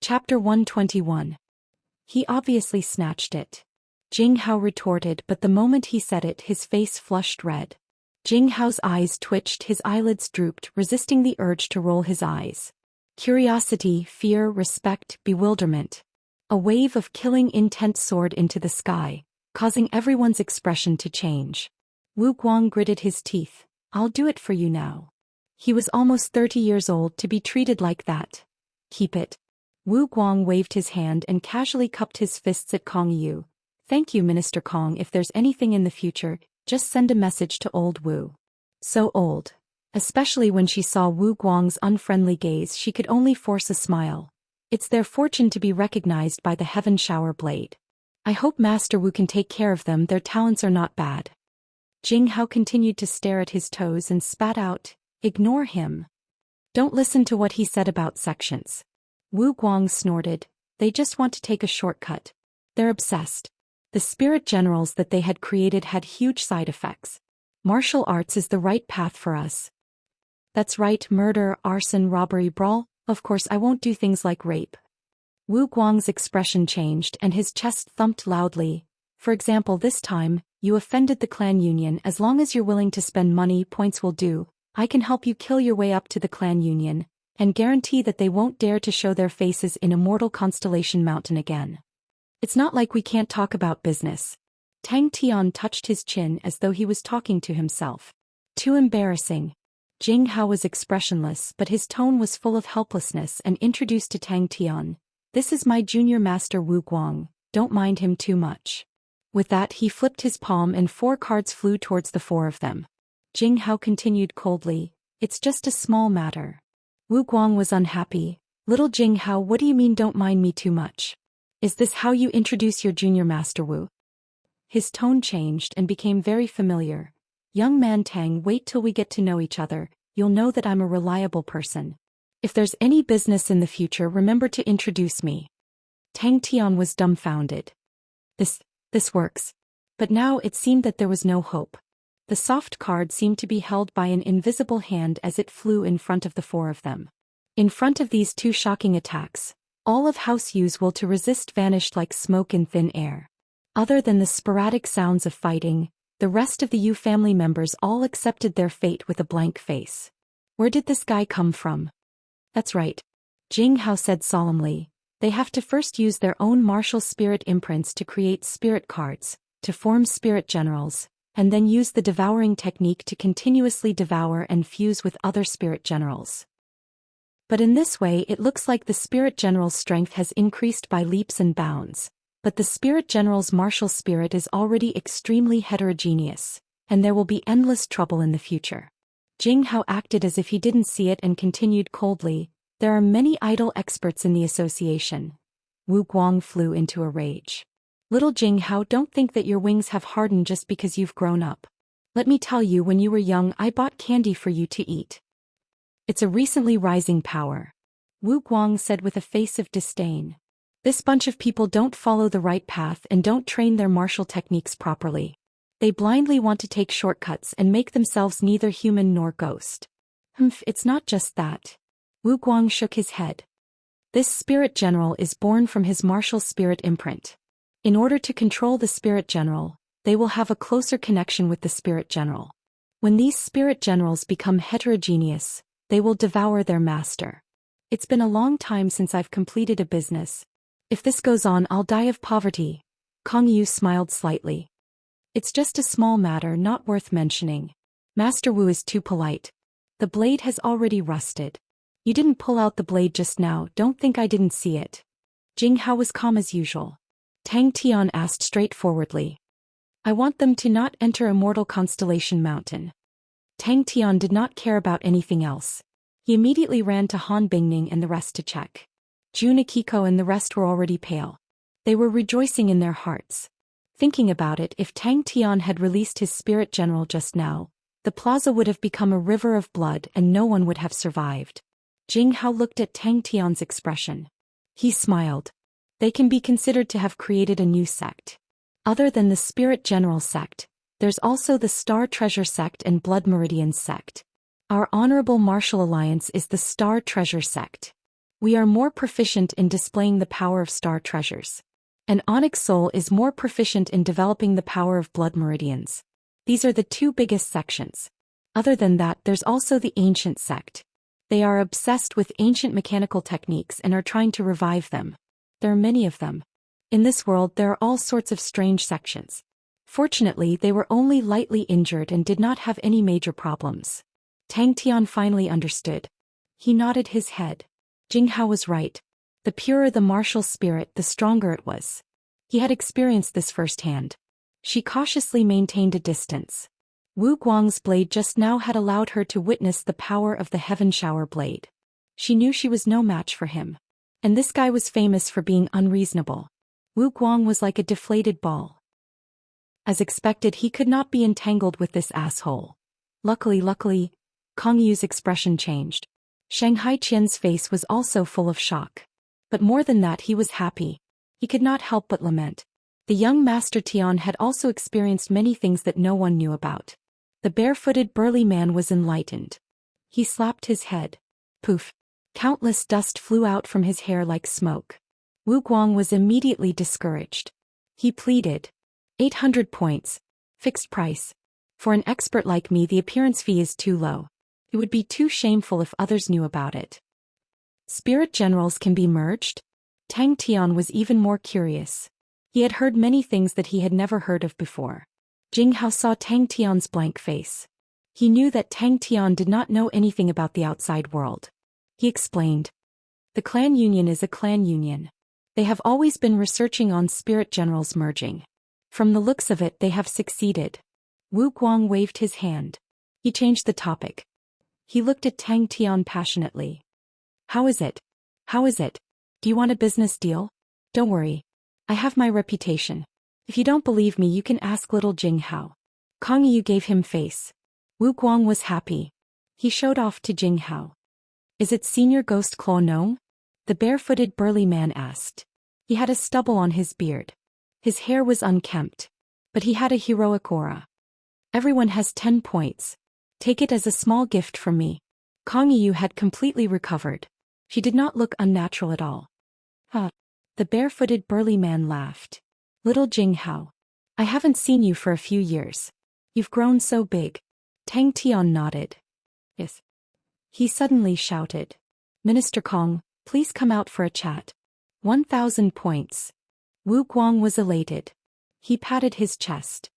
Chapter 121. He obviously snatched it. Jing Hao retorted, but the moment he said it, his face flushed red. Jing Hao's eyes twitched, his eyelids drooped, resisting the urge to roll his eyes. Curiosity, fear, respect, bewilderment. A wave of killing intent soared into the sky, causing everyone's expression to change. Wu Guang gritted his teeth. "I'll do it for you now." He was almost 30 years old to be treated like that. "Keep it." Wu Guang waved his hand and casually cupped his fists at Kong Yu. "Thank you, Minister Kong. If there's anything in the future, just send a message to old Wu." So old. Especially when she saw Wu Guang's unfriendly gaze, she could only force a smile. It's their fortune to be recognized by the Heaven Shower Blade. "I hope Master Wu can take care of them. Their talents are not bad." Jing Hao continued to stare at his toes and spat out, "Ignore him. Don't listen to what he said about sections." Wu Guang snorted. "They just want to take a shortcut. They're obsessed." The spirit generals that they had created had huge side effects. "Martial arts is the right path for us." "That's right, murder, arson, robbery, brawl. Of course I won't do things like rape." Wu Guang's expression changed and his chest thumped loudly. "For example, this time, you offended the clan union. As long as you're willing to spend money, points will do. I can help you kill your way up to the clan union, and guarantee that they won't dare to show their faces in Immortal Constellation Mountain again. It's not like we can't talk about business." Tang Tian touched his chin as though he was talking to himself. "Too embarrassing." Jing Hao was expressionless, but his tone was full of helplessness and introduced to Tang Tian. "This is my junior master Wu Guang, don't mind him too much." With that he flipped his palm and 4 cards flew towards the 4 of them. Jing Hao continued coldly, "It's just a small matter." Wu Guang was unhappy. "Little Jing Hao, what do you mean don't mind me too much? Is this how you introduce your junior master Wu?" His tone changed and became very familiar. "Young man Tang, wait till we get to know each other, you'll know that I'm a reliable person. If there's any business in the future, remember to introduce me." Tang Tian was dumbfounded. This works. But now it seemed that there was no hope. The soft card seemed to be held by an invisible hand as it flew in front of the 4 of them. In front of these 2 shocking attacks, all of House Yu's will to resist vanished like smoke in thin air. Other than the sporadic sounds of fighting, the rest of the Yu family members all accepted their fate with a blank face. "Where did this guy come from?" "That's right," Jing Hao said solemnly. "They have to first use their own martial spirit imprints to create spirit cards, to form spirit generals, and then use the devouring technique to continuously devour and fuse with other spirit generals. But in this way it looks like the spirit general's strength has increased by leaps and bounds, but the spirit general's martial spirit is already extremely heterogeneous, and there will be endless trouble in the future." Jing Hao acted as if he didn't see it and continued coldly, "There are many idle experts in the association." Wu Guang flew into a rage. "Little Jing Hao, don't think that your wings have hardened just because you've grown up. Let me tell you, when you were young I bought candy for you to eat. It's a recently rising power." Wu Guang said with a face of disdain. "This bunch of people don't follow the right path and don't train their martial techniques properly. They blindly want to take shortcuts and make themselves neither human nor ghost." It's not just that." Wu Guang shook his head. "This spirit general is born from his martial spirit imprint. In order to control the spirit general, they will have a closer connection with the spirit general. When these spirit generals become heterogeneous, they will devour their master. It's been a long time since I've completed a business. If this goes on, I'll die of poverty." Kong Yu smiled slightly. "It's just a small matter, not worth mentioning. Master Wu is too polite. The blade has already rusted. You didn't pull out the blade just now, don't think I didn't see it." Jing Hao was calm as usual. Tang Tian asked straightforwardly, "I want them to not enter Immortal Constellation Mountain." Tang Tian did not care about anything else. He immediately ran to Han Bingning and the rest to check. Jun Akiko and the rest were already pale. They were rejoicing in their hearts. Thinking about it, if Tang Tian had released his spirit general just now, the plaza would have become a river of blood and no one would have survived. Jing Hao looked at Tang Tian's expression. He smiled. They can be considered to have created a new sect. Other than the Spirit General sect, there's also the Star Treasure sect and Blood Meridian sect. Our honorable martial alliance is the Star Treasure sect. We are more proficient in displaying the power of star treasures. An onyx soul is more proficient in developing the power of blood meridians. These are the two biggest sections. Other than that, there's also the ancient sect. They are obsessed with ancient mechanical techniques and are trying to revive them. There are many of them. In this world there are all sorts of strange sections. Fortunately, they were only lightly injured and did not have any major problems. Tang Tian finally understood. He nodded his head. Jing Hao was right. The purer the martial spirit, the stronger it was. He had experienced this firsthand. She cautiously maintained a distance. Wu Guang's blade just now had allowed her to witness the power of the heaven shower blade. She knew she was no match for him. And this guy was famous for being unreasonable. Wu Guang was like a deflated ball. As expected, he could not be entangled with this asshole. Luckily, Kong Yu's expression changed. Shanghai Qian's face was also full of shock. But more than that, he was happy. He could not help but lament. The young Master Tian had also experienced many things that no one knew about. The barefooted burly man was enlightened. He slapped his head. Poof! Countless dust flew out from his hair like smoke. Wu Guang was immediately discouraged. He pleaded. 800 points. Fixed price. For an expert like me, the appearance fee is too low. It would be too shameful if others knew about it. Spirit generals can be merged? Tang Tian was even more curious. He had heard many things that he had never heard of before. Jing Hao saw Tang Tian's blank face. He knew that Tang Tian did not know anything about the outside world. He explained. The clan union is a clan union. They have always been researching on spirit generals merging. From the looks of it, they have succeeded. Wu Guang waved his hand. He changed the topic. He looked at Tang Tian passionately. How is it? How is it? Do you want a business deal? Don't worry. I have my reputation. If you don't believe me, you can ask little Jing Hao. Kong Yu gave him face. Wu Guang was happy. He showed off to Jing Hao. Is it Senior Ghost Claw Gnome? The barefooted burly man asked. He had a stubble on his beard. His hair was unkempt. But he had a heroic aura. Everyone has 10 points. Take it as a small gift from me. Kong Yu had completely recovered. She did not look unnatural at all. Huh. The barefooted burly man laughed. Little Jing Hao. I haven't seen you for a few years. You've grown so big. Tang Tian nodded. Yes. He suddenly shouted. Minister Kong, please come out for a chat. 1,000 points. Wu Guang was elated. He patted his chest.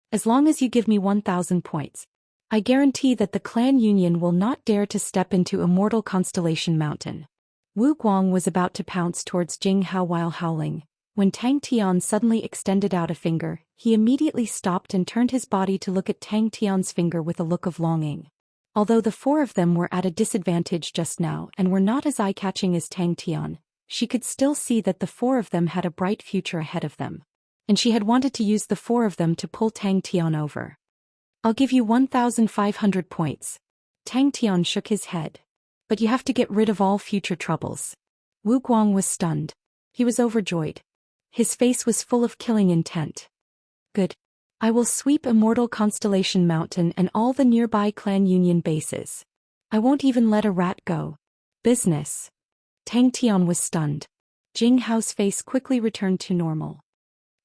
As long as you give me 1,000 points, I guarantee that the clan union will not dare to step into Immortal Constellation Mountain. Wu Guang was about to pounce towards Jing Hao while howling. When Tang Tian suddenly extended out a finger, he immediately stopped and turned his body to look at Tang Tian's finger with a look of longing. Although the four of them were at a disadvantage just now and were not as eye-catching as Tang Tian, she could still see that the four of them had a bright future ahead of them. And she had wanted to use the four of them to pull Tang Tian over. I'll give you 1,500 points. Tang Tian shook his head. But you have to get rid of all future troubles. Wu Guang was stunned. He was overjoyed. His face was full of killing intent. Good. I will sweep Immortal Constellation Mountain and all the nearby clan union bases. I won't even let a rat go. Business. Tang Tian was stunned. Jing Hao's face quickly returned to normal.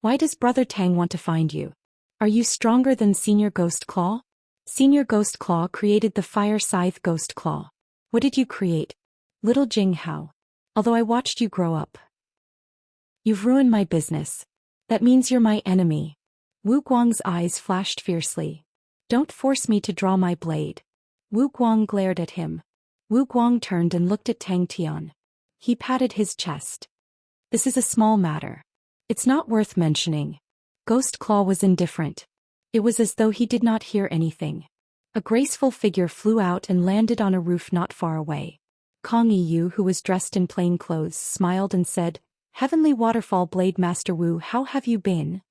Why does Brother Tang want to find you? Are you stronger than Senior Ghost Claw? Senior Ghost Claw created the Fire Scythe Ghost Claw. What did you create? Little Jing Hao. Although I watched you grow up. You've ruined my business. That means you're my enemy. Wu Guang's eyes flashed fiercely. Don't force me to draw my blade. Wu Guang glared at him. Wu Guang turned and looked at Tang Tian. He patted his chest. This is a small matter. It's not worth mentioning. Ghost Claw was indifferent. It was as though he did not hear anything. A graceful figure flew out and landed on a roof not far away. Kong Yu, who was dressed in plain clothes, smiled and said, Heavenly Waterfall Blade Master Wu, how have you been?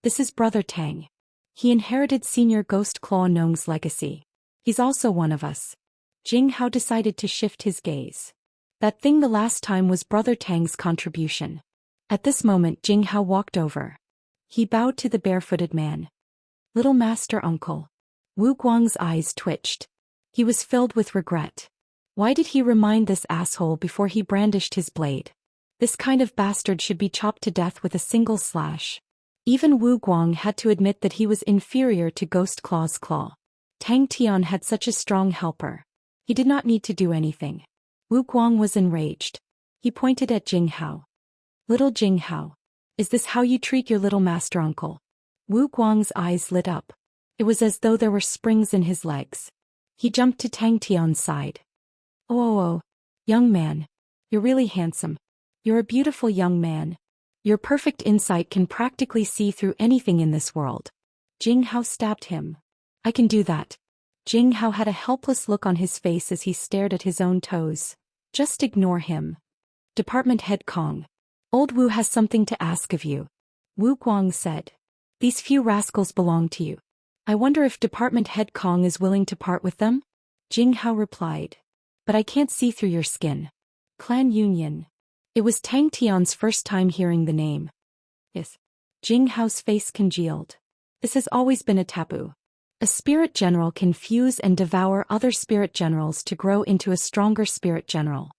This is Brother Tang. He inherited Senior Ghost Claw Nong's legacy. He's also one of us. Jing Hao decided to shift his gaze. That thing the last time was Brother Tang's contribution. At this moment Jing Hao walked over. He bowed to the barefooted man. Little Master Uncle. Wu Guang's eyes twitched. He was filled with regret. Why did he remind this asshole before he brandished his blade? This kind of bastard should be chopped to death with a single slash. Even Wu Guang had to admit that he was inferior to Ghost Claw's claw. Tang Tian had such a strong helper. He did not need to do anything. Wu Guang was enraged. He pointed at Jing Hao. Little Jing Hao. Is this how you treat your little master uncle? Wu Guang's eyes lit up. It was as though there were springs in his legs. He jumped to Tang Tian's side. Oh, young man. You're really handsome. You're a beautiful young man. Your perfect insight can practically see through anything in this world. Jing Hao stabbed him. I can do that. Jing Hao had a helpless look on his face as he stared at his own toes. Just ignore him. Department Head Kong. Old Wu has something to ask of you. Wu Guang said. These few rascals belong to you. I wonder if Department Head Kong is willing to part with them? Jing Hao replied. But I can't see through your skin. Clan Union. It was Tang Tian's first time hearing the name. Yes. Jing Hao's face congealed. This has always been a taboo. A spirit general can fuse and devour other spirit generals to grow into a stronger spirit general.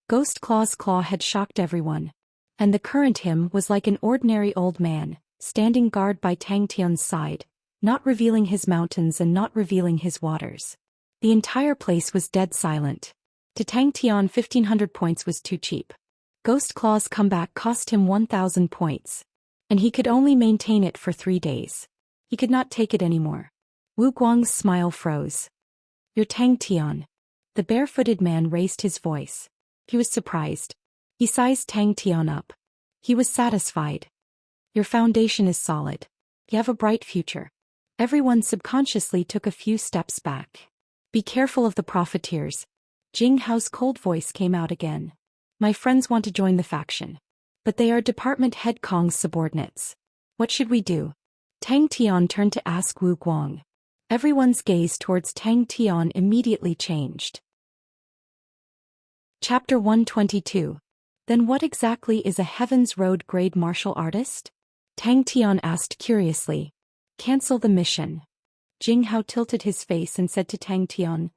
Ghost Claw's claw had shocked everyone. And the current him was like an ordinary old man, standing guard by Tang Tian's side, not revealing his mountains and not revealing his waters. The entire place was dead silent. To Tang Tian 1,500 points was too cheap. Ghost Claw's comeback cost him 1,000 points. And he could only maintain it for 3 days. He could not take it anymore. Wu Guang's smile froze. You're Tang Tian. The barefooted man raised his voice. He was surprised. He sized Tang Tian up. He was satisfied. Your foundation is solid. You have a bright future. Everyone subconsciously took a few steps back. Be careful of the profiteers. Jing Hao's cold voice came out again. My friends want to join the faction. But they are Department Head Kong's subordinates. What should we do? Tang Tian turned to ask Wu Guang. Everyone's gaze towards Tang Tian immediately changed. Chapter 122. Then what exactly is a Heaven's Road grade martial artist? Tang Tian asked curiously. Cancel the mission. Jing Hao tilted his face and said to Tang Tian.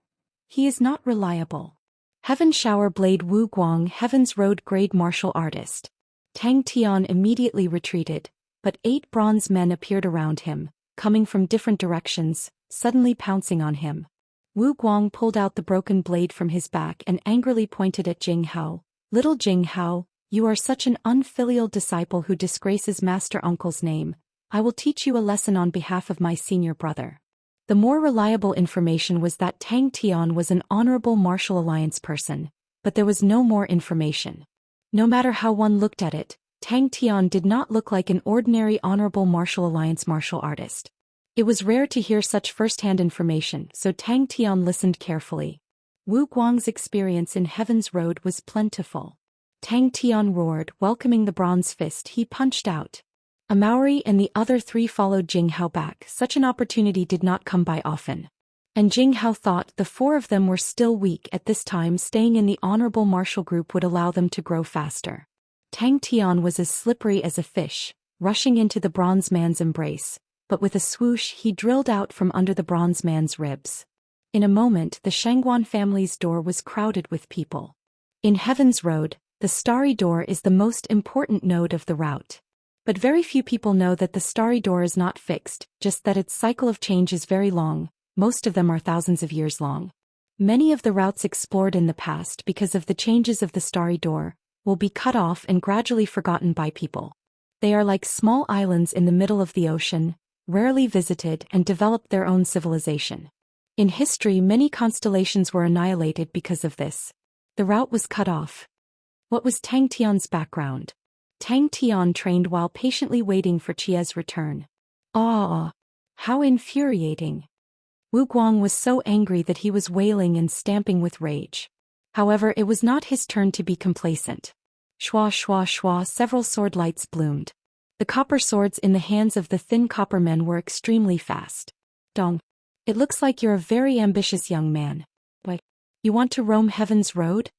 He is not reliable. Heaven Shower Blade Wu Guang Heaven's Road grade martial artist. Tang Tian immediately retreated, but 8 bronze men appeared around him, coming from different directions, suddenly pouncing on him. Wu Guang pulled out the broken blade from his back and angrily pointed at Jing Hao. Little Jing Hao, you are such an unfilial disciple who disgraces Master Uncle's name. I will teach you a lesson on behalf of my senior brother. The more reliable information was that Tang Tian was an honorable martial alliance person, but there was no more information. No matter how one looked at it, Tang Tian did not look like an ordinary honorable martial alliance martial artist. It was rare to hear such first-hand information, so Tang Tian listened carefully. Wu Guang's experience in Heaven's Road was plentiful. Tang Tian roared, welcoming the bronze fist he punched out. A Maori and the other 3 followed Jing Hao back. Such an opportunity did not come by often. And Jing Hao thought the 4 of them were still weak at this time. Staying in the honorable martial group would allow them to grow faster. Tang Tian was as slippery as a fish, rushing into the bronze man's embrace, but with a swoosh he drilled out from under the bronze man's ribs. In a moment the Shangguan family's door was crowded with people. In Heaven's Road, the Starry Door is the most important node of the route. But very few people know that the Starry Door is not fixed, just that its cycle of change is very long. Most of them are thousands of years long. Many of the routes explored in the past because of the changes of the Starry Door will be cut off and gradually forgotten by people. They are like small islands in the middle of the ocean, rarely visited and developed their own civilization. In history many constellations were annihilated because of this. The route was cut off. What was Tang Tian's background? Tang Tian trained while patiently waiting for Chie's return. Ah! How infuriating! Wu Guang was so angry that he was wailing and stamping with rage. However, it was not his turn to be complacent. Shwa shwa shwa, several sword lights bloomed. The copper swords in the hands of the thin copper men were extremely fast. Dong. It looks like you're a very ambitious young man. Why, you want to roam Heaven's Road?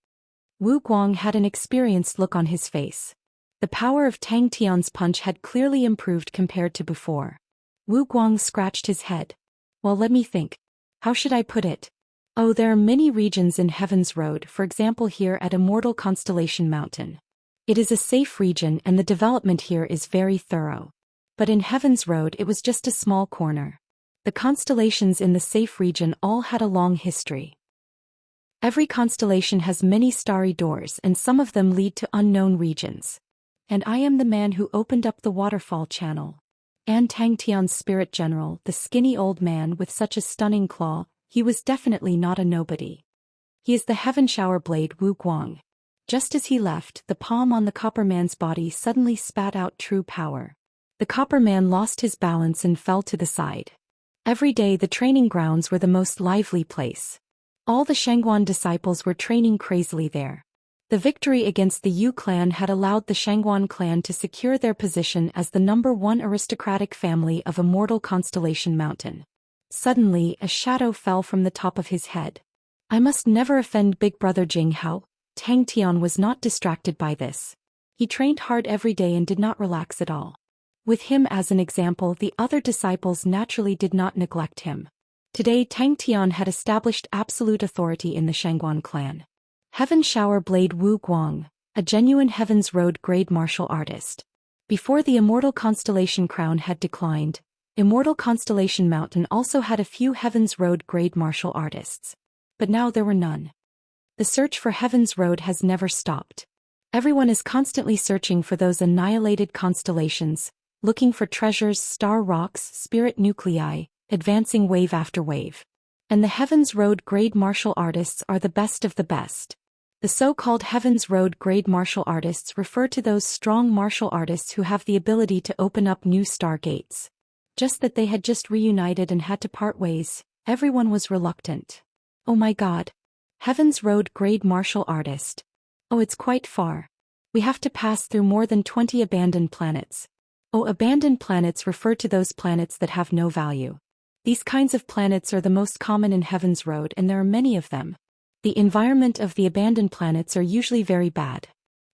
Wu Guang had an experienced look on his face. The power of Tang Tian's punch had clearly improved compared to before. Wu Guang scratched his head. Well, let me think. How should I put it? Oh, there are many regions in Heaven's Road, for example here at Immortal Constellation Mountain. It is a safe region and the development here is very thorough. But in Heaven's Road it was just a small corner. The constellations in the safe region all had a long history. Every constellation has many starry doors and some of them lead to unknown regions. And I am the man who opened up the waterfall channel. An Tangtian's spirit general, the skinny old man with such a stunning claw, he was definitely not a nobody. He is the heaven shower blade Wu Guang. Just as he left, the palm on the copper man's body suddenly spat out true power. The copper man lost his balance and fell to the side. Every day the training grounds were the most lively place. All the Shangguan disciples were training crazily there. The victory against the Yu clan had allowed the Shangguan clan to secure their position as the #1 aristocratic family of Immortal Constellation Mountain. Suddenly, a shadow fell from the top of his head. I must never offend big brother Jinghao. Tang Tian was not distracted by this. He trained hard every day and did not relax at all. With him as an example, the other disciples naturally did not neglect him. Today Tang Tian had established absolute authority in the Shangguan clan. Heaven Shower Blade Wu Guang, a genuine Heaven's Road grade martial artist. Before the Immortal Constellation crown had declined, Immortal Constellation Mountain also had a few Heaven's Road grade martial artists. But now there were none. The search for Heaven's Road has never stopped. Everyone is constantly searching for those annihilated constellations, looking for treasures, star rocks, spirit nuclei, advancing wave after wave. And the Heaven's Road grade martial artists are the best of the best. The so-called Heaven's Road grade martial artists refer to those strong martial artists who have the ability to open up new stargates. Just that they had just reunited and had to part ways, everyone was reluctant. Oh my god. Heaven's Road grade martial artist. Oh, it's quite far. We have to pass through more than 20 abandoned planets. Oh, abandoned planets refer to those planets that have no value. These kinds of planets are the most common in Heaven's Road and there are many of them. The environment of the abandoned planets are usually very bad.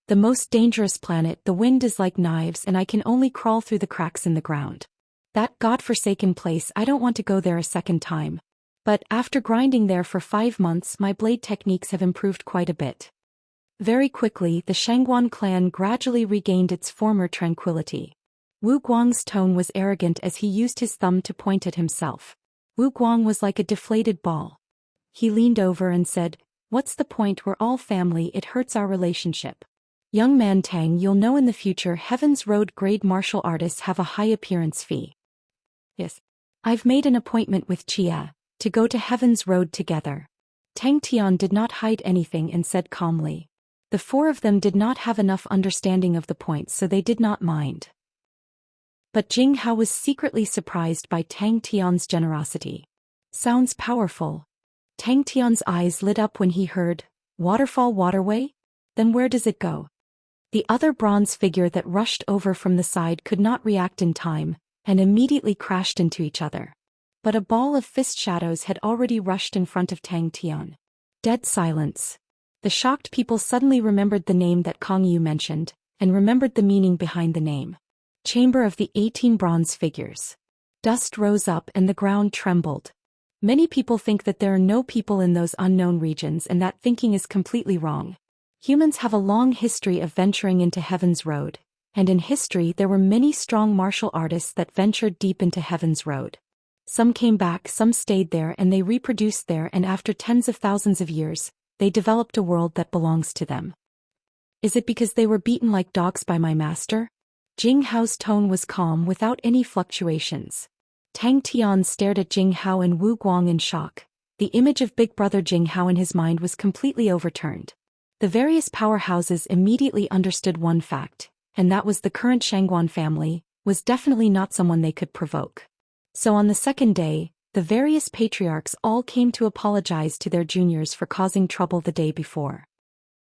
The most dangerous planet, the wind is like knives and I can only crawl through the cracks in the ground. That godforsaken place, I don't want to go there a second time. But after grinding there for 5 months, my blade techniques have improved quite a bit. Very quickly, the Shangguan clan gradually regained its former tranquility. Wu Guang's tone was arrogant as he used his thumb to point at himself. Wu Guang was like a deflated ball. He leaned over and said, "What's the point? We're all family, it hurts our relationship." Young man Tang, you'll know in the future Heaven's Road grade martial artists have a high appearance fee. Yes. I've made an appointment with Chia, to go to Heaven's Road together. Tang Tian did not hide anything and said calmly. The 4 of them did not have enough understanding of the points so they did not mind. But Jing Hao was secretly surprised by Tang Tian's generosity. Sounds powerful. Tang Tian's eyes lit up when he heard, "Waterfall waterway? Then where does it go?" The other bronze figure that rushed over from the side could not react in time, and immediately crashed into each other. But a ball of fist shadows had already rushed in front of Tang Tian. Dead silence. The shocked people suddenly remembered the name that Kong Yu mentioned, and remembered the meaning behind the name. Chamber of the 18 bronze figures. Dust rose up and the ground trembled. Many people think that there are no people in those unknown regions and that thinking is completely wrong. Humans have a long history of venturing into Heaven's Road, and in history there were many strong martial artists that ventured deep into Heaven's Road. Some came back, some stayed there and they reproduced there and after tens of thousands of years, they developed a world that belongs to them. Is it because they were beaten like dogs by my master? Jing Hao's tone was calm without any fluctuations. Tang Tian stared at Jing Hao and Wu Guang in shock. The image of big brother Jing Hao in his mind was completely overturned. The various powerhouses immediately understood one fact, and that was the current Shangguan family was definitely not someone they could provoke. So on the second day, the various patriarchs all came to apologize to their juniors for causing trouble the day before.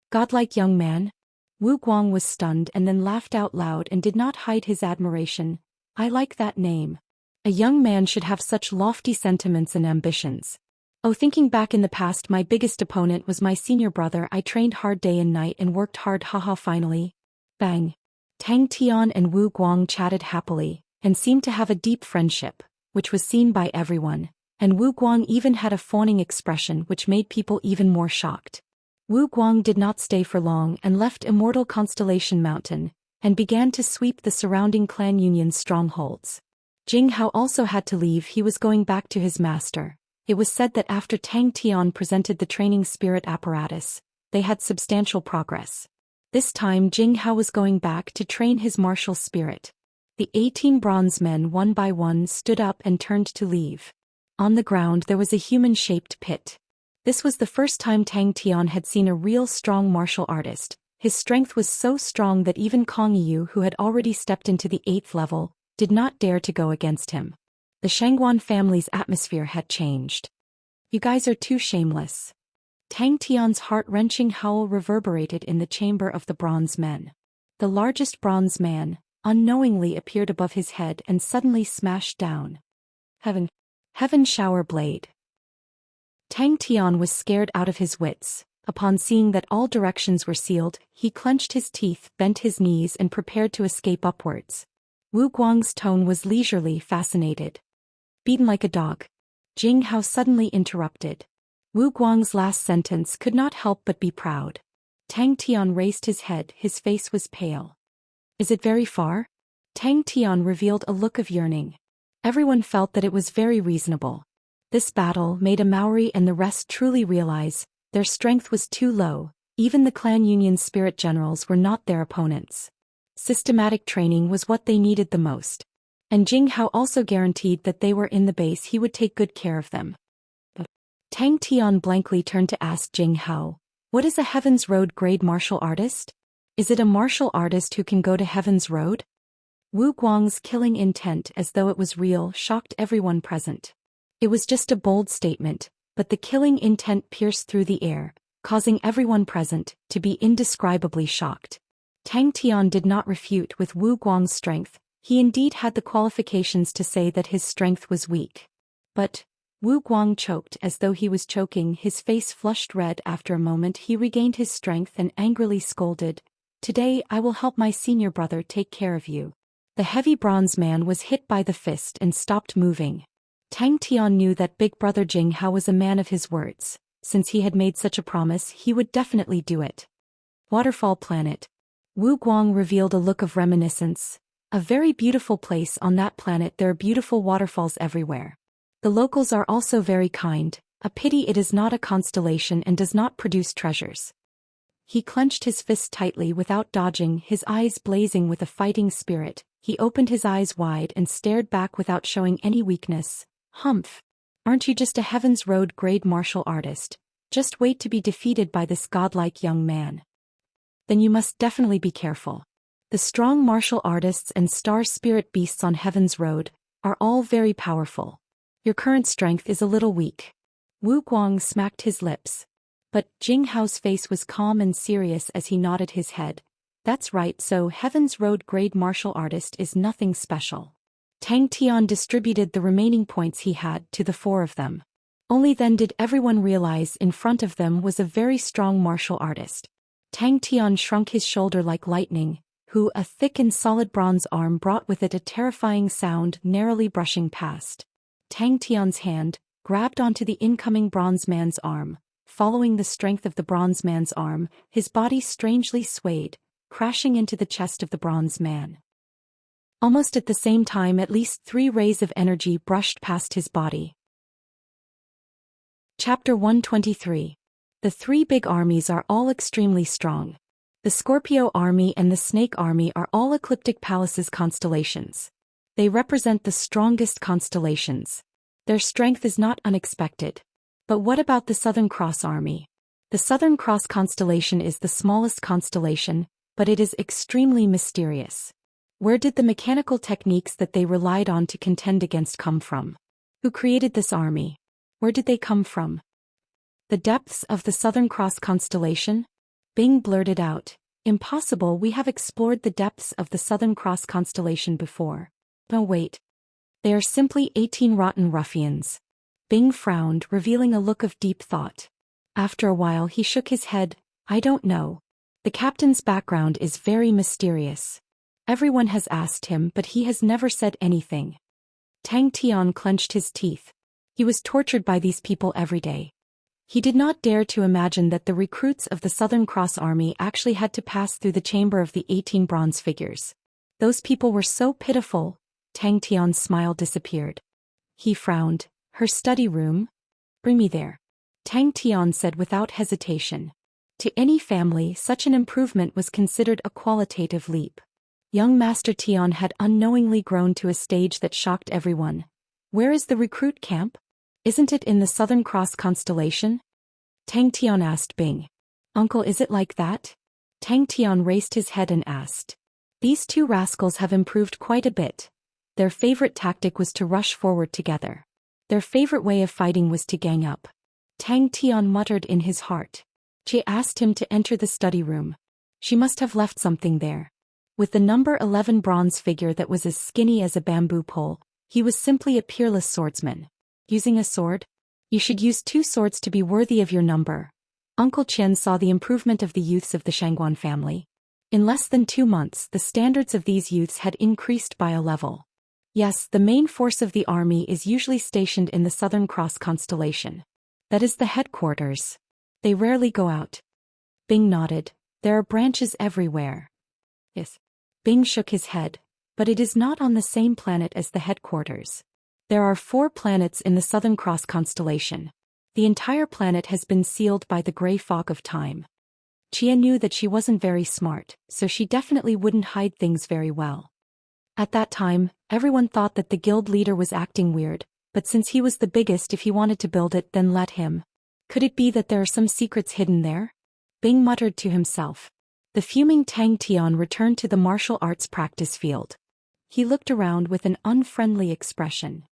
Godlike young man? Wu Guang was stunned and then laughed out loud and did not hide his admiration. I like that name. A young man should have such lofty sentiments and ambitions. Oh, thinking back in the past, my biggest opponent was my senior brother. I trained hard day and night and worked hard. Haha, finally. Bang. Tang Tian and Wu Guang chatted happily, and seemed to have a deep friendship, which was seen by everyone, And Wu Guang even had a fawning expression which made people even more shocked. Wu Guang did not stay for long and left Immortal Constellation Mountain, and began to sweep the surrounding clan union's strongholds. Jing Hao also had to leave. He was going back to his master. It was said that after Tang Tian presented the training spirit apparatus, they had substantial progress. This time Jing Hao was going back to train his martial spirit. The 18 bronze men one by one stood up and turned to leave. On the ground there was a human-shaped pit. This was the first time Tang Tian had seen a real strong martial artist. His strength was so strong that even Kong Yu, who had already stepped into the 8th level, did not dare to go against him. The Shangguan family's atmosphere had changed. "You guys are too shameless." Tang Tian's heart-wrenching howl reverberated in the chamber of the bronze men. The largest bronze man, unknowingly appeared above his head and suddenly smashed down. Heaven shower blade. Tang Tian was scared out of his wits. Upon seeing that all directions were sealed, he clenched his teeth, bent his knees and prepared to escape upwards. Wu Guang's tone was leisurely, fascinated. "Beaten like a dog." Jing Hao suddenly interrupted. Wu Guang's last sentence could not help but be proud. Tang Tian raised his head, his face was pale. "Is it very far?" Tang Tian revealed a look of yearning. Everyone felt that it was very reasonable. This battle made a Maori and the rest truly realize their strength was too low. Even the clan union's spirit generals were not their opponents. Systematic training was what they needed the most. And Jing Hao also guaranteed that they were in the base, he would take good care of them. Tang Tian blankly turned to ask Jing Hao, "What is a Heaven's Road grade martial artist? Is it a martial artist who can go to Heaven's Road?" Wu Guang's killing intent, as though it was real, shocked everyone present. It was just a bold statement, but the killing intent pierced through the air, causing everyone present to be indescribably shocked. Tang Tian did not refute with Wu Guang's strength. He indeed had the qualifications to say that his strength was weak. But Wu Guang choked as though he was choking, his face flushed red. After a moment he regained his strength and angrily scolded, "Today I will help my senior brother take care of you." The heavy bronze man was hit by the fist and stopped moving. Tang Tian knew that big brother Jing Hao was a man of his words. Since he had made such a promise, he would definitely do it. Waterfall Planet. Wu Guang revealed a look of reminiscence. A very beautiful place. On that planet there are beautiful waterfalls everywhere. The locals are also very kind. A pity it is not a constellation and does not produce treasures. He clenched his fist tightly without dodging, his eyes blazing with a fighting spirit. He opened his eyes wide and stared back without showing any weakness. "Humph. Aren't you just a Heaven's Road grade martial artist? Just wait to be defeated by this godlike young man. Then you must definitely be careful. The strong martial artists and star spirit beasts on Heaven's Road are all very powerful. Your current strength is a little weak." Wu Guang smacked his lips. But Jing Hao's face was calm and serious as he nodded his head. "That's right, so Heaven's Road grade martial artist is nothing special." Tang Tian distributed the remaining points he had to the 4 of them. Only then did everyone realize in front of them was a very strong martial artist. Tang Tian shrunk his shoulder like lightning, who a thick and solid bronze arm brought with it a terrifying sound, narrowly brushing past. Tang Tian's hand grabbed onto the incoming bronze man's arm. Following the strength of the bronze man's arm, his body strangely swayed, crashing into the chest of the bronze man. Almost at the same time, at least 3 rays of energy brushed past his body. Chapter 123. The 3 big armies are all extremely strong. The Scorpio army and the Snake army are all ecliptic palaces constellations. They represent the strongest constellations. Their strength is not unexpected. But what about the Southern Cross army? The Southern Cross constellation is the smallest constellation, but it is extremely mysterious. Where did the mechanical techniques that they relied on to contend against come from? Who created this army? Where did they come from? The depths of the Southern Cross constellation? Bing blurted out. "Impossible, we have explored the depths of the Southern Cross constellation before." "No, wait. They are simply 18 rotten ruffians." Bing frowned, revealing a look of deep thought. After a while he shook his head. "I don't know. The captain's background is very mysterious. Everyone has asked him, but he has never said anything." Tang Tian clenched his teeth. He was tortured by these people every day. He did not dare to imagine that the recruits of the Southern Cross Army actually had to pass through the chamber of the 18 bronze figures. Those people were so pitiful. Tang Tian's smile disappeared. He frowned. Her study room? Bring me there. Tang Tian said without hesitation. To any family, such an improvement was considered a qualitative leap. Young Master Tian had unknowingly grown to a stage that shocked everyone. Where is the recruit camp? Isn't it in the Southern Cross constellation? Tang Tian asked Bing. Uncle, is it like that? Tang Tian raised his head and asked. These two rascals have improved quite a bit. Their favorite tactic was to rush forward together. Their favorite way of fighting was to gang up. Tang Tian muttered in his heart. She asked him to enter the study room. She must have left something there. With the number 11 bronze figure that was as skinny as a bamboo pole, he was simply a peerless swordsman. Using a sword? You should use 2 swords to be worthy of your number. Uncle Qian saw the improvement of the youths of the Shangguan family. In less than 2 months, the standards of these youths had increased by a level. Yes, the main force of the army is usually stationed in the Southern Cross constellation. That is the headquarters. They rarely go out. Bing nodded. There are branches everywhere. Yes. Bing shook his head. But it is not on the same planet as the headquarters. There are 4 planets in the Southern Cross constellation. The entire planet has been sealed by the gray fog of time. Chia knew that she wasn't very smart, so she definitely wouldn't hide things very well. At that time, everyone thought that the guild leader was acting weird, but since he was the biggest, if he wanted to build it, then let him. Could it be that there are some secrets hidden there? Bing muttered to himself. The fuming Tang Tian returned to the martial arts practice field. He looked around with an unfriendly expression.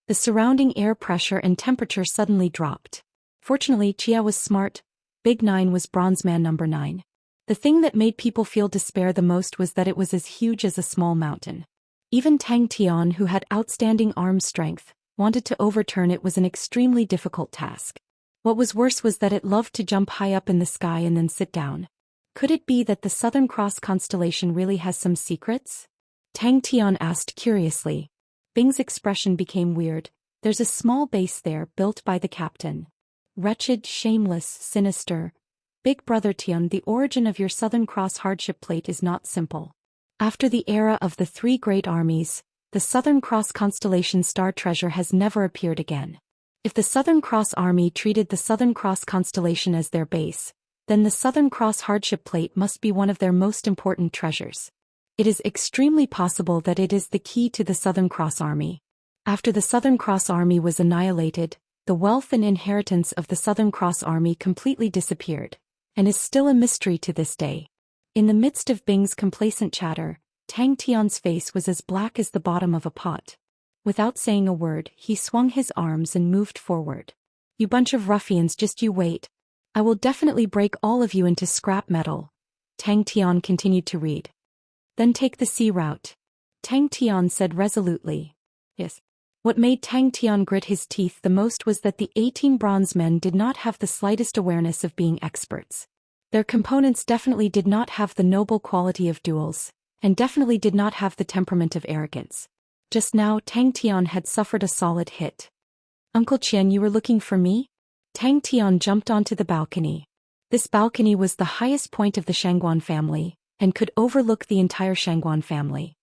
The surrounding air pressure and temperature suddenly dropped. Fortunately, Chia was smart. Big 9 was bronze man number 9. The thing that made people feel despair the most was that it was as huge as a small mountain. Even Tang Tian, who had outstanding arm strength, wanted to overturn it was an extremely difficult task. What was worse was that it loved to jump high up in the sky and then sit down. Could it be that the Southern Cross constellation really has some secrets? Tang Tian asked curiously. Bing's expression became weird. There's a small base there built by the captain. Wretched, shameless, sinister. Big Brother Tian, the origin of your Southern Cross hardship plate is not simple. After the era of the 3 great armies, the Southern Cross constellation star treasure has never appeared again. If the Southern Cross army treated the Southern Cross constellation as their base, then the Southern Cross hardship plate must be one of their most important treasures. It is extremely possible that it is the key to the Southern Cross Army. After the Southern Cross Army was annihilated, the wealth and inheritance of the Southern Cross Army completely disappeared, and is still a mystery to this day. In the midst of Bing's complacent chatter, Tang Tian's face was as black as the bottom of a pot. Without saying a word, he swung his arms and moved forward. You bunch of ruffians, just you wait. I will definitely break all of you into scrap metal. Tang Tian continued to read. Then take the sea route. Tang Tian said resolutely. Yes. What made Tang Tian grit his teeth the most was that the 18 bronze men did not have the slightest awareness of being experts. Their components definitely did not have the noble quality of duels, and definitely did not have the temperament of arrogance. Just now Tang Tian had suffered a solid hit. Uncle Qian, you were looking for me? Tang Tian jumped onto the balcony. This balcony was the highest point of the Shangguan family, and could overlook the entire Shangguan family.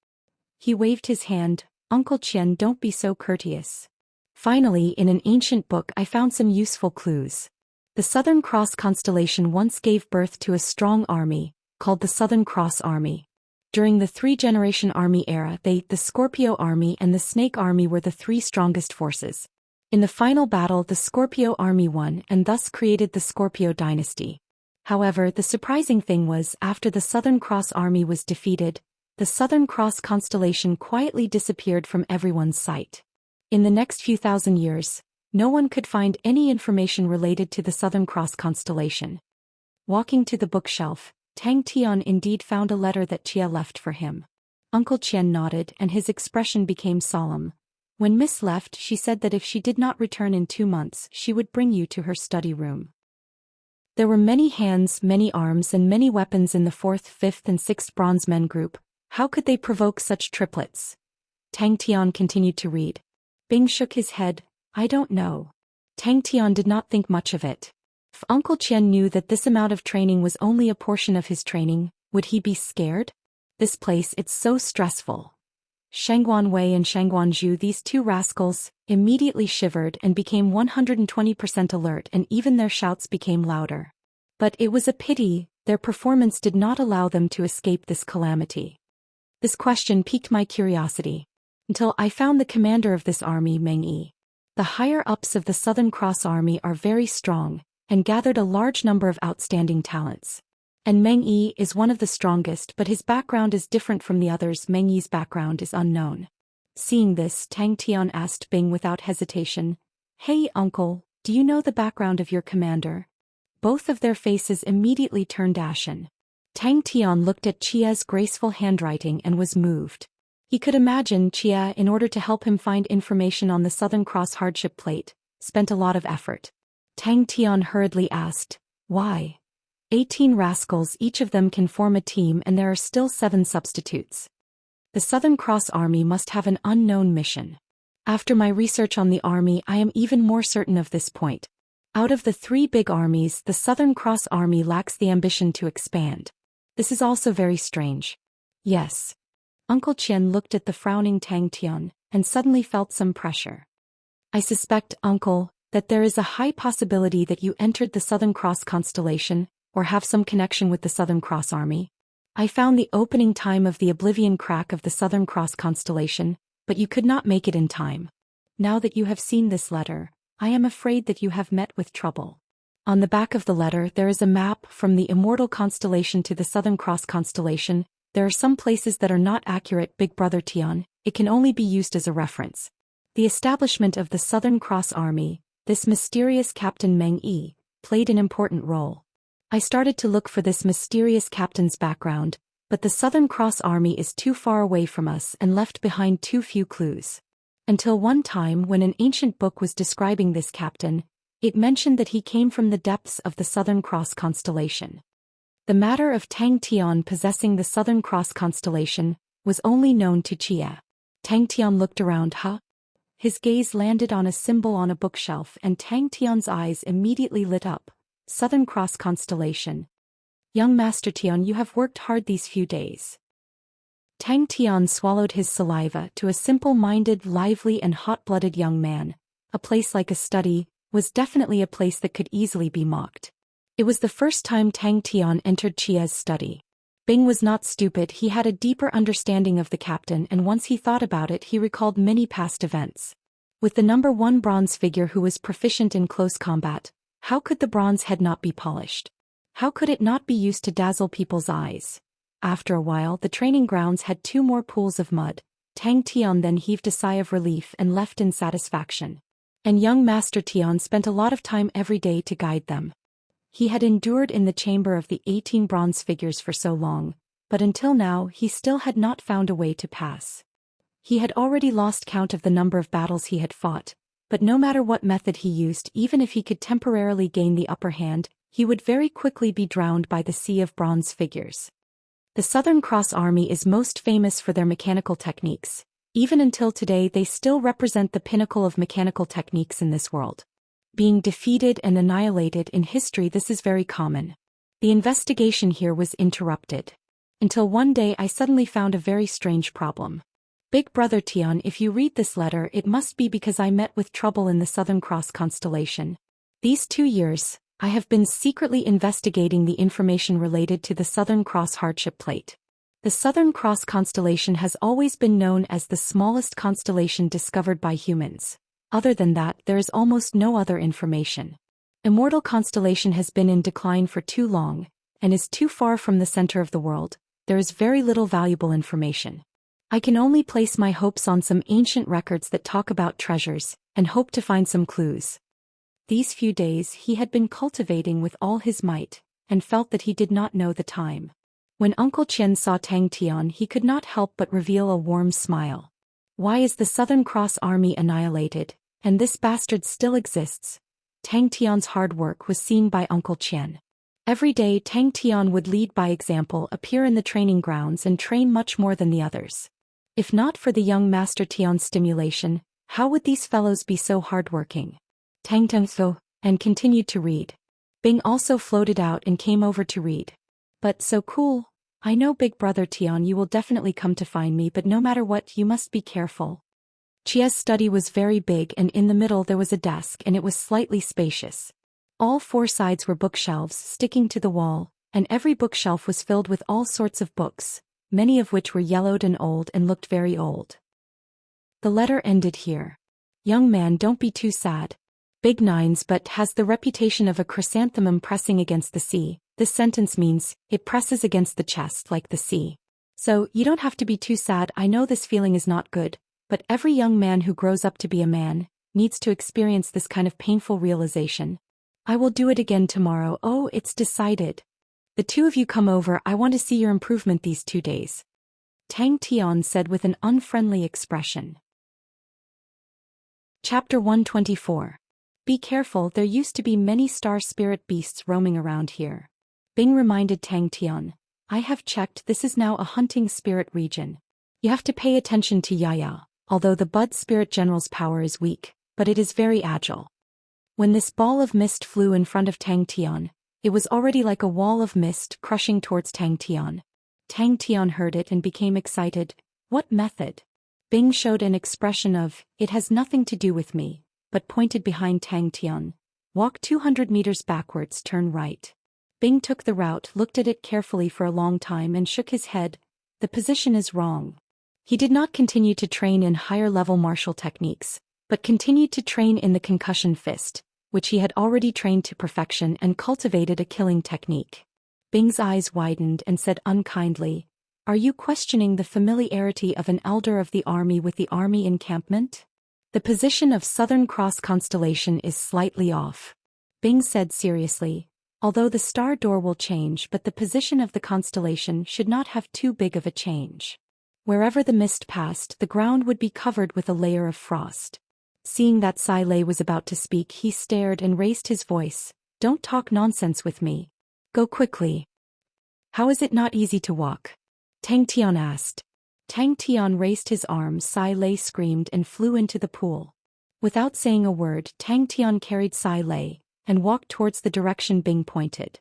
He waved his hand. Uncle Qian, don't be so courteous. Finally, in an ancient book I found some useful clues. The Southern Cross constellation once gave birth to a strong army, called the Southern Cross Army. During the 3-generation army era, the Scorpio Army and the Snake Army were the 3 strongest forces. In the final battle, the Scorpio Army won and thus created the Scorpio dynasty. However, the surprising thing was, after the Southern Cross Army was defeated, the Southern Cross constellation quietly disappeared from everyone's sight. In the next few thousand years, no one could find any information related to the Southern Cross constellation. Walking to the bookshelf, Tang Tian indeed found a letter that Chia left for him. Uncle Qian nodded and his expression became solemn. When Miss left, she said that if she did not return in 2 months, she would bring you to her study room. There were many hands, many arms and many weapons in the 4th, 5th and 6th bronze men group. How could they provoke such triplets? Tang Tian continued to read. Bing shook his head. I don't know. Tang Tian did not think much of it. If Uncle Qian knew that this amount of training was only a portion of his training, would he be scared? This place, it's so stressful. Shangguan Wei and Shangguan Zhu, these two rascals, immediately shivered and became 120% alert, and even their shouts became louder. But it was a pity, their performance did not allow them to escape this calamity. This question piqued my curiosity. Until I found the commander of this army, Meng Yi. The higher-ups of the Southern Cross Army are very strong, and gathered a large number of outstanding talents. And Meng Yi is one of the strongest, but his background is different from the others. Meng Yi's background is unknown. Seeing this, Tang Tian asked Bing without hesitation, "Hey, uncle, do you know the background of your commander?" Both of their faces immediately turned ashen. Tang Tian looked at Chia's graceful handwriting and was moved. He could imagine Chia, in order to help him find information on the Southern Cross hardship plate, spent a lot of effort. Tang Tian hurriedly asked, "Why?" 18 rascals, each of them can form a team, and there are still 7 substitutes. The Southern Cross Army must have an unknown mission. After my research on the army, I am even more certain of this point. Out of the 3 big armies, the Southern Cross Army lacks the ambition to expand. This is also very strange. Yes. Uncle Qian looked at the frowning Tang Tian, and suddenly felt some pressure. "I suspect, uncle, that there is a high possibility that you entered the Southern Cross constellation, or have some connection with the Southern Cross Army. I found the opening time of the Oblivion crack of the Southern Cross constellation, but you could not make it in time. Now that you have seen this letter, I am afraid that you have met with trouble." On the back of the letter there is a map from the Immortal constellation to the Southern Cross constellation. There are some places that are not accurate, Big Brother Tian, it can only be used as a reference. The establishment of the Southern Cross Army, this mysterious Captain Meng Yi, played an important role. I started to look for this mysterious captain's background, but the Southern Cross Army is too far away from us and left behind too few clues. Until one time when an ancient book was describing this captain, it mentioned that he came from the depths of the Southern Cross constellation. The matter of Tang Tian possessing the Southern Cross constellation was only known to Chia. Tang Tian looked around. His gaze landed on a symbol on a bookshelf, and Tang Tian's eyes immediately lit up. Southern Cross constellation. "Young Master Tian, you have worked hard these few days." Tang Tian swallowed his saliva. To a simple-minded, lively and hot-blooded young man, a place like a study was definitely a place that could easily be mocked. It was the first time Tang Tian entered Chia's study. Bing was not stupid, he had a deeper understanding of the captain, and once he thought about it he recalled many past events. With the number 1 bronze figure who was proficient in close combat, how could the bronze head not be polished? How could it not be used to dazzle people's eyes? After a while the training grounds had 2 more pools of mud. Tang Tian then heaved a sigh of relief and left in satisfaction. And young Master Tian spent a lot of time every day to guide them. He had endured in the chamber of the 18 bronze figures for so long, but until now he still had not found a way to pass. He had already lost count of the number of battles he had fought, but no matter what method he used, even if he could temporarily gain the upper hand, he would very quickly be drowned by the sea of bronze figures. The Southern Cross Army is most famous for their mechanical techniques. Even until today they still represent the pinnacle of mechanical techniques in this world. Being defeated and annihilated in history, this is very common. The investigation here was interrupted. Until one day I suddenly found a very strange problem. Big Brother Tian, if you read this letter, it must be because I met with trouble in the Southern Cross constellation. These 2 years, I have been secretly investigating the information related to the Southern Cross hardship plate. The Southern Cross constellation has always been known as the smallest constellation discovered by humans. Other than that, there is almost no other information. Immortal constellation has been in decline for too long, and is too far from the center of the world. There is very little valuable information. I can only place my hopes on some ancient records that talk about treasures, and hope to find some clues. These few days he had been cultivating with all his might, and felt that he did not know the time. When Uncle Qian saw Tang Tian, he could not help but reveal a warm smile. Why is the Southern Cross Army annihilated, and this bastard still exists? Tang Tian's hard work was seen by Uncle Qian. Every day Tang Tian would lead by example, appear in the training grounds and train much more than the others. If not for the young Master Tian's stimulation, How would these fellows be so hardworking? Tang Tang so, and continued to read. Bing also floated out and came over to read. But so cool. I know Big Brother Tian, you will definitely come to find me, but no matter what, you must be careful. Chia's study was very big, and in the middle there was a desk, and it was slightly spacious. All four sides were bookshelves sticking to the wall, and every bookshelf was filled with all sorts of books, many of which were yellowed and old and looked very old. The letter ended here. Young man, don't be too sad. Big Nines but has the reputation of a chrysanthemum pressing against the sea. This sentence means, it presses against the chest like the sea. So, you don't have to be too sad. I know this feeling is not good, but every young man who grows up to be a man needs to experience this kind of painful realization. I will do it again tomorrow. Oh, it's decided. The two of you come over, I want to see your improvement these 2 days. Tang Tian said with an unfriendly expression. Chapter 124. Be careful, there used to be many star spirit beasts roaming around here. Bing reminded Tang Tian. I have checked, this is now a hunting spirit region. You have to pay attention to Yaya, although the Bud Spirit General's power is weak, but it is very agile. When this ball of mist flew in front of Tang Tian, it was already like a wall of mist crushing towards Tang Tian. Tang Tian heard it and became excited. What method? Bing showed an expression of, it has nothing to do with me, but pointed behind Tang Tian. Walk 200 meters backwards, turn right. Bing took the route, looked at it carefully for a long time and shook his head. The position is wrong. He did not continue to train in higher-level martial techniques, but continued to train in the concussion fist, which he had already trained to perfection and cultivated a killing technique. Bing's eyes widened and said unkindly, Are you questioning the familiarity of an elder of the army with the army encampment? The position of Southern Cross constellation is slightly off. Bing said seriously, although the star door will change, but the position of the constellation should not have too big of a change. Wherever the mist passed, the ground would be covered with a layer of frost. Seeing that Sai Lei was about to speak, he stared and raised his voice. Don't talk nonsense with me. Go quickly. How is it not easy to walk? Tang Tian asked. Tang Tian raised his arms, Sai Lei screamed and flew into the pool. Without saying a word, Tang Tian carried Sai Lei and walked towards the direction Bing pointed.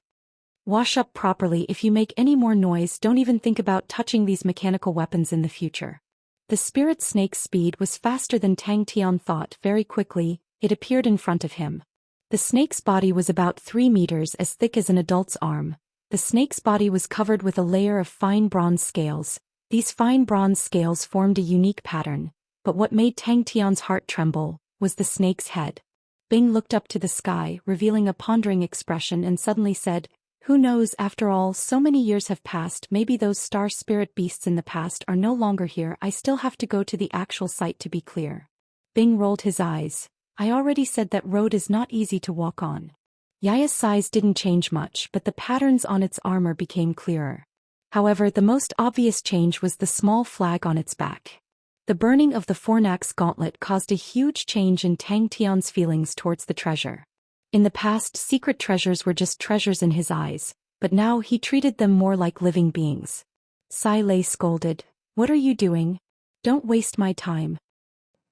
Wash up properly. If you make any more noise, don't even think about touching these mechanical weapons in the future. The spirit snake's speed was faster than Tang Tian thought. Very quickly, it appeared in front of him. The snake's body was about 3 meters, as thick as an adult's arm. The snake's body was covered with a layer of fine bronze scales. These fine bronze scales formed a unique pattern, but what made Tang Tian's heart tremble was the snake's head. Bing looked up to the sky, revealing a pondering expression, and suddenly said, Who knows, after all, so many years have passed, maybe those star spirit beasts in the past are no longer here. I still have to go to the actual site to be clear. Bing rolled his eyes. I already said that road is not easy to walk on. Yaya's size didn't change much, but the patterns on its armor became clearer. However, the most obvious change was the small flag on its back. The burning of the Fornax gauntlet caused a huge change in Tang Tian's feelings towards the treasure. In the past, secret treasures were just treasures in his eyes, but now he treated them more like living beings. Sai Lei scolded, What are you doing? Don't waste my time.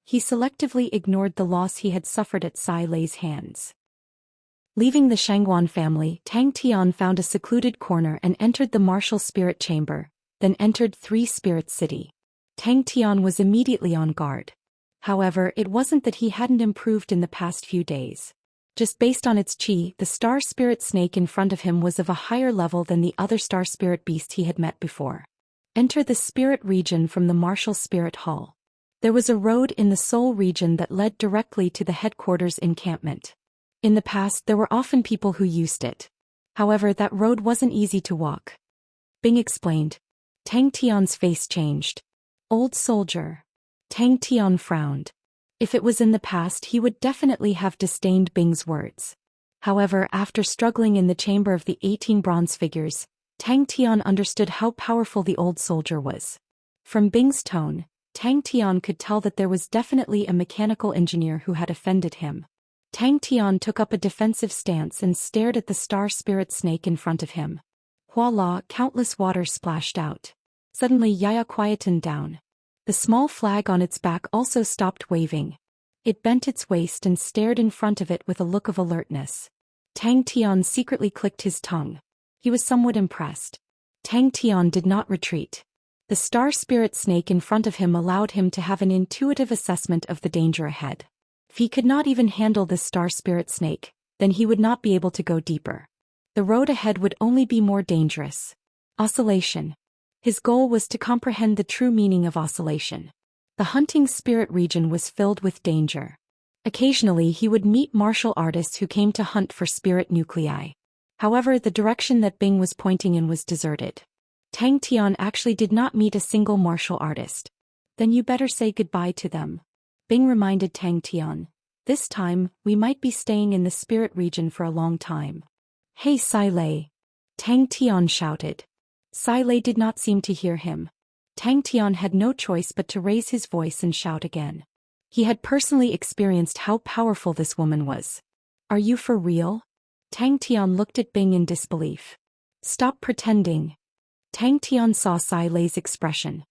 He selectively ignored the loss he had suffered at Sai Lei's hands. Leaving the Shangguan family, Tang Tian found a secluded corner and entered the martial spirit chamber, then entered Three Spirit City. Tang Tian was immediately on guard. However, it wasn't that he hadn't improved in the past few days. Just based on its chi, the star spirit snake in front of him was of a higher level than the other star spirit beast he had met before. Enter the spirit region from the martial spirit hall. There was a road in the soul region that led directly to the headquarters encampment. In the past, there were often people who used it. However, that road wasn't easy to walk. Bing explained. Tang Tian's face changed. Old soldier. Tang Tian frowned. If it was in the past, he would definitely have disdained Bing's words. However, after struggling in the chamber of the 18 bronze figures, Tang Tian understood how powerful the old soldier was. From Bing's tone, Tang Tian could tell that there was definitely a mechanical engineer who had offended him. Tang Tian took up a defensive stance and stared at the star spirit snake in front of him. Voila, countless water splashed out. Suddenly Yaya quietened down. The small flag on its back also stopped waving. It bent its waist and stared in front of it with a look of alertness. Tang Tian secretly clicked his tongue. He was somewhat impressed. Tang Tian did not retreat. The star spirit snake in front of him allowed him to have an intuitive assessment of the danger ahead. If he could not even handle this star spirit snake, then he would not be able to go deeper. The road ahead would only be more dangerous. Oscillation. His goal was to comprehend the true meaning of oscillation. The hunting spirit region was filled with danger. Occasionally he would meet martial artists who came to hunt for spirit nuclei. However, the direction that Bing was pointing in was deserted. Tang Tian actually did not meet a single martial artist. Then you better say goodbye to them. Bing reminded Tang Tian. This time, we might be staying in the spirit region for a long time. Hey Sai Lei! Tang Tian shouted. Sai Lei did not seem to hear him. Tang Tian had no choice but to raise his voice and shout again. He had personally experienced how powerful this woman was. Are you for real? Tang Tian looked at Bing in disbelief. Stop pretending. Tang Tian saw Sai Lei's expression.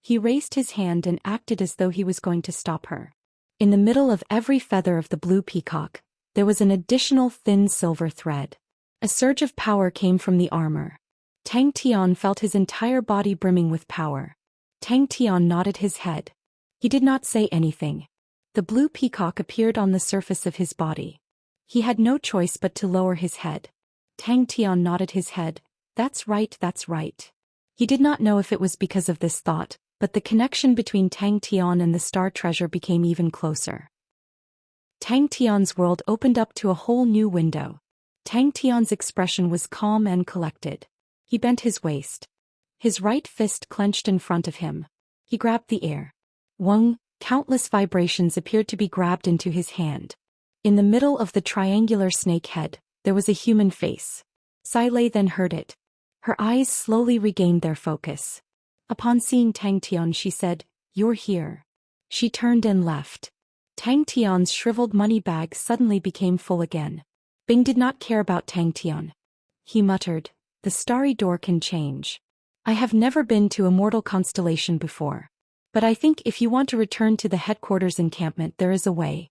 He raised his hand and acted as though he was going to stop her. In the middle of every feather of the blue peacock, there was an additional thin silver thread. A surge of power came from the armor. Tang Tian felt his entire body brimming with power. Tang Tian nodded his head. He did not say anything. The blue peacock appeared on the surface of his body. He had no choice but to lower his head. Tang Tian nodded his head. That's right, that's right. He did not know if it was because of this thought, but the connection between Tang Tian and the star treasure became even closer. Tang Tian's world opened up to a whole new window. Tang Tian's expression was calm and collected. He bent his waist. His right fist clenched in front of him. He grabbed the air. Wung, countless vibrations appeared to be grabbed into his hand. In the middle of the triangular snake head, there was a human face. Sai Lei then heard it. Her eyes slowly regained their focus. Upon seeing Tang Tian, she said, "You're here." She turned and left. Tang Tian's shriveled money bag suddenly became full again. Bing did not care about Tang Tian. He muttered, "The starry door can change. I have never been to Immortal constellation before. But I think if you want to return to the headquarters encampment there is a way."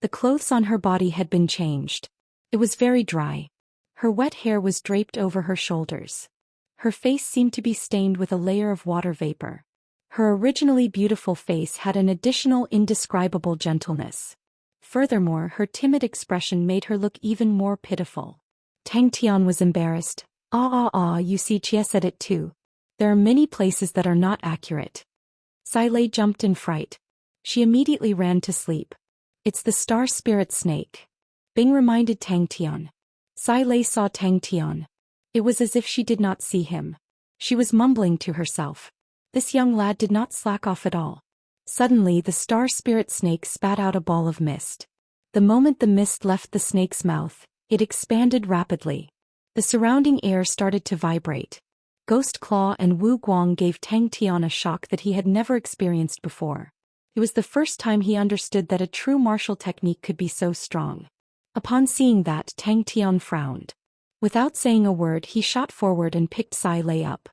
The clothes on her body had been changed. It was very dry. Her wet hair was draped over her shoulders. Her face seemed to be stained with a layer of water vapor. Her originally beautiful face had an additional indescribable gentleness. Furthermore, her timid expression made her look even more pitiful. Tang Tian was embarrassed. You see, Chia said it too. There are many places that are not accurate. Sai Lei jumped in fright. She immediately ran to sleep. It's the star spirit snake. Bing reminded Tang Tian. Sai Lei saw Tang Tian. It was as if she did not see him. She was mumbling to herself. This young lad did not slack off at all. Suddenly the star spirit snake spat out a ball of mist. The moment the mist left the snake's mouth, it expanded rapidly. The surrounding air started to vibrate. Ghost Claw and Wu Guang gave Tang Tian a shock that he had never experienced before. It was the first time he understood that a true martial technique could be so strong. Upon seeing that, Tang Tian frowned. Without saying a word, he shot forward and picked Sai Lei up.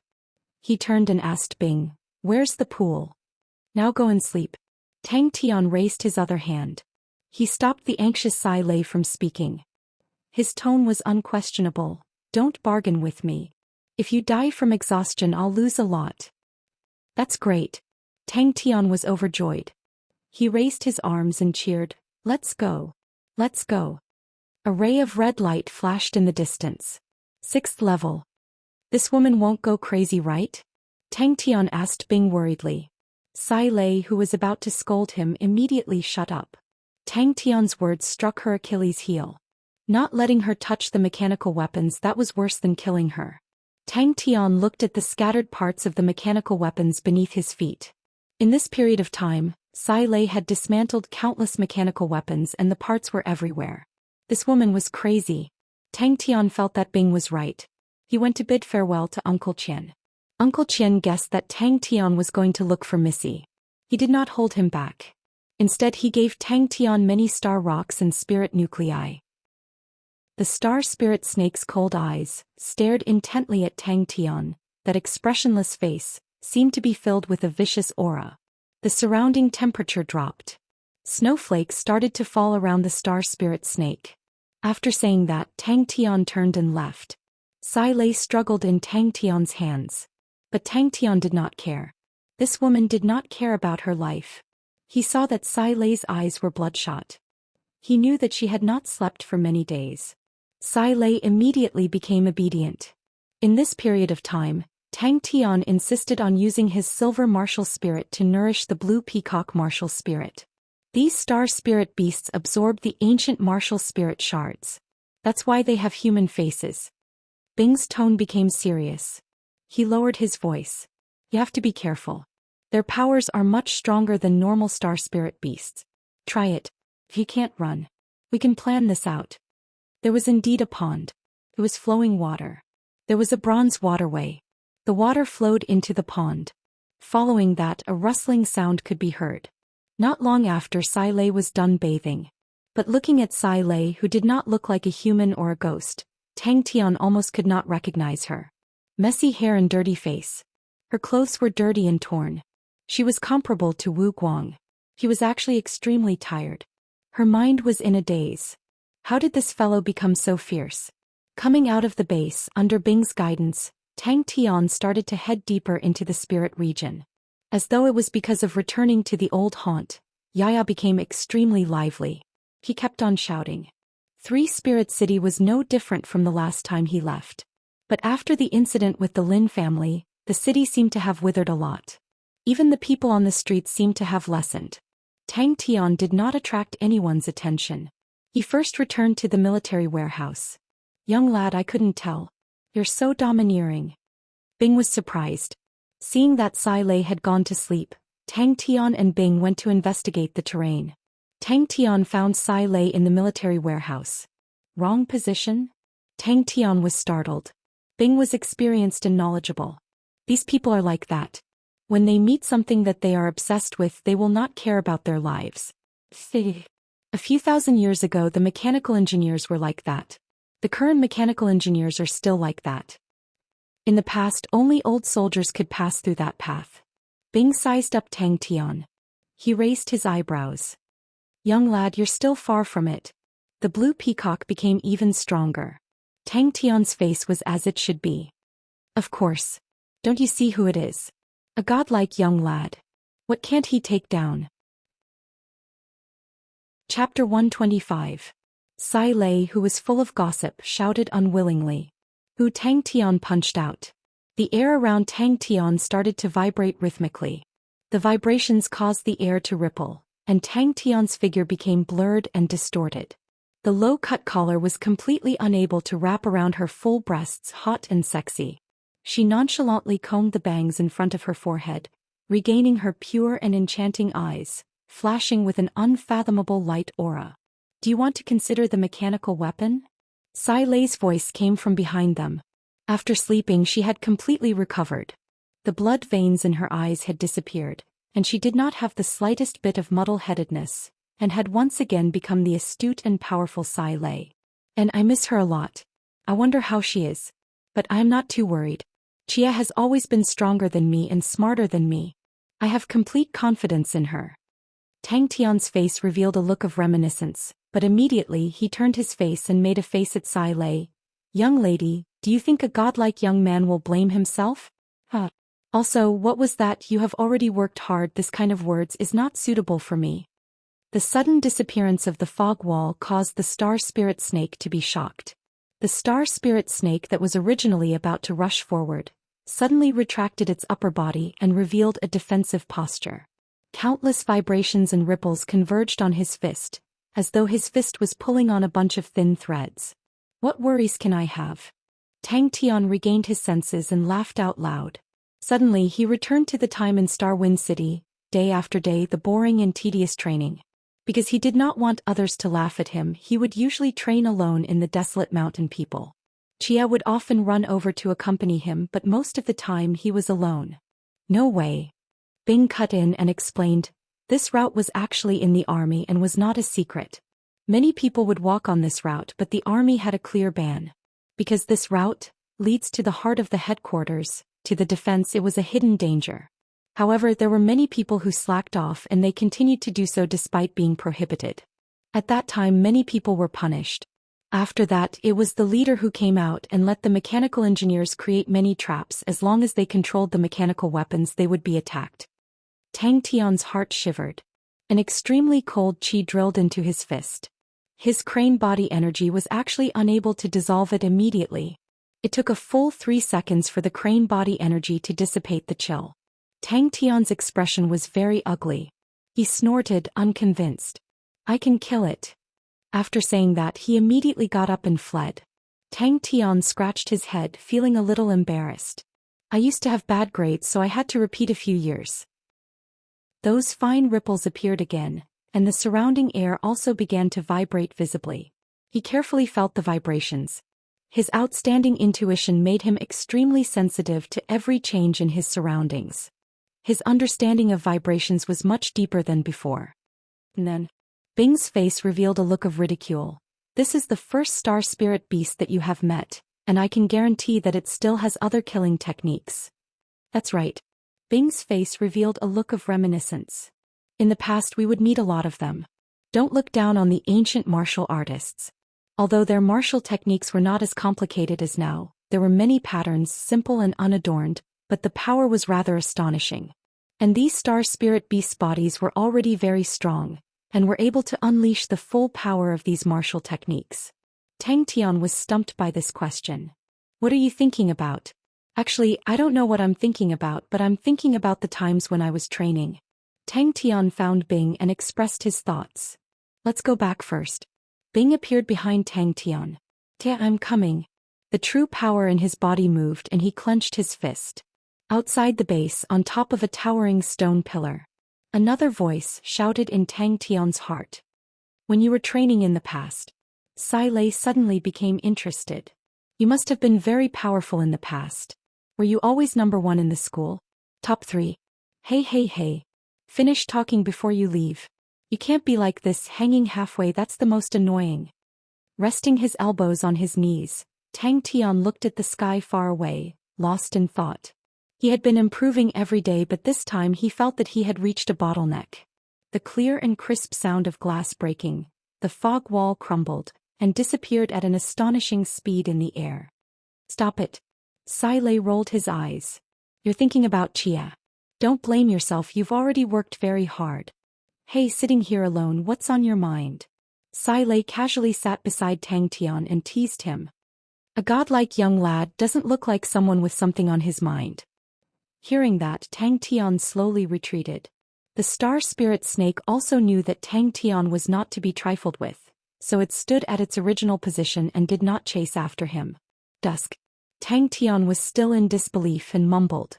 He turned and asked Bing, "Where's the pool? Now go and sleep." Tang Tian raised his other hand. He stopped the anxious Sai Lei from speaking. His tone was unquestionable. "Don't bargain with me. If you die from exhaustion, I'll lose a lot." "That's great." Tang Tian was overjoyed. He raised his arms and cheered, "Let's go. Let's go." A ray of red light flashed in the distance. 6th level. This woman won't go crazy, right? Tang Tian asked Bing worriedly. Sai Lei, who was about to scold him, immediately shut up. Tang Tian's words struck her Achilles' heel. Not letting her touch the mechanical weapons, that was worse than killing her. Tang Tian looked at the scattered parts of the mechanical weapons beneath his feet. In this period of time, Sai Lei had dismantled countless mechanical weapons and the parts were everywhere. This woman was crazy. Tang Tian felt that Bing was right. He went to bid farewell to Uncle Qian. Uncle Qian guessed that Tang Tian was going to look for Missy. He did not hold him back. Instead, he gave Tang Tian many star rocks and spirit nuclei. The star spirit snake's cold eyes stared intently at Tang Tian. That expressionless face seemed to be filled with a vicious aura. The surrounding temperature dropped. Snowflakes started to fall around the star spirit snake. After saying that, Tang Tian turned and left. Sai Lei struggled in Tang Tian's hands. But Tang Tian did not care. This woman did not care about her life. He saw that Sai Lei's eyes were bloodshot. He knew that she had not slept for many days. Sai Lei immediately became obedient. In this period of time, Tang Tian insisted on using his silver martial spirit to nourish the blue peacock martial spirit. These star spirit beasts absorbed the ancient martial spirit shards. That's why they have human faces. Bing's tone became serious. He lowered his voice. You have to be careful. Their powers are much stronger than normal star spirit beasts. Try it. If you can't run, we can plan this out. There was indeed a pond. It was flowing water. There was a bronze waterway. The water flowed into the pond. Following that, a rustling sound could be heard. Not long after, Sai Lei was done bathing. But looking at Sai Lei, who did not look like a human or a ghost, Tang Tian almost could not recognize her. Messy hair and dirty face. Her clothes were dirty and torn. She was comparable to Wu Guang. He was actually extremely tired. Her mind was in a daze. How did this fellow become so fierce? Coming out of the base, under Bing's guidance, Tang Tian started to head deeper into the spirit region. As though it was because of returning to the old haunt, Yaya became extremely lively. He kept on shouting. Three Spirit City was no different from the last time he left. But after the incident with the Lin family, the city seemed to have withered a lot. Even the people on the streets seemed to have lessened. Tang Tian did not attract anyone's attention. He first returned to the military warehouse. Young lad, I couldn't tell. You're so domineering. Bing was surprised. Seeing that Sai Lei had gone to sleep, Tang Tian and Bing went to investigate the terrain. Tang Tian found Sai Lei in the military warehouse. Wrong position? Tang Tian was startled. Bing was experienced and knowledgeable. These people are like that. When they meet something that they are obsessed with, they will not care about their lives. A few thousand years ago, the mechanical engineers were like that. The current mechanical engineers are still like that. In the past, only old soldiers could pass through that path. Bing sized up Tang Tian. He raised his eyebrows. Young lad, you're still far from it. The blue peacock became even stronger. Tang Tian's face was as it should be. Of course. Don't you see who it is? A godlike young lad. What can't he take down? Chapter 125. Sai Lei, who was full of gossip, shouted unwillingly. Who Tang Tian punched out. The air around Tang Tian started to vibrate rhythmically. The vibrations caused the air to ripple, and Tang Tian's figure became blurred and distorted. The low-cut collar was completely unable to wrap around her full breasts, hot and sexy. She nonchalantly combed the bangs in front of her forehead, regaining her pure and enchanting eyes, flashing with an unfathomable light aura. Do you want to consider the mechanical weapon? Sai Lei's voice came from behind them. After sleeping, she had completely recovered. The blood veins in her eyes had disappeared, and she did not have the slightest bit of muddle-headedness, and had once again become the astute and powerful Sai Lei. And I miss her a lot. I wonder how she is. But I am not too worried. Chia has always been stronger than me and smarter than me. I have complete confidence in her. Tang Tian's face revealed a look of reminiscence, but immediately he turned his face and made a face at Sai Lei. Young lady, do you think a godlike young man will blame himself? Also, what was that? You have already worked hard. This kind of words is not suitable for me. The sudden disappearance of the fog wall caused the star spirit snake to be shocked. The star spirit snake that was originally about to rush forward suddenly retracted its upper body and revealed a defensive posture. Countless vibrations and ripples converged on his fist, as though his fist was pulling on a bunch of thin threads. What worries can I have? Tang Tian regained his senses and laughed out loud. Suddenly he returned to the time in Star Wind City, day after day, the boring and tedious training. Because he did not want others to laugh at him, he would usually train alone in the desolate mountain people. Chia would often run over to accompany him, but most of the time he was alone. No way. Bing cut in and explained, this route was actually in the army and was not a secret. Many people would walk on this route, but the army had a clear ban. Because this route leads to the heart of the headquarters, to the defense, it was a hidden danger. However, there were many people who slacked off and they continued to do so despite being prohibited. At that time many people were punished. After that, it was the leader who came out and let the mechanical engineers create many traps. As long as they controlled the mechanical weapons they would be attacked. Tang Tian's heart shivered. An extremely cold qi drilled into his fist. His crane body energy was actually unable to dissolve it immediately. It took a full 3 seconds for the crane body energy to dissipate the chill. Tang Tian's expression was very ugly. He snorted, unconvinced. I can kill it. After saying that, he immediately got up and fled. Tang Tian scratched his head, feeling a little embarrassed. I used to have bad grades, so I had to repeat a few years. Those fine ripples appeared again, and the surrounding air also began to vibrate visibly. He carefully felt the vibrations. His outstanding intuition made him extremely sensitive to every change in his surroundings. His understanding of vibrations was much deeper than before. And then, Bing's face revealed a look of ridicule. This is the first star spirit beast that you have met, and I can guarantee that it still has other killing techniques. That's right. Bing's face revealed a look of reminiscence. In the past we would meet a lot of them. Don't look down on the ancient martial artists. Although their martial techniques were not as complicated as now, there were many patterns, simple and unadorned, but the power was rather astonishing. And these star spirit beasts' bodies were already very strong, and were able to unleash the full power of these martial techniques. Tang Tian was stumped by this question. What are you thinking about? Actually, I don't know what I'm thinking about, but I'm thinking about the times when I was training. Tang Tian found Bing and expressed his thoughts. Let's go back first. Bing appeared behind Tang Tian. I'm coming. The true power in his body moved and he clenched his fist. Outside the base, on top of a towering stone pillar, another voice shouted in Tang Tian's heart. When you were training in the past, Sai Lei suddenly became interested. You must have been very powerful in the past. Were you always number 1 in the school? Top 3. Hey. Finish talking before you leave. You can't be like this, hanging halfway, that's the most annoying. Resting his elbows on his knees, Tang Tian looked at the sky far away, lost in thought. He had been improving every day, but this time he felt that he had reached a bottleneck. The clear and crisp sound of glass breaking, the fog wall crumbled, and disappeared at an astonishing speed in the air. Stop it. Sai Lei rolled his eyes. You're thinking about Chia. Don't blame yourself, you've already worked very hard. Hey, sitting here alone, what's on your mind? Sai Lei casually sat beside Tang Tian and teased him. A godlike young lad doesn't look like someone with something on his mind. Hearing that, Tang Tian slowly retreated. The star spirit snake also knew that Tang Tian was not to be trifled with, so it stood at its original position and did not chase after him. Dusk. Tang Tian was still in disbelief and mumbled.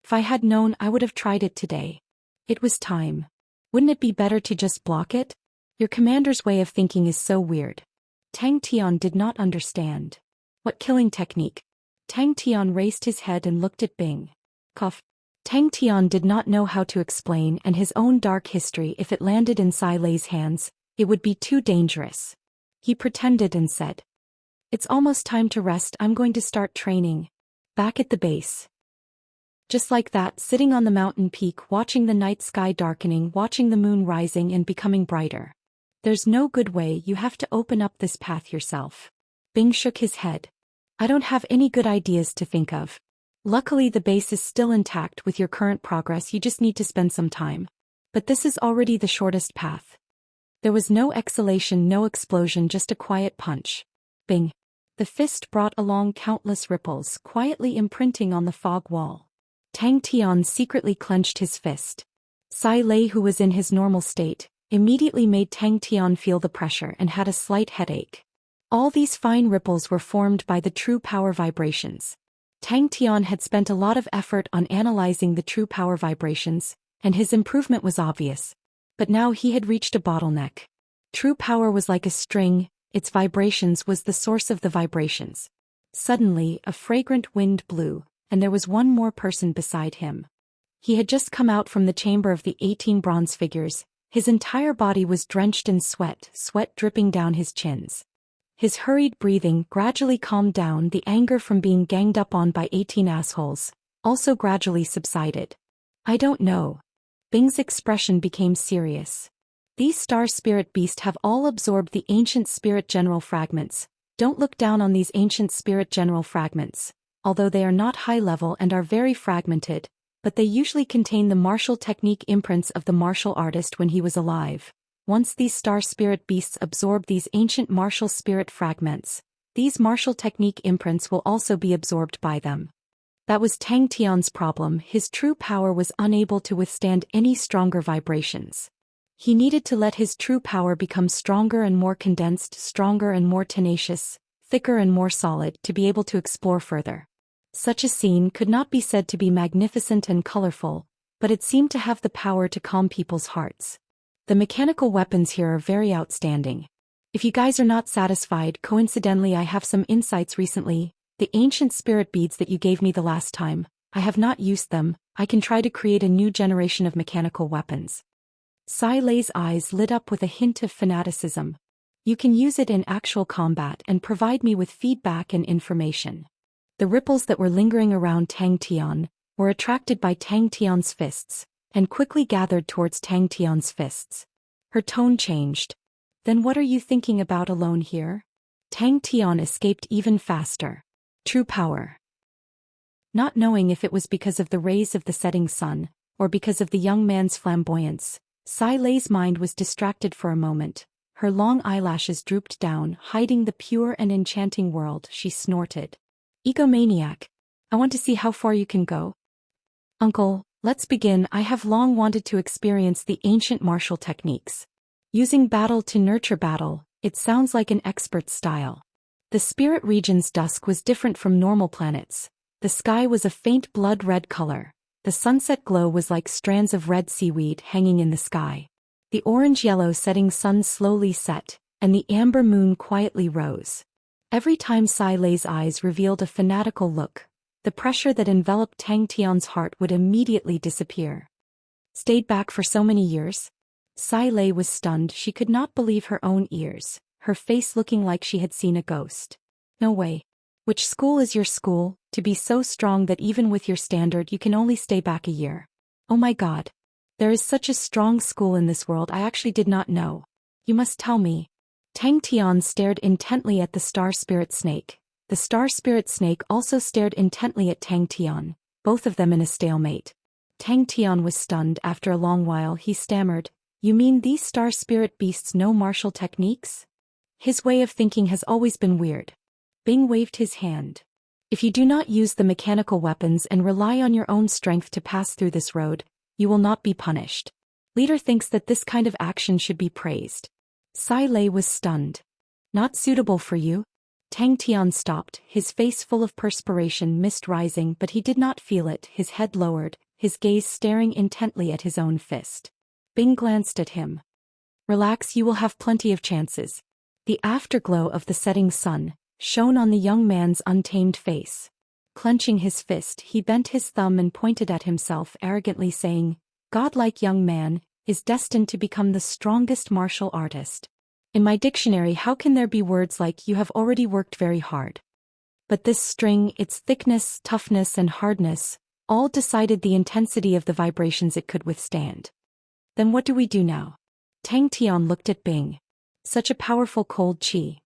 If I had known, I would have tried it today. It was time. Wouldn't it be better to just block it? Your commander's way of thinking is so weird. Tang Tian did not understand. What killing technique? Tang Tian raised his head and looked at Bing. Cough. Tang Tian did not know how to explain and his own dark history. If it landed in Sai Lei's hands, it would be too dangerous. He pretended and said, It's almost time to rest, I'm going to start training. Back at the base. Just like that, sitting on the mountain peak, watching the night sky darkening, watching the moon rising and becoming brighter. There's no good way, you have to open up this path yourself. Bing shook his head. I don't have any good ideas to think of. Luckily the base is still intact with your current progress, you just need to spend some time. But this is already the shortest path. There was no exhalation, no explosion, just a quiet punch. Bing. The fist brought along countless ripples, quietly imprinting on the fog wall. Tang Tian secretly clenched his fist. Sai Lei, who was in his normal state, immediately made Tang Tian feel the pressure and had a slight headache. All these fine ripples were formed by the true power vibrations. Tang Tian had spent a lot of effort on analyzing the true power vibrations, and his improvement was obvious. But now he had reached a bottleneck. True power was like a string, its vibrations was the source of the vibrations. Suddenly, a fragrant wind blew, and there was one more person beside him. He had just come out from the chamber of the 18 bronze figures. His entire body was drenched in sweat, sweat dripping down his chins. His hurried breathing gradually calmed down, the anger from being ganged up on by 18 assholes also gradually subsided. I don't know. Bing's expression became serious. These star spirit beasts have all absorbed the ancient spirit general fragments. Don't look down on these ancient spirit general fragments, although they are not high level and are very fragmented, but they usually contain the martial technique imprints of the martial artist when he was alive. Once these star spirit beasts absorb these ancient martial spirit fragments, these martial technique imprints will also be absorbed by them. That was Tang Tian's problem. His true power was unable to withstand any stronger vibrations. He needed to let his true power become stronger and more condensed, stronger and more tenacious, thicker and more solid to be able to explore further. Such a scene could not be said to be magnificent and colorful, but it seemed to have the power to calm people's hearts. The mechanical weapons here are very outstanding. If you guys are not satisfied, coincidentally I have some insights recently. The ancient spirit beads that you gave me the last time, I have not used them. I can try to create a new generation of mechanical weapons. Sai Lei's eyes lit up with a hint of fanaticism. You can use it in actual combat and provide me with feedback and information. The ripples that were lingering around Tang Tian were attracted by Tang Tian's fists, and quickly gathered towards Tang Tian's fists. Her tone changed. Then what are you thinking about alone here? Tang Tian escaped even faster. True power. Not knowing if it was because of the rays of the setting sun, or because of the young man's flamboyance, Sai Lei's mind was distracted for a moment. Her long eyelashes drooped down, hiding the pure and enchanting world. She snorted. Egomaniac. I want to see how far you can go. Uncle, let's begin. I have long wanted to experience the ancient martial techniques. Using battle to nurture battle, it sounds like an expert style. The spirit region's dusk was different from normal planets. The sky was a faint blood-red color. The sunset glow was like strands of red seaweed hanging in the sky. The orange-yellow setting sun slowly set, and the amber moon quietly rose. Every time Sai Lei's eyes revealed a fanatical look, the pressure that enveloped Tang Tian's heart would immediately disappear. Stayed back for so many years? Sai Lei was stunned. She could not believe her own ears, her face looking like she had seen a ghost. No way. Which school is your school, to be so strong that even with your standard you can only stay back a year? Oh my god. There is such a strong school in this world. I actually did not know. You must tell me. Tang Tian stared intently at the star spirit snake. The star spirit snake also stared intently at Tang Tian, both of them in a stalemate. Tang Tian was stunned. After a long while he stammered, "You mean these star spirit beasts know martial techniques?" His way of thinking has always been weird. Bing waved his hand. "If you do not use the mechanical weapons and rely on your own strength to pass through this road, you will not be punished. Leader thinks that this kind of action should be praised." Sai Lei was stunned. "Not suitable for you?" Tang Tian stopped, his face full of perspiration, mist rising, but he did not feel it. His head lowered, his gaze staring intently at his own fist. Bing glanced at him. "Relax, you will have plenty of chances." The afterglow of the setting sun shone on the young man's untamed face. Clenching his fist, he bent his thumb and pointed at himself, arrogantly saying, "Godlike young man is destined to become the strongest martial artist. In my dictionary, how can there be words like you have already worked very hard?" But this string, its thickness, toughness and hardness, all decided the intensity of the vibrations it could withstand. "Then what do we do now?" Tang Tian looked at Bing. Such a powerful cold chi.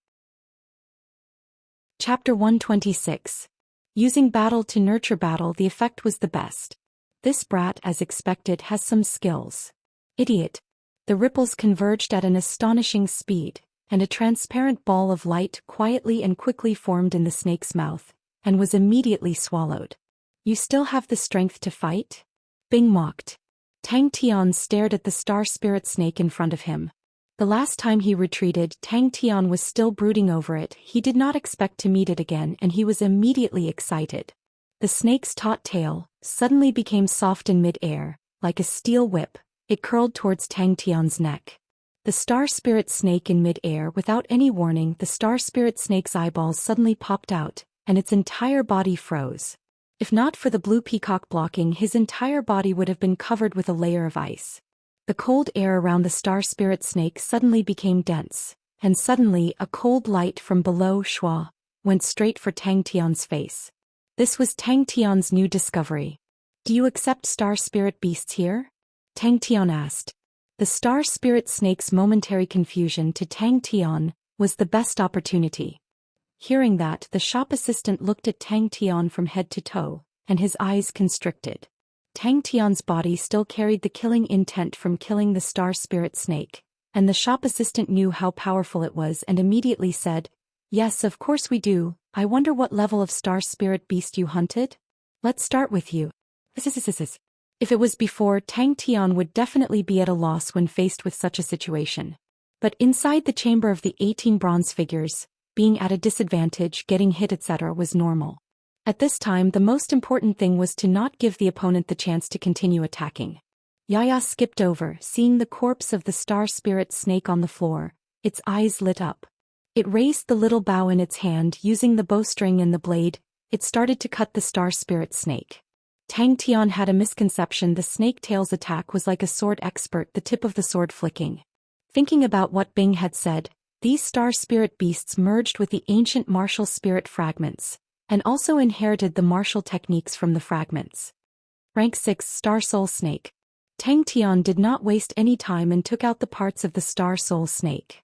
Chapter 126. Using battle to nurture battle, the effect was the best. This brat, as expected, has some skills. Idiot. The ripples converged at an astonishing speed, and a transparent ball of light quietly and quickly formed in the snake's mouth, and was immediately swallowed. "You still have the strength to fight?" Bing mocked. Tang Tian stared at the star spirit snake in front of him. The last time he retreated, Tang Tian was still brooding over it. He did not expect to meet it again, and he was immediately excited. The snake's taut tail suddenly became soft in mid-air, like a steel whip. It curled towards Tang Tian's neck. The star spirit snake in mid-air, without any warning, the star spirit snake's eyeballs suddenly popped out, and its entire body froze. If not for the blue peacock blocking, his entire body would have been covered with a layer of ice. The cold air around the star spirit snake suddenly became dense, and suddenly a cold light from below Shua went straight for Tang Tian's face. This was Tang Tian's new discovery. Do you accept star spirit beasts here? Tang Tian asked. The star spirit snake's momentary confusion to Tang Tian was the best opportunity. Hearing that, the shop assistant looked at Tang Tian from head to toe, and his eyes constricted. Tang Tian's body still carried the killing intent from killing the star spirit snake, and the shop assistant knew how powerful it was and immediately said, "Yes, of course we do. I wonder what level of star spirit beast you hunted? Let's start with you." If it was before, Tang Tian would definitely be at a loss when faced with such a situation. But inside the chamber of the 18 bronze figures, being at a disadvantage, getting hit etc. was normal. At this time the most important thing was to not give the opponent the chance to continue attacking. Yaya skipped over, seeing the corpse of the star spirit snake on the floor. Its eyes lit up. It raised the little bow in its hand. Using the bowstring and the blade, it started to cut the star spirit snake. Tang Tian had a misconception. The snake tail's attack was like a sword expert, the tip of the sword flicking. Thinking about what Bing had said, these star spirit beasts merged with the ancient martial spirit fragments, and also inherited the martial techniques from the fragments. Rank 6 Star Soul Snake. Tang Tian did not waste any time and took out the parts of the star soul snake.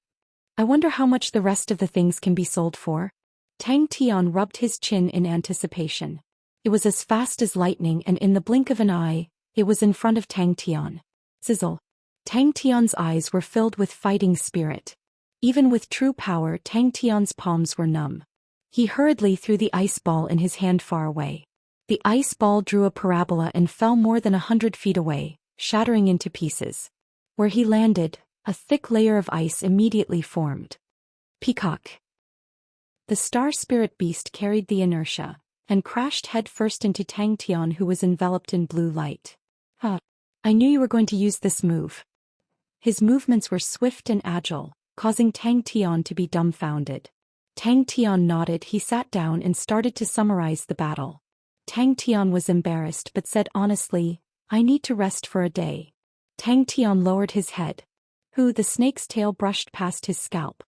I wonder how much the rest of the things can be sold for? Tang Tian rubbed his chin in anticipation. It was as fast as lightning, and in the blink of an eye, it was in front of Tang Tian. Sizzle. Tang Tian's eyes were filled with fighting spirit. Even with true power, Tang Tian's palms were numb. He hurriedly threw the ice ball in his hand far away. The ice ball drew a parabola and fell more than 100 feet away, shattering into pieces. Where he landed, a thick layer of ice immediately formed. Peacock. The star spirit beast carried the inertia, and crashed headfirst into Tang Tian, who was enveloped in blue light. I knew you were going to use this move. His movements were swift and agile, causing Tang Tian to be dumbfounded. Tang Tian nodded. He sat down and started to summarize the battle. Tang Tian was embarrassed but said honestly, "I need to rest for a day." Tang Tian lowered his head. The snake's tail brushed past his scalp.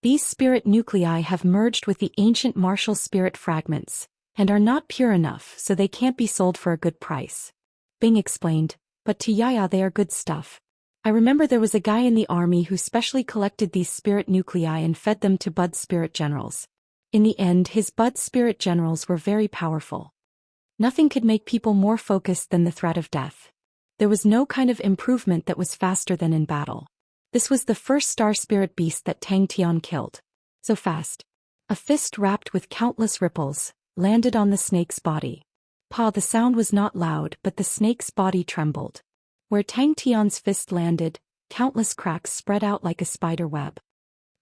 These spirit nuclei have merged with the ancient martial spirit fragments, and are not pure enough, so they can't be sold for a good price. Bing explained, but to Yaya they are good stuff. I remember there was a guy in the army who specially collected these spirit nuclei and fed them to Bud spirit generals. In the end, his Bud spirit generals were very powerful. Nothing could make people more focused than the threat of death. There was no kind of improvement that was faster than in battle. This was the first star spirit beast that Tang Tian killed. So fast. A fist wrapped with countless ripples landed on the snake's body. The sound was not loud, but the snake's body trembled. Where Tang Tian's fist landed, countless cracks spread out like a spider web.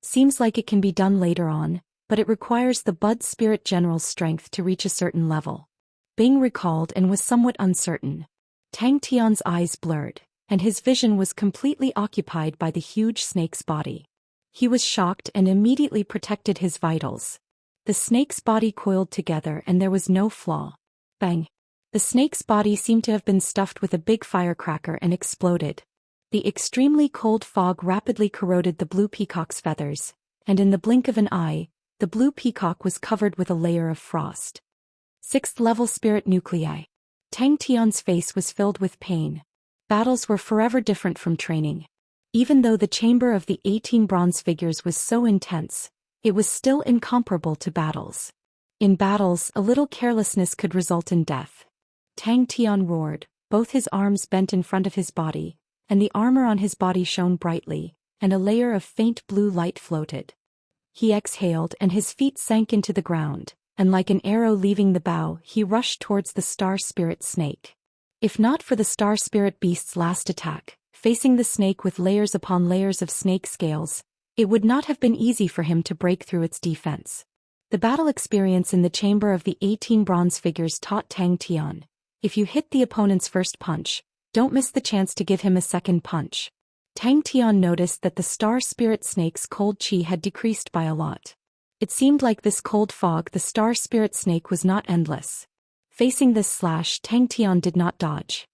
Seems like it can be done later on, but it requires the Bud Spirit General's strength to reach a certain level. Bing recalled and was somewhat uncertain. Tang Tian's eyes blurred, and his vision was completely occupied by the huge snake's body. He was shocked and immediately protected his vitals. The snake's body coiled together and there was no flaw. Bang! The snake's body seemed to have been stuffed with a big firecracker and exploded. The extremely cold fog rapidly corroded the blue peacock's feathers, and in the blink of an eye, the blue peacock was covered with a layer of frost. 6th level spirit nuclei. Tang Tian's face was filled with pain. Battles were forever different from training. Even though the chamber of the 18 bronze figures was so intense, it was still incomparable to battles. In battles, a little carelessness could result in death. Tang Tian roared, both his arms bent in front of his body, and the armor on his body shone brightly, and a layer of faint blue light floated. He exhaled and his feet sank into the ground, and like an arrow leaving the bow, he rushed towards the star spirit snake. If not for the star spirit beast's last attack, facing the snake with layers upon layers of snake scales, it would not have been easy for him to break through its defense. The battle experience in the chamber of the 18 bronze figures taught Tang Tian, if you hit the opponent's first punch, don't miss the chance to give him a second punch. Tang Tian noticed that the star spirit snake's cold chi had decreased by a lot. It seemed like this cold fog the star spirit snake was not endless. Facing this slash, Tang Tian did not dodge.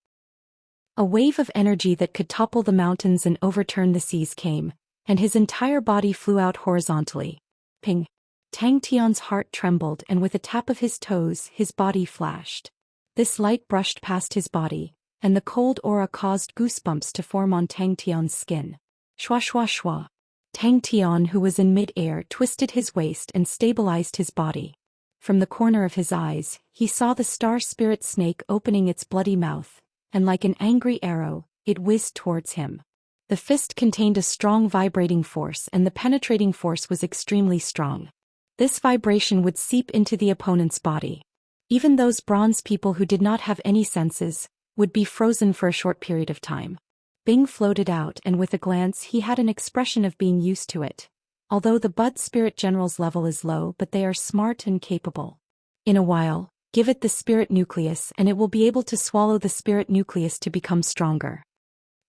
A wave of energy that could topple the mountains and overturn the seas came, and his entire body flew out horizontally. Ping! Tang Tian's heart trembled and with a tap of his toes his body flashed. This light brushed past his body, and the cold aura caused goosebumps to form on Tang Tian's skin. Shwa shwa shwa. Tang Tian, who was in mid-air, twisted his waist and stabilized his body. From the corner of his eyes, he saw the star spirit snake opening its bloody mouth, and like an angry arrow, it whizzed towards him. The fist contained a strong vibrating force, and the penetrating force was extremely strong. This vibration would seep into the opponent's body. Even those bronze people who did not have any senses would be frozen for a short period of time. Bing floated out, and with a glance he had an expression of being used to it. Although the Bud Spirit General's level is low, but they are smart and capable. In a while, give it the spirit nucleus and it will be able to swallow the spirit nucleus to become stronger.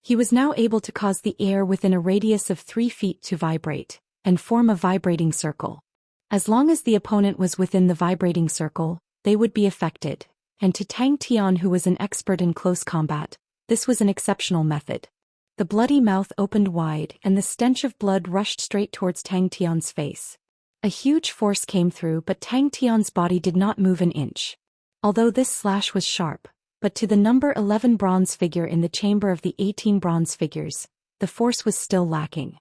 He was now able to cause the air within a radius of 3 feet to vibrate, and form a vibrating circle. As long as the opponent was within the vibrating circle, they would be affected, and to Tang Tian, who was an expert in close combat, this was an exceptional method. The bloody mouth opened wide and the stench of blood rushed straight towards Tang Tian's face. A huge force came through, but Tang Tian's body did not move an inch. Although this slash was sharp, but to the number 11 bronze figure in the chamber of the 18 bronze figures, the force was still lacking.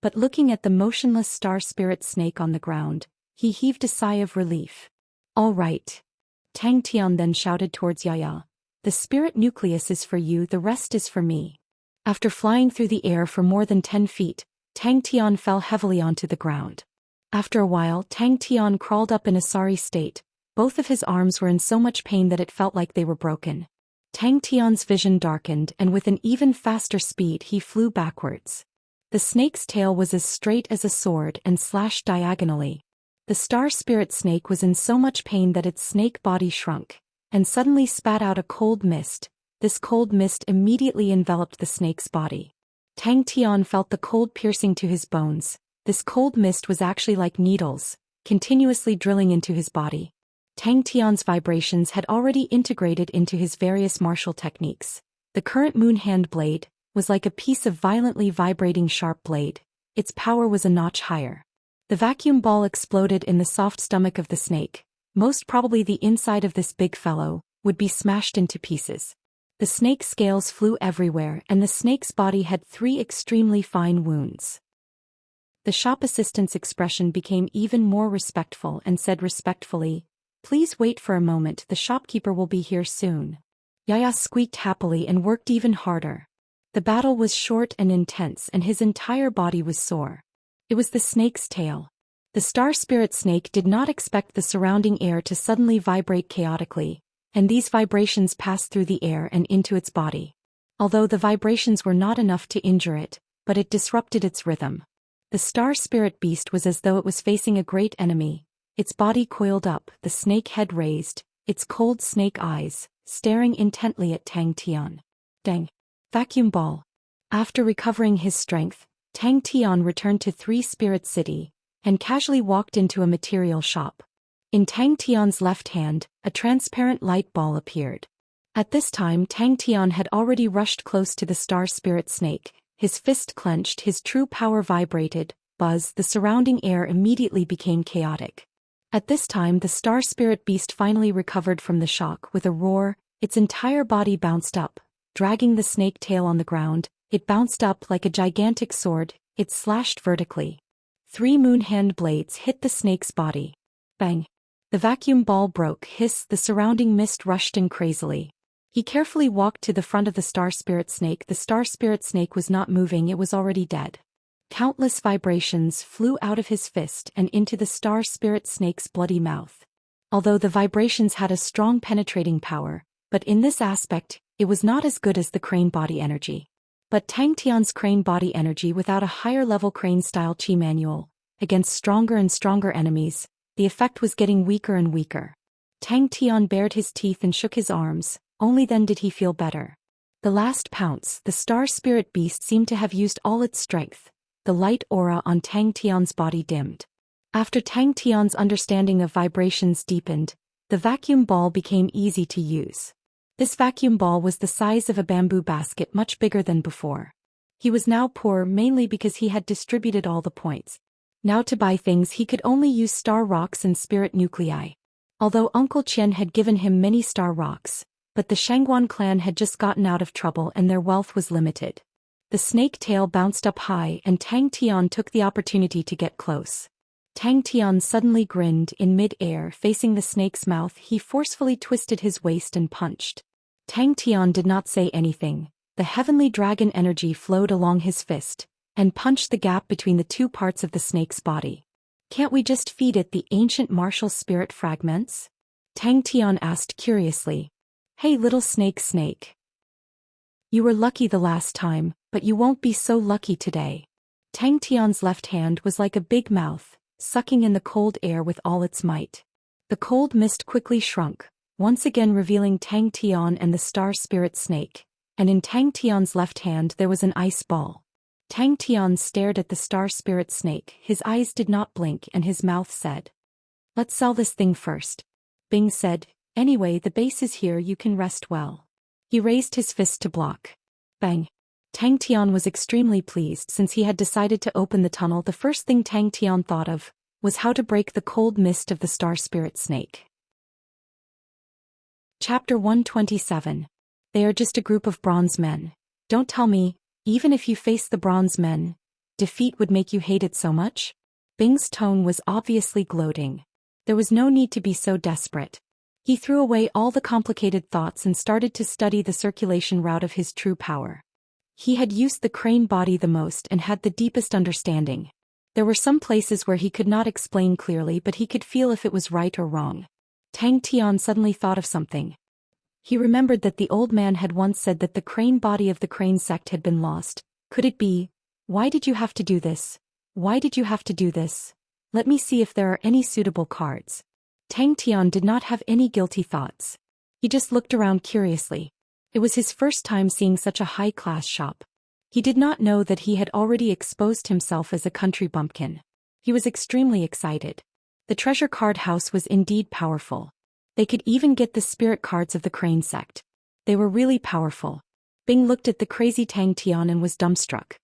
But looking at the motionless star spirit snake on the ground, he heaved a sigh of relief. All right. Tang Tian then shouted towards Yaya. The spirit nucleus is for you, the rest is for me. After flying through the air for more than 10 feet, Tang Tian fell heavily onto the ground. After a while, Tang Tian crawled up in a sorry state. Both of his arms were in so much pain that it felt like they were broken. Tang Tian's vision darkened, and with an even faster speed he flew backwards. The snake's tail was as straight as a sword and slashed diagonally. The star spirit snake was in so much pain that its snake body shrunk, and suddenly spat out a cold mist. This cold mist immediately enveloped the snake's body. Tang Tian felt the cold piercing to his bones. This cold mist was actually like needles, continuously drilling into his body. Tang Tian's vibrations had already integrated into his various martial techniques. The current moon hand blade was like a piece of violently vibrating sharp blade. Its power was a notch higher. The vacuum ball exploded in the soft stomach of the snake. Most probably the inside of this big fellow would be smashed into pieces. The snake's scales flew everywhere, and the snake's body had 3 extremely fine wounds. The shop assistant's expression became even more respectful and said respectfully, "Please wait for a moment, the shopkeeper will be here soon." Yaya squeaked happily and worked even harder. The battle was short and intense, and his entire body was sore. It was the snake's tail. The star spirit snake did not expect the surrounding air to suddenly vibrate chaotically, and these vibrations passed through the air and into its body. Although the vibrations were not enough to injure it, but it disrupted its rhythm. The star spirit beast was as though it was facing a great enemy. Its body coiled up, the snake head raised, its cold snake eyes, staring intently at Tang Tian. Dang! Vacuum ball. After recovering his strength, Tang Tian returned to 3 Spirit City, and casually walked into a material shop. In Tang Tian's left hand, a transparent light ball appeared. At this time Tang Tian had already rushed close to the star spirit snake. His fist clenched, his true power vibrated. Buzz, the surrounding air immediately became chaotic. At this time the star spirit beast finally recovered from the shock. With a roar, its entire body bounced up, dragging the snake tail on the ground. It bounced up like a gigantic sword. It slashed vertically. 3 moon hand blades hit the snake's body. Bang! The vacuum ball broke. Hiss! The surrounding mist rushed in crazily. He carefully walked to the front of the star spirit snake. The star spirit snake was not moving, it was already dead. Countless vibrations flew out of his fist and into the star spirit snake's bloody mouth. Although the vibrations had a strong penetrating power, but in this aspect, it was not as good as the crane body energy. But Tang Tian's crane body energy without a higher level crane style chi manual, against stronger and stronger enemies, the effect was getting weaker and weaker. Tang Tian bared his teeth and shook his arms, only then did he feel better. The last pounce, the star spirit beast seemed to have used all its strength. The light aura on Tang Tian's body dimmed. After Tang Tian's understanding of vibrations deepened, the vacuum ball became easy to use. This vacuum ball was the size of a bamboo basket, much bigger than before. He was now poor mainly because he had distributed all the points. Now to buy things he could only use star rocks and spirit nuclei. Although Uncle Qian had given him many star rocks, but the Shangguan clan had just gotten out of trouble and their wealth was limited. The snake tail bounced up high and Tang Tian took the opportunity to get close. Tang Tian suddenly grinned in mid-air facing the snake's mouth. He forcefully twisted his waist and punched. Tang Tian did not say anything. The heavenly dragon energy flowed along his fist and punched the gap between the two parts of the snake's body. Can't we just feed it the ancient martial spirit fragments? Tang Tian asked curiously. Hey little snake. You were lucky the last time, but you won't be so lucky today. Tang Tian's left hand was like a big mouth, sucking in the cold air with all its might. The cold mist quickly shrunk, once again revealing Tang Tian and the star spirit snake, and in Tang Tian's left hand there was an ice ball. Tang Tian stared at the star spirit snake. His eyes did not blink and his mouth said, "Let's sell this thing first." Bing said, "Anyway, the base is here, you can rest well." He raised his fist to block. Bang! Tang Tian was extremely pleased since he had decided to open the tunnel. The first thing Tang Tian thought of was how to break the cold mist of the star spirit snake. Chapter 127. They are just a group of bronze men. Don't tell me, even if you face the bronze men, defeat would make you hate it so much? Bing's tone was obviously gloating. There was no need to be so desperate. He threw away all the complicated thoughts and started to study the circulation route of his true power. He had used the crane body the most and had the deepest understanding. There were some places where he could not explain clearly, but he could feel if it was right or wrong. Tang Tian suddenly thought of something. He remembered that the old man had once said that the crane body of the crane sect had been lost. Could it be? Why did you have to do this? Why did you have to do this? Let me see if there are any suitable cards. Tang Tian did not have any guilty thoughts. He just looked around curiously. It was his first time seeing such a high-class shop. He did not know that he had already exposed himself as a country bumpkin. He was extremely excited. The treasure card house was indeed powerful. They could even get the spirit cards of the crane sect. They were really powerful. Bing looked at the crazy Tang Tian and was dumbstruck.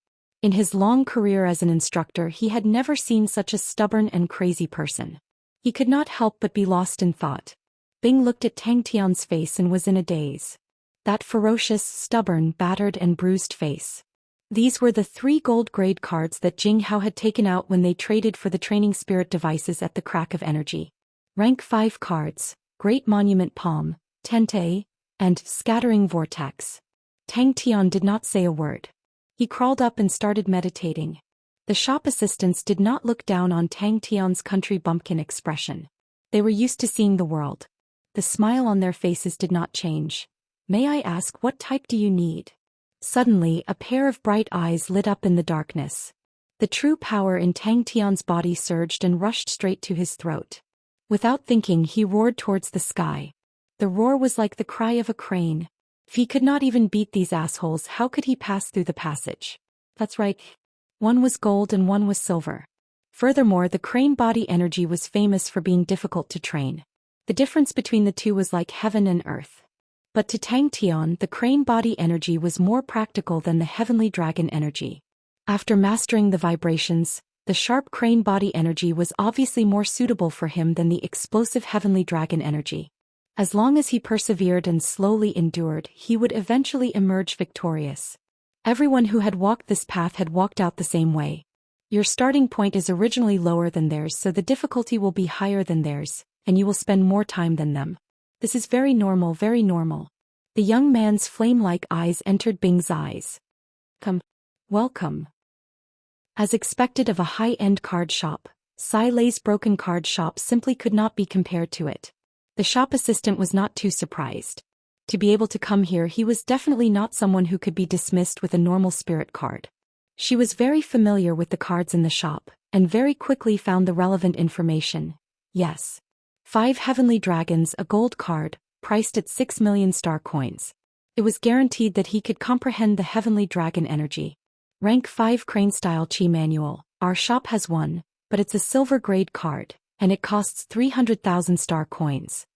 In his long career as an instructor, he had never seen such a stubborn and crazy person. He could not help but be lost in thought. Bing looked at Tang Tian's face and was in a daze. That ferocious, stubborn, battered and bruised face. These were the 3 gold grade cards that Jing Hao had taken out when they traded for the training spirit devices at the Crack of Energy. Rank 5 cards. Great Monument Palm, Tente, and Scattering Vortex. Tang Tian did not say a word. He crawled up and started meditating. The shop assistants did not look down on Tang Tian's country bumpkin expression. They were used to seeing the world. The smile on their faces did not change. "May I ask, what type do you need?" Suddenly, a pair of bright eyes lit up in the darkness. The true power in Tang Tian's body surged and rushed straight to his throat. Without thinking, he roared towards the sky. The roar was like the cry of a crane. If he could not even beat these assholes, how could he pass through the passage? That's right. One was gold and one was silver. Furthermore, the crane body energy was famous for being difficult to train. The difference between the two was like heaven and earth. But to Tang Tian, the crane body energy was more practical than the heavenly dragon energy. After mastering the vibrations, the sharp crane body energy was obviously more suitable for him than the explosive heavenly dragon energy. As long as he persevered and slowly endured, he would eventually emerge victorious. Everyone who had walked this path had walked out the same way. Your starting point is originally lower than theirs, so the difficulty will be higher than theirs, and you will spend more time than them. This is very normal, very normal. The young man's flame-like eyes entered Bing's eyes. Come. Welcome. As expected of a high-end card shop, Sai Lei's broken card shop simply could not be compared to it. The shop assistant was not too surprised. To be able to come here, he was definitely not someone who could be dismissed with a normal spirit card. She was very familiar with the cards in the shop, and very quickly found the relevant information. Yes. 5 heavenly dragons, a gold card, priced at 6 million star coins. It was guaranteed that he could comprehend the heavenly dragon energy. Rank 5 crane style chi manual. Our shop has one, but it's a silver grade card, and it costs 300,000 star coins.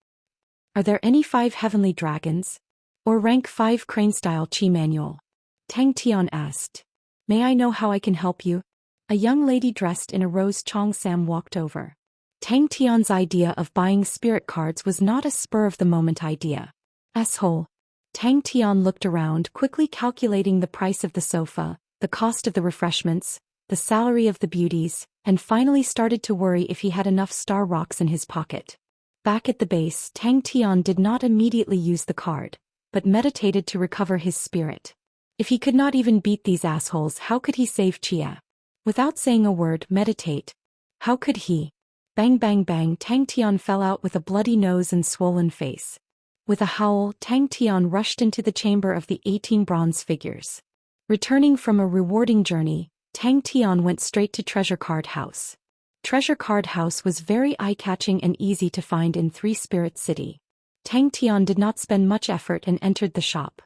Are there any 5 heavenly dragons? Or rank 5 crane style chi manual? Tang Tian asked. May I know how I can help you? A young lady dressed in a rose Chong Sam walked over. Tang Tian's idea of buying spirit cards was not a spur-of-the-moment idea. Asshole. Tang Tian looked around, quickly calculating the price of the sofa, the cost of the refreshments, the salary of the beauties, and finally started to worry if he had enough star rocks in his pocket. Back at the base, Tang Tian did not immediately use the card, but meditated to recover his spirit. If he could not even beat these assholes, how could he save Xia? Without saying a word, meditate. How could he? Bang bang bang, Tang Tian fell out with a bloody nose and swollen face. With a howl, Tang Tian rushed into the chamber of the 18 bronze figures. Returning from a rewarding journey, Tang Tian went straight to Treasure Card House. Treasure Card House was very eye-catching and easy to find in Three Spirit City. Tang Tian did not spend much effort and entered the shop.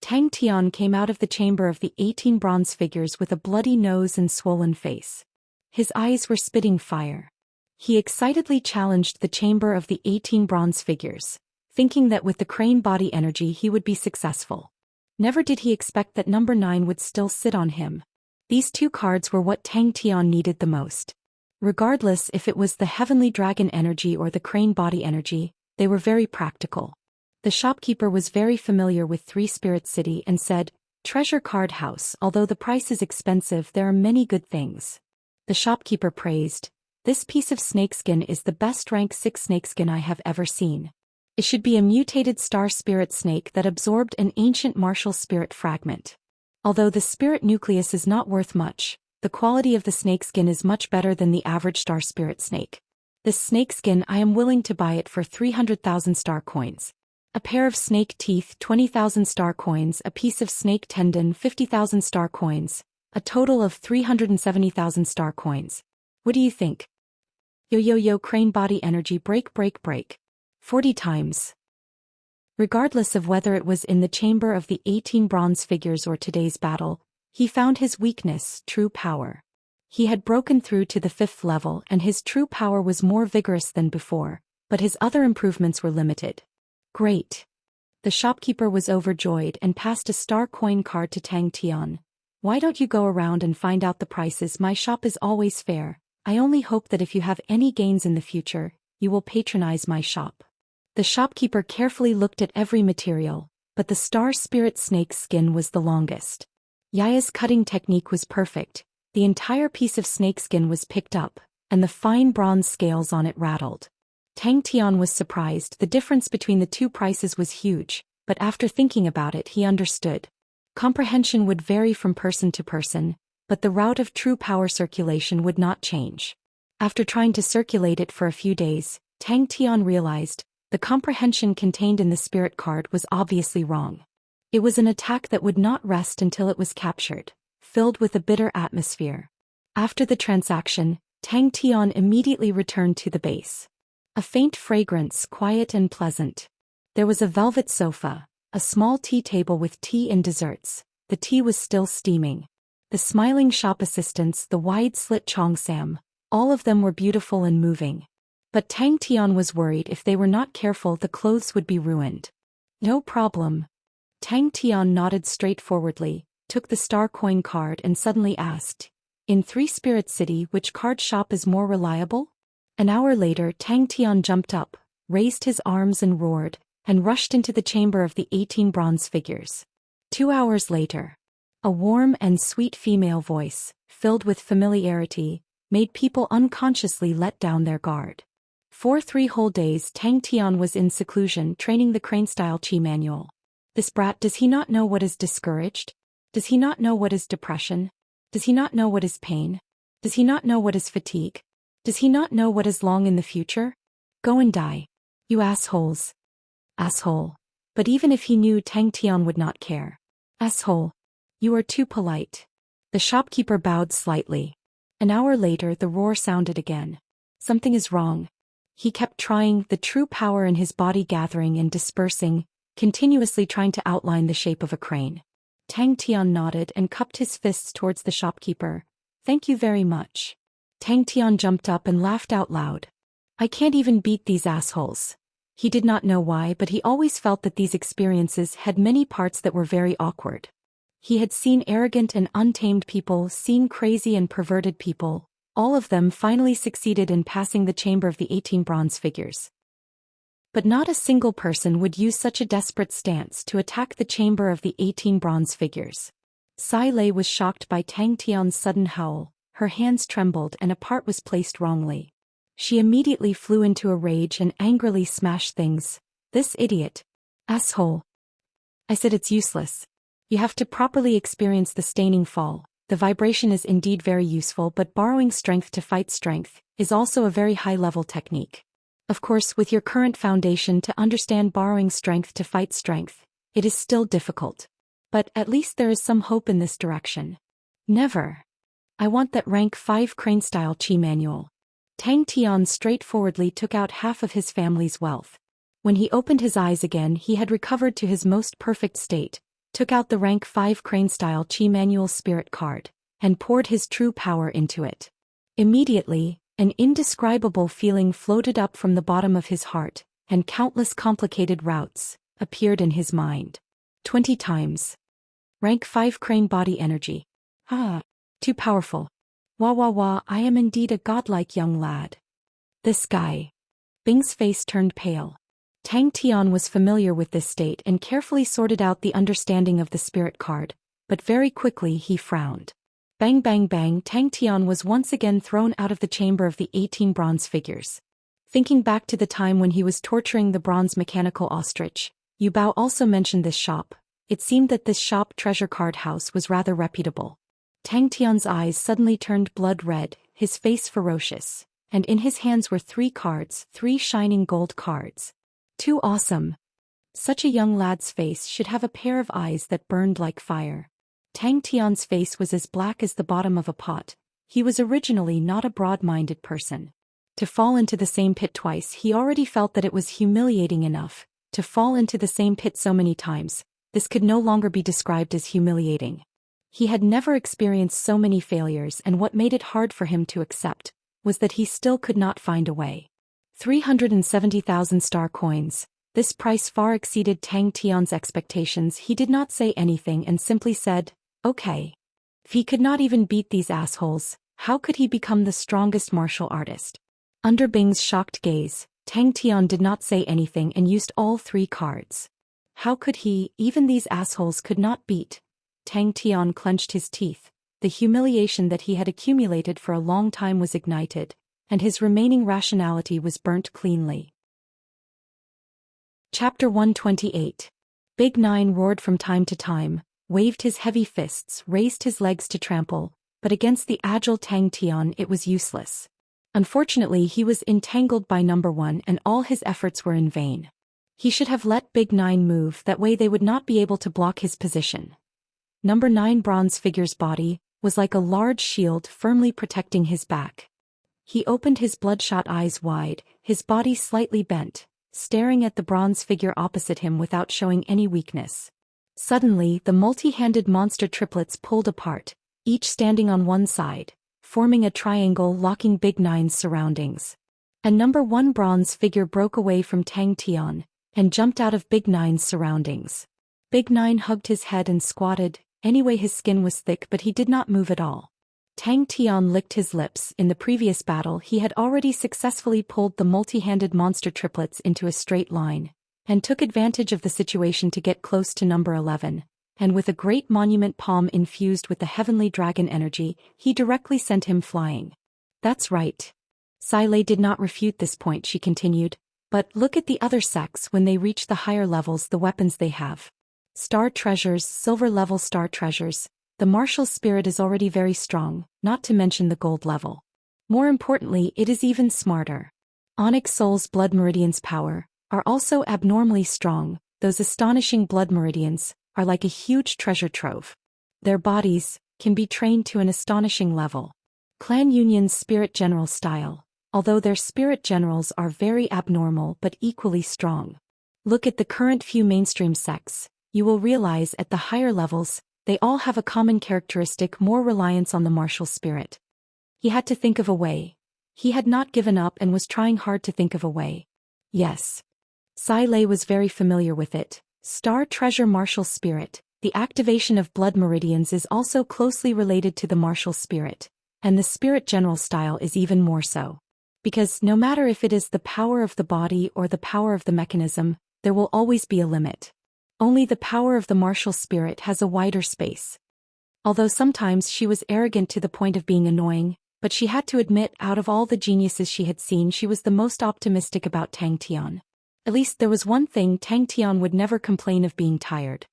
Tang Tian came out of the chamber of the 18 bronze figures with a bloody nose and swollen face. His eyes were spitting fire. He excitedly challenged the chamber of the 18 bronze figures, thinking that with the crane body energy he would be successful. Never did he expect that number 9 would still sit on him. These two cards were what Tang Tian needed the most. Regardless if it was the heavenly dragon energy or the crane body energy, they were very practical. The shopkeeper was very familiar with Three Spirit City and said, "Treasure Card House, although the price is expensive, there are many good things." The shopkeeper praised, "This piece of snakeskin is the best rank 6 snakeskin I have ever seen. It should be a mutated star spirit snake that absorbed an ancient martial spirit fragment. Although the spirit nucleus is not worth much, the quality of the snakeskin is much better than the average star spirit snake. This snakeskin, I am willing to buy it for 300,000 star coins. A pair of snake teeth, 20,000 star coins, a piece of snake tendon, 50,000 star coins, a total of 370,000 star coins. What do you think? Yo yo yo, crane body energy, break break break. 40 times. Regardless of whether it was in the chamber of the 18 bronze figures or today's battle, he found his weakness, true power. He had broken through to the 5th level and his true power was more vigorous than before, but his other improvements were limited. Great. The shopkeeper was overjoyed and passed a star coin card to Tang Tian. Why don't you go around and find out the prices? My shop is always fair. I only hope that if you have any gains in the future, you will patronize my shop. The shopkeeper carefully looked at every material, but the star spirit snake's skin was the longest. Yaya's cutting technique was perfect. The entire piece of snakeskin was picked up, and the fine bronze scales on it rattled. Tang Tian was surprised. The difference between the two prices was huge, but after thinking about it he understood. Comprehension would vary from person to person, but the route of true power circulation would not change. After trying to circulate it for a few days, Tang Tian realized the comprehension contained in the spirit card was obviously wrong. It was an attack that would not rest until it was captured, filled with a bitter atmosphere. After the transaction, Tang Tian immediately returned to the base. A faint fragrance, quiet and pleasant. There was a velvet sofa, a small tea table with tea and desserts. The tea was still steaming. The smiling shop assistants, the wide-slit cheongsam, all of them were beautiful and moving. But Tang Tian was worried if they were not careful the clothes would be ruined. No problem. Tang Tian nodded straightforwardly, took the star coin card and suddenly asked, "In Three Spirit City, which card shop is more reliable?" An hour later Tang Tian jumped up, raised his arms and roared, and rushed into the chamber of the 18 bronze figures. 2 hours later, a warm and sweet female voice, filled with familiarity, made people unconsciously let down their guard. For 3 whole days Tang Tian was in seclusion training the crane-style chi manual. This brat, does he not know what is discouraged? Does he not know what is depression? Does he not know what is pain? Does he not know what is fatigue? Does he not know what is long in the future? Go and die. You assholes. Asshole. But even if he knew, Tang Tian would not care. Asshole. You are too polite. The shopkeeper bowed slightly. An hour later the roar sounded again. Something is wrong. He kept trying, the true power in his body gathering and dispersing, continuously trying to outline the shape of a crane. Tang Tian nodded and cupped his fists towards the shopkeeper. Thank you very much. Tang Tian jumped up and laughed out loud. I can't even beat these assholes. He did not know why, but he always felt that these experiences had many parts that were very awkward. He had seen arrogant and untamed people, seen crazy and perverted people. All of them finally succeeded in passing the chamber of the 18 bronze figures. But not a single person would use such a desperate stance to attack the chamber of the 18 bronze figures. Sai Lei was shocked by Tang Tian's sudden howl, her hands trembled and a part was placed wrongly. She immediately flew into a rage and angrily smashed things. This idiot. Asshole. I said it's useless. You have to properly experience the staining fall. The vibration is indeed very useful, but borrowing strength to fight strength is also a very high-level technique. Of course, with your current foundation to understand borrowing strength to fight strength, it is still difficult. But at least there is some hope in this direction. Never. I want that rank 5 crane-style chi manual. Tang Tian straightforwardly took out half of his family's wealth. When he opened his eyes again, he had recovered to his most perfect state, took out the rank 5 crane-style chi manual spirit card, and poured his true power into it. Immediately, an indescribable feeling floated up from the bottom of his heart, and countless complicated routes appeared in his mind. 20 times. Rank 5 crane body energy. Too powerful. Wah, I am indeed a godlike young lad. This guy. Bing's face turned pale. Tang Tian was familiar with this state and carefully sorted out the understanding of the spirit card, but very quickly he frowned. Bang bang bang, Tang Tian was once again thrown out of the chamber of the 18 bronze figures. Thinking back to the time when he was torturing the bronze mechanical ostrich, Yu Bao also mentioned this shop. It seemed that this shop treasure card house was rather reputable. Tang Tian's eyes suddenly turned blood red, his face ferocious, and in his hands were 3 cards, 3 shining gold cards. Too awesome. Such a young lad's face should have a pair of eyes that burned like fire. Tang Tian's face was as black as the bottom of a pot. He was originally not a broad-minded person. To fall into the same pit twice, he already felt that it was humiliating enough. To fall into the same pit so many times, this could no longer be described as humiliating. He had never experienced so many failures, and what made it hard for him to accept was that he still could not find a way. 370,000 star coins. This price far exceeded Tang Tian's expectations. He did not say anything and simply said, okay. If he could not even beat these assholes, how could he become the strongest martial artist? Under Bing's shocked gaze, Tang Tian did not say anything and used all 3 cards. How could he? Even these assholes could not beat. Tang Tian clenched his teeth. The humiliation that he had accumulated for a long time was ignited, and his remaining rationality was burnt cleanly. Chapter 128. Big Nine roared from time to time, waved his heavy fists, raised his legs to trample, but against the agile Tang Tian it was useless. Unfortunately, he was entangled by number 1 and all his efforts were in vain. He should have let Big Nine move, that way they would not be able to block his position. Number 9 bronze figure's body was like a large shield firmly protecting his back. He opened his bloodshot eyes wide, his body slightly bent, staring at the bronze figure opposite him without showing any weakness. Suddenly, the multi-handed monster triplets pulled apart, each standing on one side, forming a triangle locking Big Nine's surroundings. And number 1 bronze figure broke away from Tang Tian and jumped out of Big Nine's surroundings. Big Nine hugged his head and squatted. Anyway, his skin was thick, but he did not move at all. Tang Tian licked his lips. In the previous battle, he had already successfully pulled the multi-handed monster triplets into a straight line, and took advantage of the situation to get close to number 11, and with a great monument palm infused with the heavenly dragon energy, he directly sent him flying. That's right. Sai Lei did not refute this point, she continued, but look at the other sects when they reach the higher levels, the weapons they have. Star treasures, silver level star treasures. The martial spirit is already very strong, not to mention the gold level. More importantly, it is even smarter. Onyx Soul's blood meridians power are also abnormally strong. Those astonishing blood meridians are like a huge treasure trove. Their bodies can be trained to an astonishing level. Clan Union's spirit general style, although their spirit generals are very abnormal but equally strong. Look at the current few mainstream sects. You will realize at the higher levels, they all have a common characteristic: more reliance on the martial spirit. He had to think of a way. He had not given up and was trying hard to think of a way. Yes. Sai Lei was very familiar with it. Star treasure martial spirit. The activation of blood meridians is also closely related to the martial spirit, and the spirit general style is even more so. Because no matter if it is the power of the body or the power of the mechanism, there will always be a limit. Only the power of the martial spirit has a wider space. Although sometimes she was arrogant to the point of being annoying, but she had to admit out of all the geniuses she had seen she was the most optimistic about Tang Tian. At least there was one thing, Tang Tian would never complain of being tired.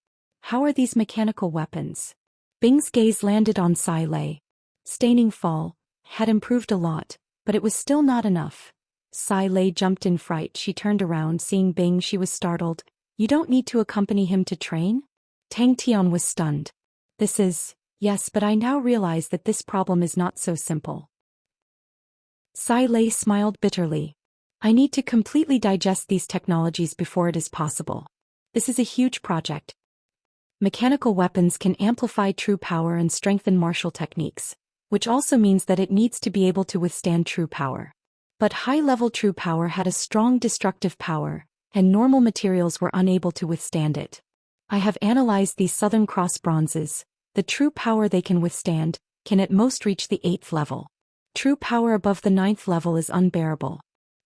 How are these mechanical weapons? Bing's gaze landed on Sai Lei. Staining fall had improved a lot, but it was still not enough. Sai Lei jumped in fright. She turned around. Seeing Bing, she was startled. You don't need to accompany him to train? Tang Tian was stunned. Yes, but I now realize that this problem is not so simple. Sai Lei smiled bitterly. I need to completely digest these technologies before it is possible. This is a huge project. Mechanical weapons can amplify true power and strengthen martial techniques, which also means that it needs to be able to withstand true power. But high-level true power had a strong destructive power, and normal materials were unable to withstand it. I have analyzed these Southern Cross bronzes. The true power they can withstand can at most reach the 8th level. True power above the 9th level is unbearable.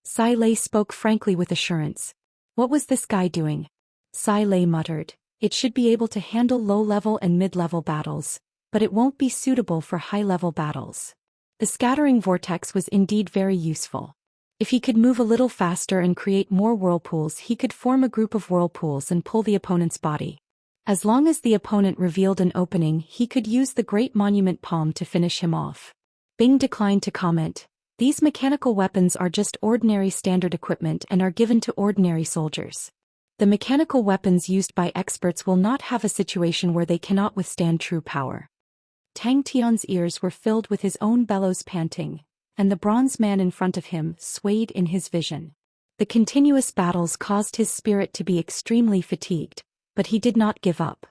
Sai Lei spoke frankly with assurance. What was this guy doing? Sai Lei muttered. It should be able to handle low-level and mid-level battles, but it won't be suitable for high-level battles. The scattering vortex was indeed very useful. If he could move a little faster and create more whirlpools, he could form a group of whirlpools and pull the opponent's body. As long as the opponent revealed an opening, he could use the Great Monument Palm to finish him off. Bing declined to comment. These mechanical weapons are just ordinary standard equipment and are given to ordinary soldiers. The mechanical weapons used by experts will not have a situation where they cannot withstand true power. Tang Tian's ears were filled with his own bellows panting, and the bronze man in front of him swayed in his vision. The continuous battles caused his spirit to be extremely fatigued, but he did not give up.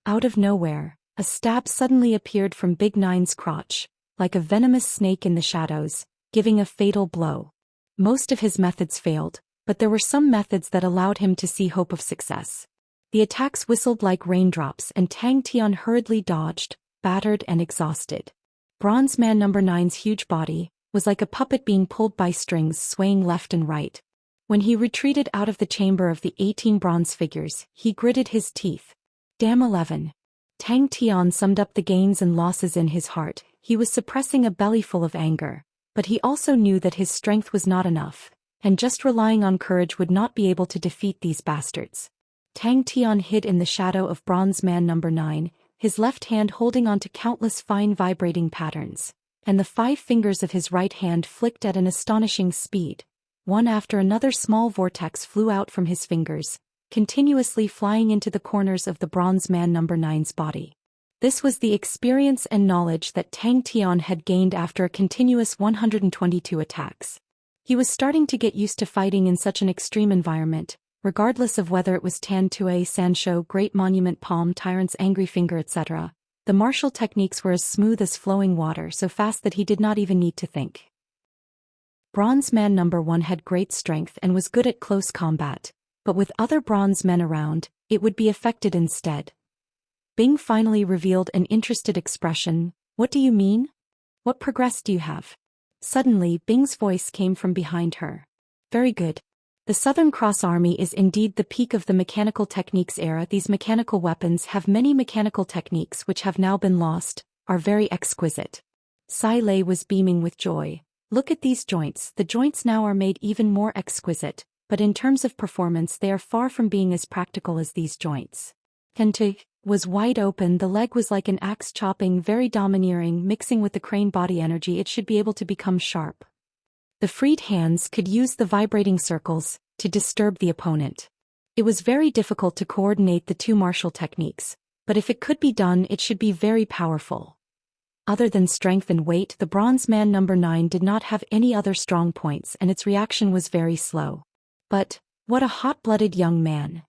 Out of nowhere, a stab suddenly appeared from Big Nine's crotch, like a venomous snake in the shadows, giving a fatal blow. Most of his methods failed, but there were some methods that allowed him to see hope of success. The attacks whistled like raindrops and Tang Tian hurriedly dodged, battered and exhausted. Bronze Man No. 9's huge body was like a puppet being pulled by strings, swaying left and right. When he retreated out of the chamber of the 18 bronze figures, he gritted his teeth. Damn 11. Tang Tian summed up the gains and losses in his heart. He was suppressing a bellyful of anger, but he also knew that his strength was not enough, and just relying on courage would not be able to defeat these bastards. Tang Tian hid in the shadow of Bronze Man No. 9, his left hand holding onto countless fine vibrating patterns, and the 5 fingers of his right hand flicked at an astonishing speed. One after another small vortex flew out from his fingers, continuously flying into the corners of the Bronze Man No. 9's body. This was the experience and knowledge that Tang Tian had gained after a continuous 122 attacks. He was starting to get used to fighting in such an extreme environment, regardless of whether it was Tan Tue, Sanshou, Great Monument Palm, Tyrant's Angry Finger, etc. The martial techniques were as smooth as flowing water, so fast that he did not even need to think. Bronze Man No. 1 had great strength and was good at close combat, but with other bronze men around, it would be affected instead. Bing finally revealed an interested expression. What do you mean? What progress do you have? Suddenly, Bing's voice came from behind her. Very good. The Southern Cross Army is indeed the peak of the mechanical techniques era. These mechanical weapons have many mechanical techniques which have now been lost, are very exquisite. Sai Lei was beaming with joy. Look at these joints. The joints now are made even more exquisite, but in terms of performance they are far from being as practical as these joints. Kente was wide open. The leg was like an axe chopping, very domineering, mixing with the crane body energy. It should be able to become sharp. The freed hands could use the vibrating circles to disturb the opponent. It was very difficult to coordinate the two martial techniques, but if it could be done, it should be very powerful. Other than strength and weight, the Bronze Man No. 9 did not have any other strong points, and its reaction was very slow. But, what a hot-blooded young man.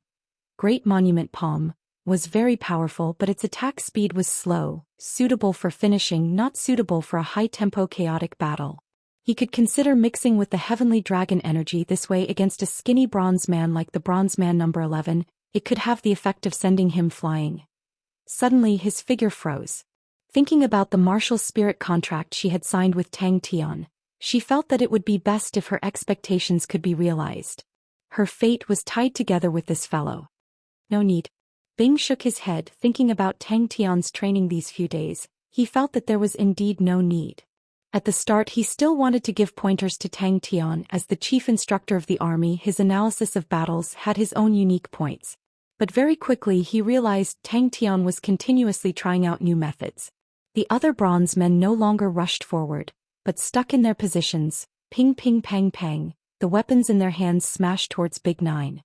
Great Monument Palm was very powerful, but its attack speed was slow, suitable for finishing, not suitable for a high-tempo chaotic battle. He could consider mixing with the Heavenly Dragon energy this way against a skinny bronze man like the Bronze Man No. 11, it could have the effect of sending him flying. Suddenly his figure froze. Thinking about the martial spirit contract she had signed with Tang Tian, She felt that it would be best if her expectations could be realized. Her fate was tied together with this fellow. No need. Bing shook his head, thinking about Tang Tian's training these few days. He felt that there was indeed no need. At the start he still wanted to give pointers to Tang Tian as the chief instructor of the army. His analysis of battles had his own unique points. But very quickly he realized Tang Tian was continuously trying out new methods. The other bronze men no longer rushed forward, but stuck in their positions, ping ping pang pang, the weapons in their hands smashed towards Big Nine.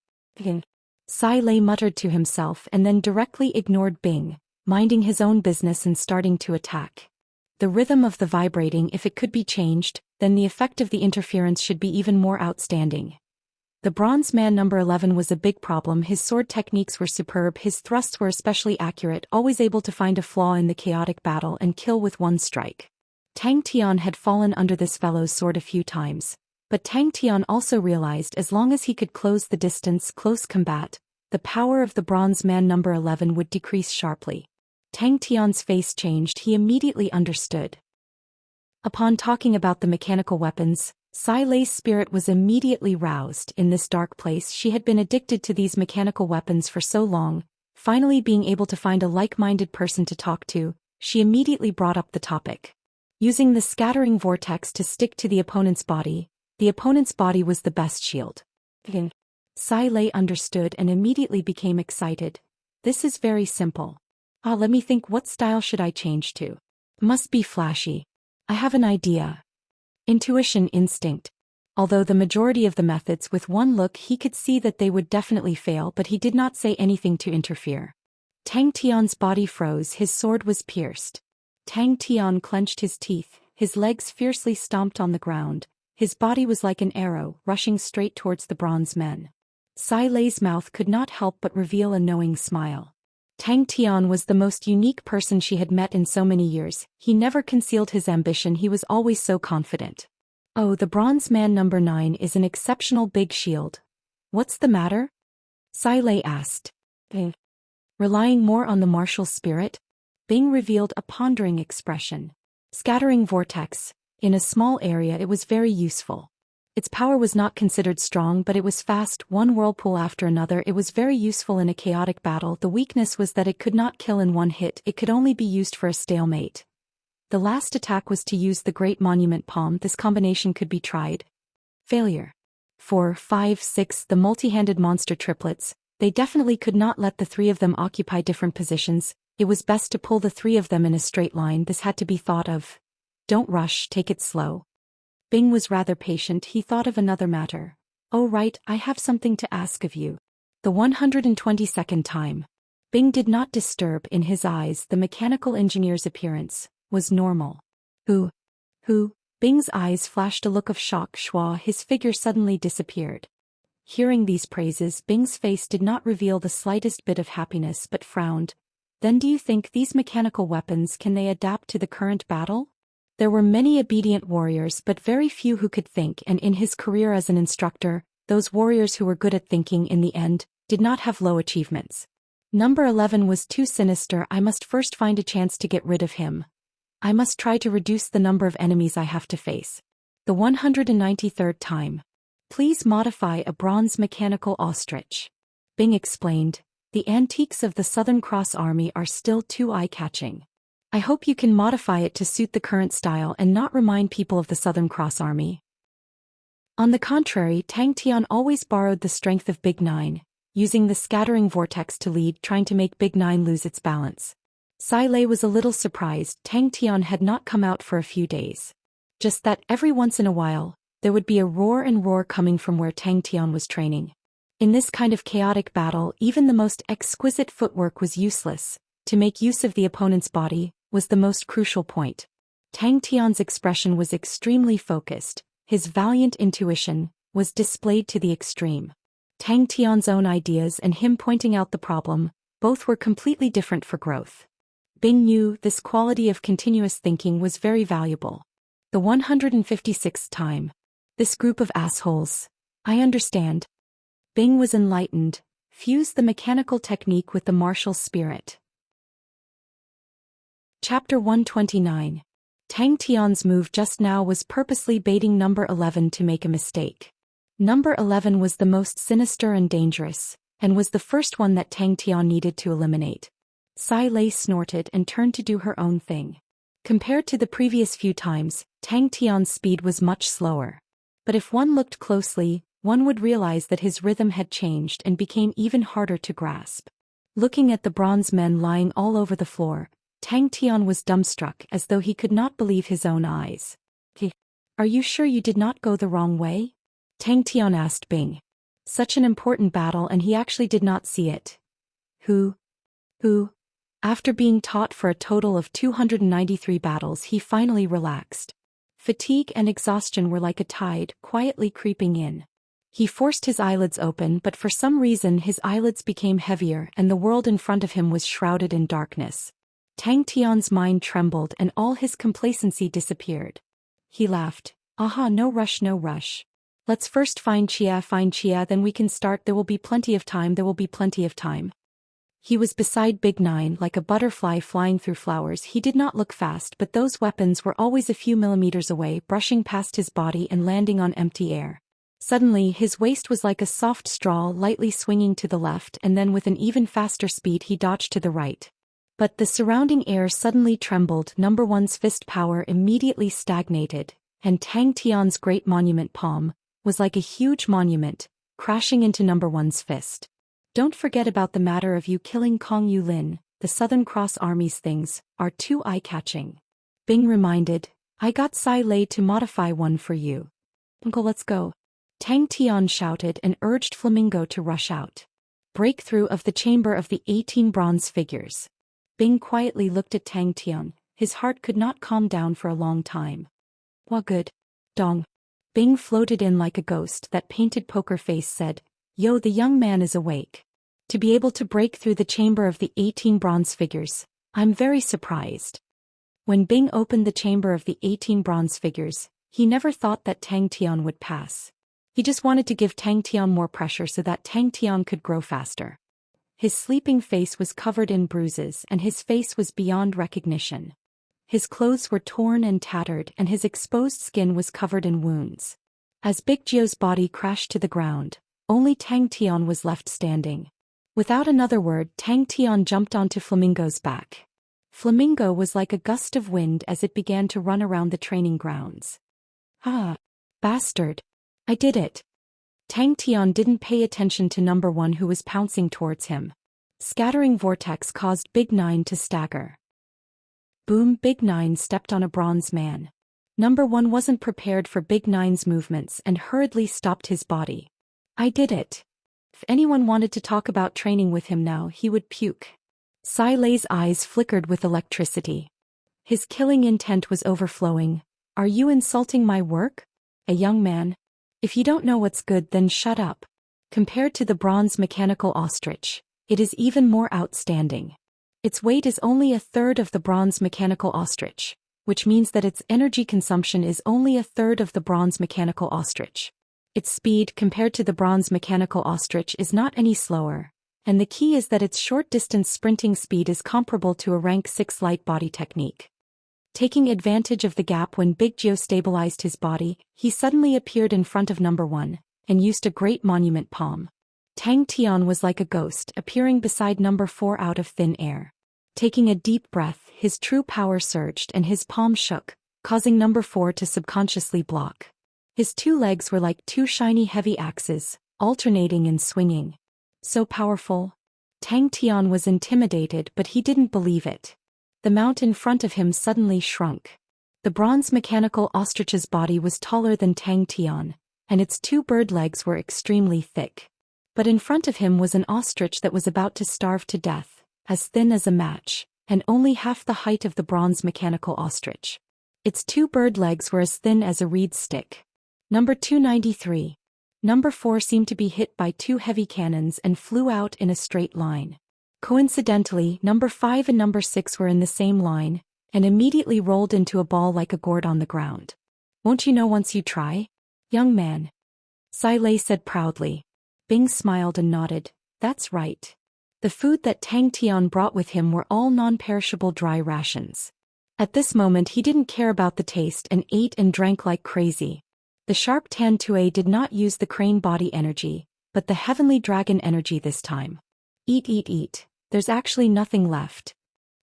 Sai Lei muttered to himself and then directly ignored Bing, minding his own business and starting to attack. The rhythm of the vibrating, if it could be changed, then the effect of the interference should be even more outstanding. The bronze man number 11 was a big problem. His sword techniques were superb, his thrusts were especially accurate, always able to find a flaw in the chaotic battle and kill with one strike. Tang Tian had fallen under this fellow's sword a few times, but Tang Tian also realized as long as he could close the distance, close combat, the power of the bronze man number 11 would decrease sharply. Tang Tian's face changed, he immediately understood. Upon talking about the mechanical weapons, Sai Lei's spirit was immediately roused. In this dark place she had been addicted to these mechanical weapons for so long, finally being able to find a like-minded person to talk to, she immediately brought up the topic. Using the scattering vortex to stick to the opponent's body was the best shield. Sai Lei understood and immediately became excited. This is very simple. Let me think, what style should I change to? Must be flashy. I have an idea. Intuition, instinct. Although the majority of the methods with one look he could see that they would definitely fail, but he did not say anything to interfere. Tang Tian's body froze, his sword was pierced. Tang Tian clenched his teeth, his legs fiercely stomped on the ground, his body was like an arrow, rushing straight towards the bronze men. Sai Lei's mouth could not help but reveal a knowing smile. Tang Tian was the most unique person she had met in so many years. He never concealed his ambition, he was always so confident. Oh, the bronze man number 9 is an exceptional big shield. What's the matter? Sai Lei asked. Relying more on the martial spirit? Bing revealed a pondering expression. Scattering vortex. In a small area it was very useful. Its power was not considered strong, but it was fast, one whirlpool after another. It was very useful in a chaotic battle. The weakness was that it could not kill in one hit, it could only be used for a stalemate. The last attack was to use the Great Monument Palm. This combination could be tried. Failure. 4, 5, 6, the multi-handed monster triplets. They definitely could not let the three of them occupy different positions. It was best to pull the three of them in a straight line. This had to be thought of. Don't rush, take it slow. Bing was rather patient, he thought of another matter. Oh right, I have something to ask of you. The 122nd time. Bing did not disturb. In his eyes the mechanical engineer's appearance was normal. Who? Bing's eyes flashed a look of shock. Schwa, his figure suddenly disappeared. Hearing these praises, Bing's face did not reveal the slightest bit of happiness but frowned. Then do you think these mechanical weapons can they adapt to the current battle? There were many obedient warriors but very few who could think, and in his career as an instructor, those warriors who were good at thinking in the end, did not have low achievements. Number 11 was too sinister. I must first find a chance to get rid of him. I must try to reduce the number of enemies I have to face. The 193rd time. Please modify a bronze mechanical ostrich. Bing explained, the antiques of the Southern Cross Army are still too eye-catching. I hope you can modify it to suit the current style and not remind people of the Southern Cross Army. On the contrary, Tang Tian always borrowed the strength of Big Nine, using the scattering vortex to lead, trying to make Big Nine lose its balance. Sai Lei was a little surprised. Tang Tian had not come out for a few days. Just that every once in a while, there would be a roar and roar coming from where Tang Tian was training. In this kind of chaotic battle, even the most exquisite footwork was useless. To make use of the opponent's body was the most crucial point. Tang Tian's expression was extremely focused, his valiant intuition was displayed to the extreme. Tang Tian's own ideas and him pointing out the problem, both were completely different for growth. Bing knew this quality of continuous thinking was very valuable. The 156th time. This group of assholes. I understand. Bing was enlightened. Fuse the mechanical technique with the martial spirit. Chapter 129. Tang Tian's move just now was purposely baiting number 11 to make a mistake. Number 11 was the most sinister and dangerous, and was the first one that Tang Tian needed to eliminate. Sai Lei snorted and turned to do her own thing. Compared to the previous few times, Tang Tian's speed was much slower. But if one looked closely, one would realize that his rhythm had changed and became even harder to grasp. Looking at the bronze men lying all over the floor, Tang Tian was dumbstruck as though he could not believe his own eyes. Are you sure you did not go the wrong way? Tang Tian asked Bing. Such an important battle and he actually did not see it. Who? After being taught for a total of 293 battles, he finally relaxed. Fatigue and exhaustion were like a tide, quietly creeping in. He forced his eyelids open, but for some reason his eyelids became heavier and the world in front of him was shrouded in darkness. Tang Tian's mind trembled and all his complacency disappeared. He laughed. Aha, no rush, no rush. Let's first find Chia, then we can start. There will be plenty of time. He was beside Big Nine like a butterfly flying through flowers. He did not look fast, but those weapons were always a few millimeters away, brushing past his body and landing on empty air. Suddenly, his waist was like a soft straw lightly swinging to the left, and then with an even faster speed he dodged to the right. But the surrounding air suddenly trembled. Number one's fist power immediately stagnated, and Tang Tian's great monument palm was like a huge monument, crashing into number one's fist. Don't forget about the matter of you killing Kong Yulin. The Southern Cross Army's things are too eye-catching. Bing reminded. I got Sai Lei to modify one for you. Uncle, let's go. Tang Tian shouted and urged Flamingo to rush out. Breakthrough of the chamber of the 18 bronze figures. Bing quietly looked at Tang Tian. His heart could not calm down for a long time. Wa good. Dong. Bing floated in like a ghost. That painted poker face said, Yo, the young man is awake. To be able to break through the chamber of the 18 bronze figures, I'm very surprised. When Bing opened the chamber of the 18 bronze figures, he never thought that Tang Tian would pass. He just wanted to give Tang Tian more pressure so that Tang Tian could grow faster. His sleeping face was covered in bruises and his face was beyond recognition. His clothes were torn and tattered and his exposed skin was covered in wounds. As Big Jio's body crashed to the ground, only Tang Tian was left standing. Without another word, Tang Tian jumped onto Flamingo's back. Flamingo was like a gust of wind as it began to run around the training grounds. Ah! Bastard! I did it! Tang Tian didn't pay attention to number one who was pouncing towards him. Scattering vortex caused Big Nine to stagger. Boom! Big Nine stepped on a bronze man. Number one wasn't prepared for Big Nine's movements and hurriedly stopped his body. I did it. If anyone wanted to talk about training with him now, he would puke. Sai Lei's eyes flickered with electricity. His killing intent was overflowing. Are you insulting my work? A young man? If you don't know what's good, then shut up. Compared to the bronze mechanical ostrich, it is even more outstanding. Its weight is only a third of the bronze mechanical ostrich, which means that its energy consumption is only a third of the bronze mechanical ostrich. Its speed compared to the bronze mechanical ostrich is not any slower, and the key is that its short-distance sprinting speed is comparable to a rank 6 light body technique. Taking advantage of the gap when Big Jio stabilized his body, he suddenly appeared in front of number one, and used a great monument palm. Tang Tian was like a ghost appearing beside number 4 out of thin air. Taking a deep breath, his true power surged and his palm shook, causing number 4 to subconsciously block. His two legs were like two shiny heavy axes, alternating and swinging. So powerful. Tang Tian was intimidated, but he didn't believe it. The mount in front of him suddenly shrunk. The bronze mechanical ostrich's body was taller than Tang Tian, and its two bird legs were extremely thick. But in front of him was an ostrich that was about to starve to death, as thin as a match, and only half the height of the bronze mechanical ostrich. Its two bird legs were as thin as a reed stick. Number 293. Number 4 seemed to be hit by two heavy cannons and flew out in a straight line. Coincidentally, number 5 and number 6 were in the same line, and immediately rolled into a ball like a gourd on the ground. Won't you know once you try? Young man. Sai Lei said proudly. Bing smiled and nodded. That's right. The food that Tang Tian brought with him were all non-perishable dry rations. At this moment he didn't care about the taste and ate and drank like crazy. The sharp Tan Tue did not use the crane body energy, but the heavenly dragon energy this time. Eat eat eat, there's actually nothing left.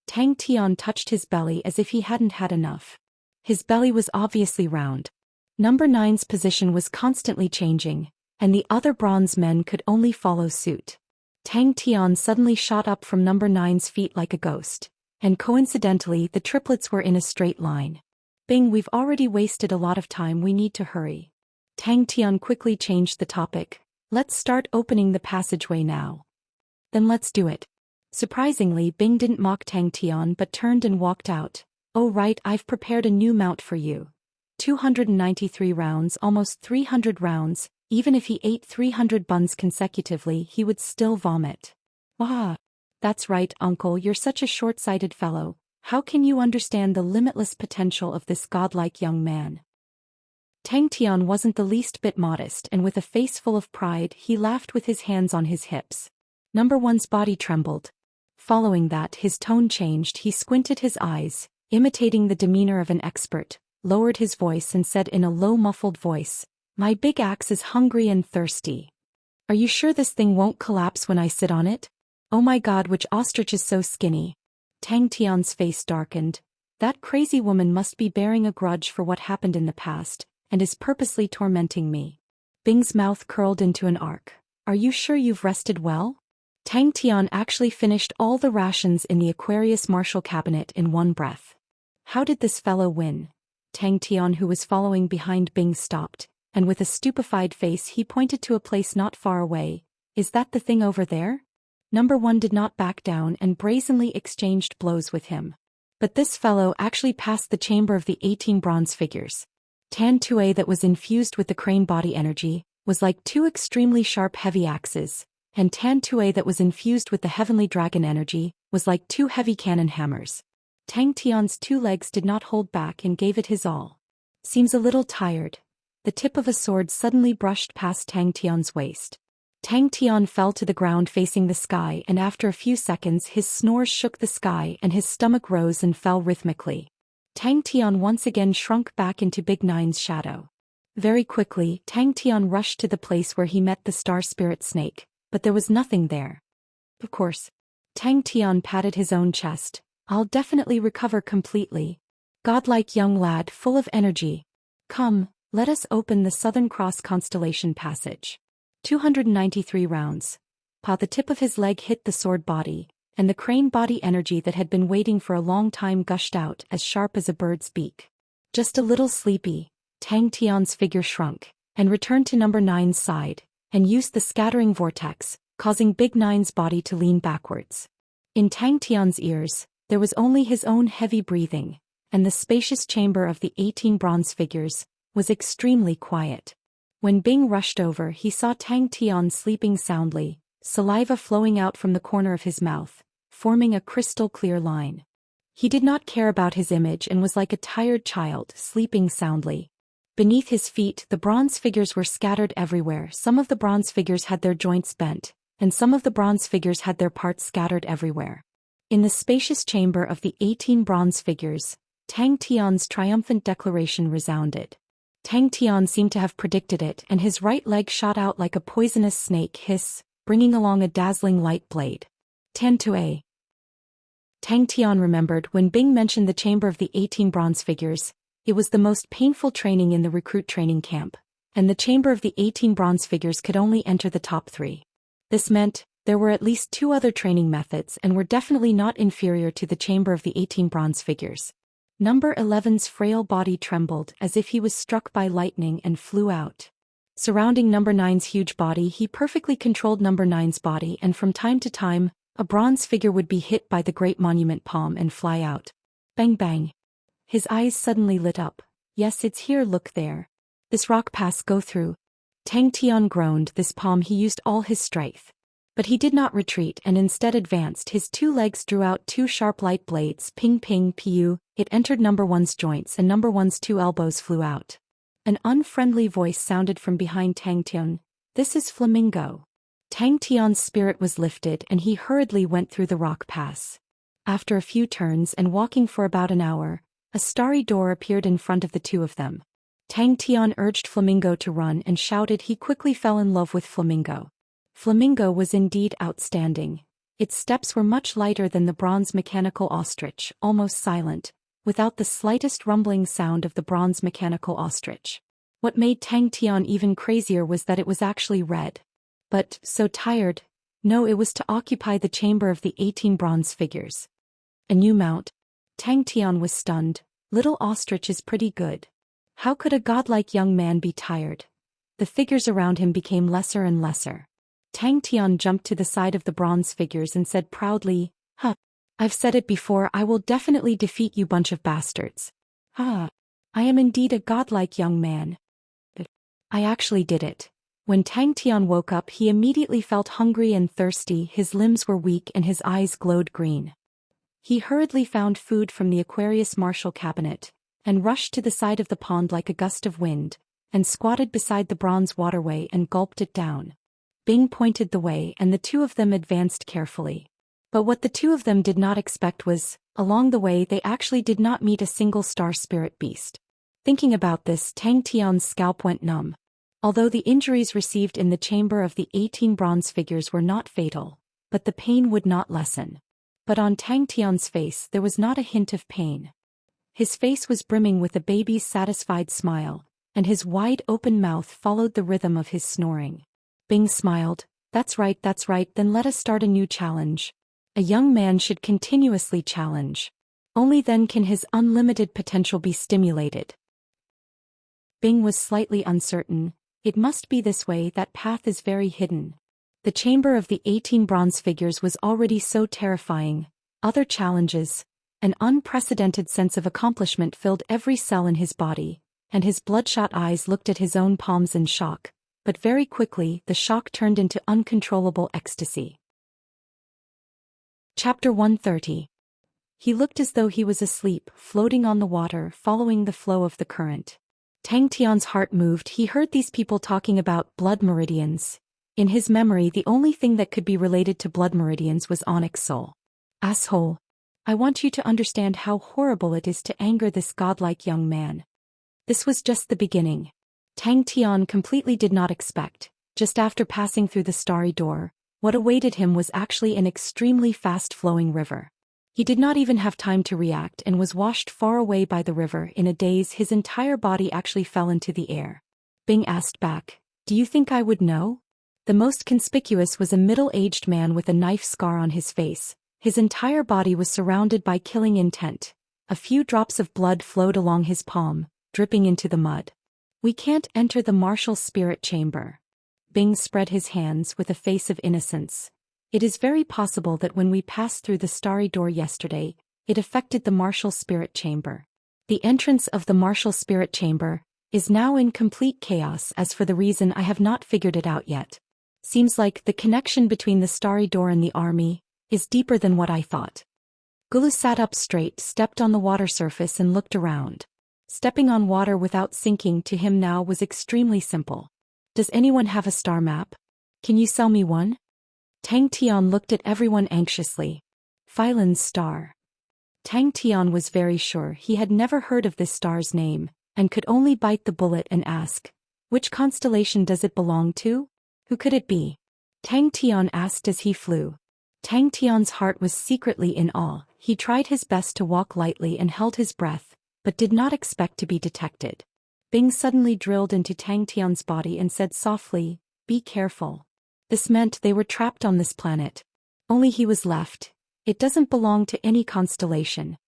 Tang Tian touched his belly as if he hadn't had enough. His belly was obviously round. Number 9's position was constantly changing, and the other bronze men could only follow suit. Tang Tian suddenly shot up from number 9's feet like a ghost, and coincidentally the triplets were in a straight line. Bing, we've already wasted a lot of time, we need to hurry. Tang Tian quickly changed the topic. Let's start opening the passageway now. Then let's do it. Surprisingly, Bing didn't mock Tang Tian but turned and walked out. Oh right, I've prepared a new mount for you. 293 rounds, almost 300 rounds, even if he ate 300 buns consecutively he would still vomit. Ah, that's right, uncle, you're such a short-sighted fellow. How can you understand the limitless potential of this godlike young man? Tang Tian wasn't the least bit modest, and with a face full of pride he laughed with his hands on his hips. Number 1's body trembled. Following that his tone changed, he squinted his eyes, imitating the demeanor of an expert, lowered his voice and said in a low muffled voice, "My big axe is hungry and thirsty. Are you sure this thing won't collapse when I sit on it? Oh my god, which ostrich is so skinny?" Tang Tian's face darkened. That crazy woman must be bearing a grudge for what happened in the past, and is purposely tormenting me. Bing's mouth curled into an arc. Are you sure you've rested well? Tang Tian actually finished all the rations in the Aquarius Marshal cabinet in one breath. How did this fellow win? Tang Tian, who was following behind Bing, stopped, and with a stupefied face he pointed to a place not far away. Is that the thing over there? Number 1 did not back down and brazenly exchanged blows with him. But this fellow actually passed the chamber of the 18 bronze figures. Tan Tue that was infused with the crane body energy was like 2 extremely sharp heavy axes, and Tan Tue that was infused with the heavenly dragon energy was like 2 heavy cannon hammers. Tang Tian's 2 legs did not hold back and gave it his all. Seems a little tired. The tip of a sword suddenly brushed past Tang Tian's waist. Tang Tian fell to the ground facing the sky, and after a few seconds his snores shook the sky and his stomach rose and fell rhythmically. Tang Tian once again shrunk back into Big Nine's shadow. Very quickly, Tang Tian rushed to the place where he met the star spirit snake, but there was nothing there. Of course. Tang Tian patted his own chest. I'll definitely recover completely. Godlike young lad full of energy. Come, let us open the Southern Cross constellation passage. 293 rounds. The tip of his leg hit the sword body, and the crane body energy that had been waiting for a long time gushed out as sharp as a bird's beak. Just a little sleepy, Tang Tian's figure shrunk, and returned to number 9's side, and used the scattering vortex, causing Big Nine's body to lean backwards. In Tang Tian's ears, there was only his own heavy breathing, and the spacious chamber of the 18 bronze figures was extremely quiet. When Bing rushed over, he saw Tang Tian sleeping soundly, saliva flowing out from the corner of his mouth, forming a crystal-clear line. He did not care about his image and was like a tired child, sleeping soundly. Beneath his feet, the bronze figures were scattered everywhere. Some of the bronze figures had their joints bent, and some of the bronze figures had their parts scattered everywhere. In the spacious chamber of the 18 bronze figures, Tang Tian's triumphant declaration resounded. Tang Tian seemed to have predicted it, and his right leg shot out like a poisonous snake hiss, bringing along a dazzling light blade. Tan Tue. Tang Tian remembered when Bing mentioned the chamber of the 18 bronze figures. It was the most painful training in the recruit training camp, and the chamber of the 18 bronze figures could only enter the top 3. This meant there were at least 2 other training methods and were definitely not inferior to the chamber of the 18 bronze figures. Number 11's frail body trembled as if he was struck by lightning and flew out. Surrounding number 9's huge body, he perfectly controlled number 9's body, and from time to time, a bronze figure would be hit by the great monument palm and fly out. Bang bang. His eyes suddenly lit up. Yes, it's here, look there. This rock pass go through. Tang Tian groaned. This palm he used all his strength. But he did not retreat and instead advanced. His 2 legs drew out 2 sharp light blades. Ping ping pu. It entered number 1's joints and number 1's 2 elbows flew out. An unfriendly voice sounded from behind Tang Tian. This is Flamingo. Tang Tian's spirit was lifted and he hurriedly went through the rock pass. After a few turns and walking for about an hour, A starry door appeared in front of the two of them. Tang Tian urged Flamingo to run and shouted he quickly fell in love with Flamingo. Flamingo was indeed outstanding. Its steps were much lighter than the bronze mechanical ostrich, almost silent, without the slightest rumbling sound of the bronze mechanical ostrich. What made Tang Tian even crazier was that it was actually red. But, so tired. No, it was to occupy the chamber of the 18 bronze figures. A new mount. Tang Tian was stunned. Little ostrich is pretty good. How could a godlike young man be tired? The figures around him became lesser and lesser. Tang Tian jumped to the side of the bronze figures and said proudly, "Huh. I've said it before, I will definitely defeat you bunch of bastards. Ah. I am indeed a godlike young man. But I actually did it." When Tang Tian woke up he immediately felt hungry and thirsty, his limbs were weak and his eyes glowed green. He hurriedly found food from the Aquarius Marshal cabinet, and rushed to the side of the pond like a gust of wind, and squatted beside the bronze waterway and gulped it down. Bing pointed the way and the two of them advanced carefully. But what the two of them did not expect was, along the way they actually did not meet a single star spirit beast. Thinking about this, Tang Tian's scalp went numb. Although the injuries received in the chamber of the 18 bronze figures were not fatal, but the pain would not lessen. But on Tang Tian's face there was not a hint of pain. His face was brimming with a baby's satisfied smile, and his wide-open mouth followed the rhythm of his snoring. Bing smiled. That's right, then let us start a new challenge. A young man should continuously challenge. Only then can his unlimited potential be stimulated." Bing was slightly uncertain. It must be this way, that path is very hidden. The chamber of the 18 bronze figures was already so terrifying. Other challenges, an unprecedented sense of accomplishment filled every cell in his body, and his bloodshot eyes looked at his own palms in shock. But very quickly the shock turned into uncontrollable ecstasy. Chapter 130. He looked as though he was asleep, floating on the water, following the flow of the current. Tang Tian's heart moved. He heard these people talking about blood meridians. In his memory the only thing that could be related to blood meridians was onyx soul. Asshole. I want you to understand how horrible it is to anger this godlike young man. This was just the beginning. Tang Tian completely did not expect, just after passing through the starry door, what awaited him was actually an extremely fast-flowing river. He did not even have time to react and was washed far away by the river. In a daze, his entire body actually fell into the air. Bing asked back, "Do you think I would know?" The most conspicuous was a middle-aged man with a knife scar on his face. His entire body was surrounded by killing intent. A few drops of blood flowed along his palm, dripping into the mud. "We can't enter the martial spirit chamber." Bing spread his hands with a face of innocence. "It is very possible that when we passed through the starry door yesterday, it affected the martial spirit chamber. The entrance of the martial spirit chamber is now in complete chaos. As for the reason, I have not figured it out yet. Seems like the connection between the starry door and the army is deeper than what I thought." Gulu sat up straight, stepped on the water surface and looked around. Stepping on water without sinking to him now was extremely simple. "Does anyone have a star map? Can you sell me one?" Tang Tian looked at everyone anxiously. Phylan's star. Tang Tian was very sure he had never heard of this star's name, and could only bite the bullet and ask, "Which constellation does it belong to? Who could it be?" Tang Tian asked as he flew. Tang Tian's heart was secretly in awe. He tried his best to walk lightly and held his breath, but did not expect to be detected. Bing suddenly drilled into Tang Tian's body and said softly, "Be careful." This meant they were trapped on this planet. Only he was left. "It doesn't belong to any constellation."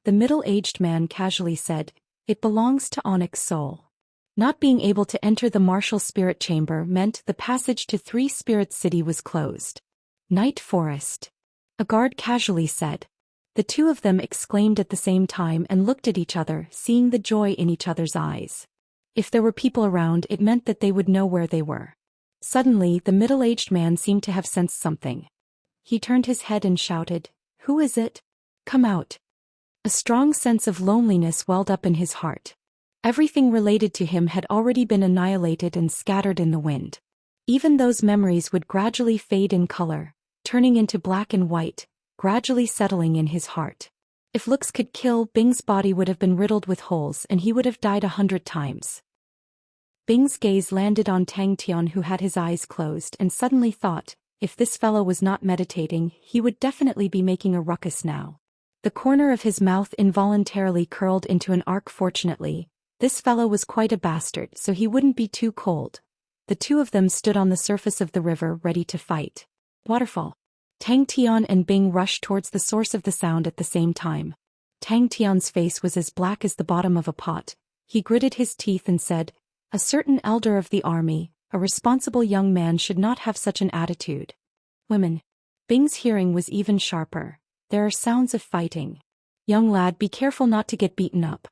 The middle-aged man casually said, "It belongs to Onyx Soul." Not being able to enter the martial spirit chamber meant the passage to Three Spirits City was closed. Night Forest. A guard casually said. The two of them exclaimed at the same time and looked at each other, seeing the joy in each other's eyes. If there were people around, it meant that they would know where they were. Suddenly, the middle-aged man seemed to have sensed something. He turned his head and shouted, "Who is it? Come out." A strong sense of loneliness welled up in his heart. Everything related to him had already been annihilated and scattered in the wind. Even those memories would gradually fade in color, turning into black and white, gradually settling in his heart. If looks could kill, Bing's body would have been riddled with holes and he would have died 100 times. Bing's gaze landed on Tang Tian, who had his eyes closed, and suddenly thought, if this fellow was not meditating, he would definitely be making a ruckus now. The corner of his mouth involuntarily curled into an arc. Fortunately, this fellow was quite a bastard, so he wouldn't be too cold. The two of them stood on the surface of the river ready to fight. Waterfall. Tang Tian and Bing rushed towards the source of the sound at the same time. Tang Tian's face was as black as the bottom of a pot. He gritted his teeth and said, "A certain elder of the army, a responsible young man, should not have such an attitude." Women. Bing's hearing was even sharper. There are sounds of fighting. "Young lad, be careful not to get beaten up.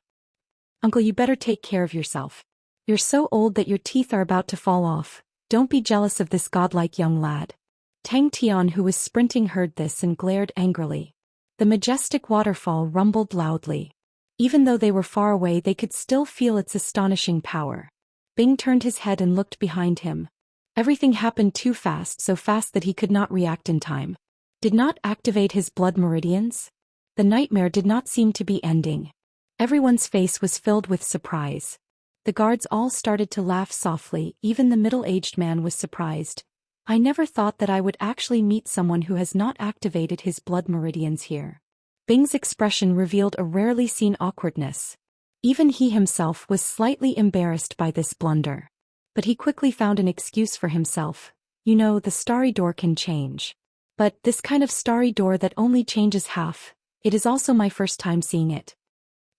Uncle, you better take care of yourself. You're so old that your teeth are about to fall off. Don't be jealous of this godlike young lad." Tang Tian, who was sprinting, heard this and glared angrily. The majestic waterfall rumbled loudly. Even though they were far away, they could still feel its astonishing power. Bing turned his head and looked behind him. Everything happened too fast, so fast that he could not react in time. Did not activate his blood meridians? The nightmare did not seem to be ending. Everyone's face was filled with surprise. The guards all started to laugh softly, even the middle-aged man was surprised. "I never thought that I would actually meet someone who has not activated his blood meridians here." Bing's expression revealed a rarely seen awkwardness. Even he himself was slightly embarrassed by this blunder. But he quickly found an excuse for himself. "You know, the starry door can change. But this kind of starry door that only changes half, it is also my first time seeing it."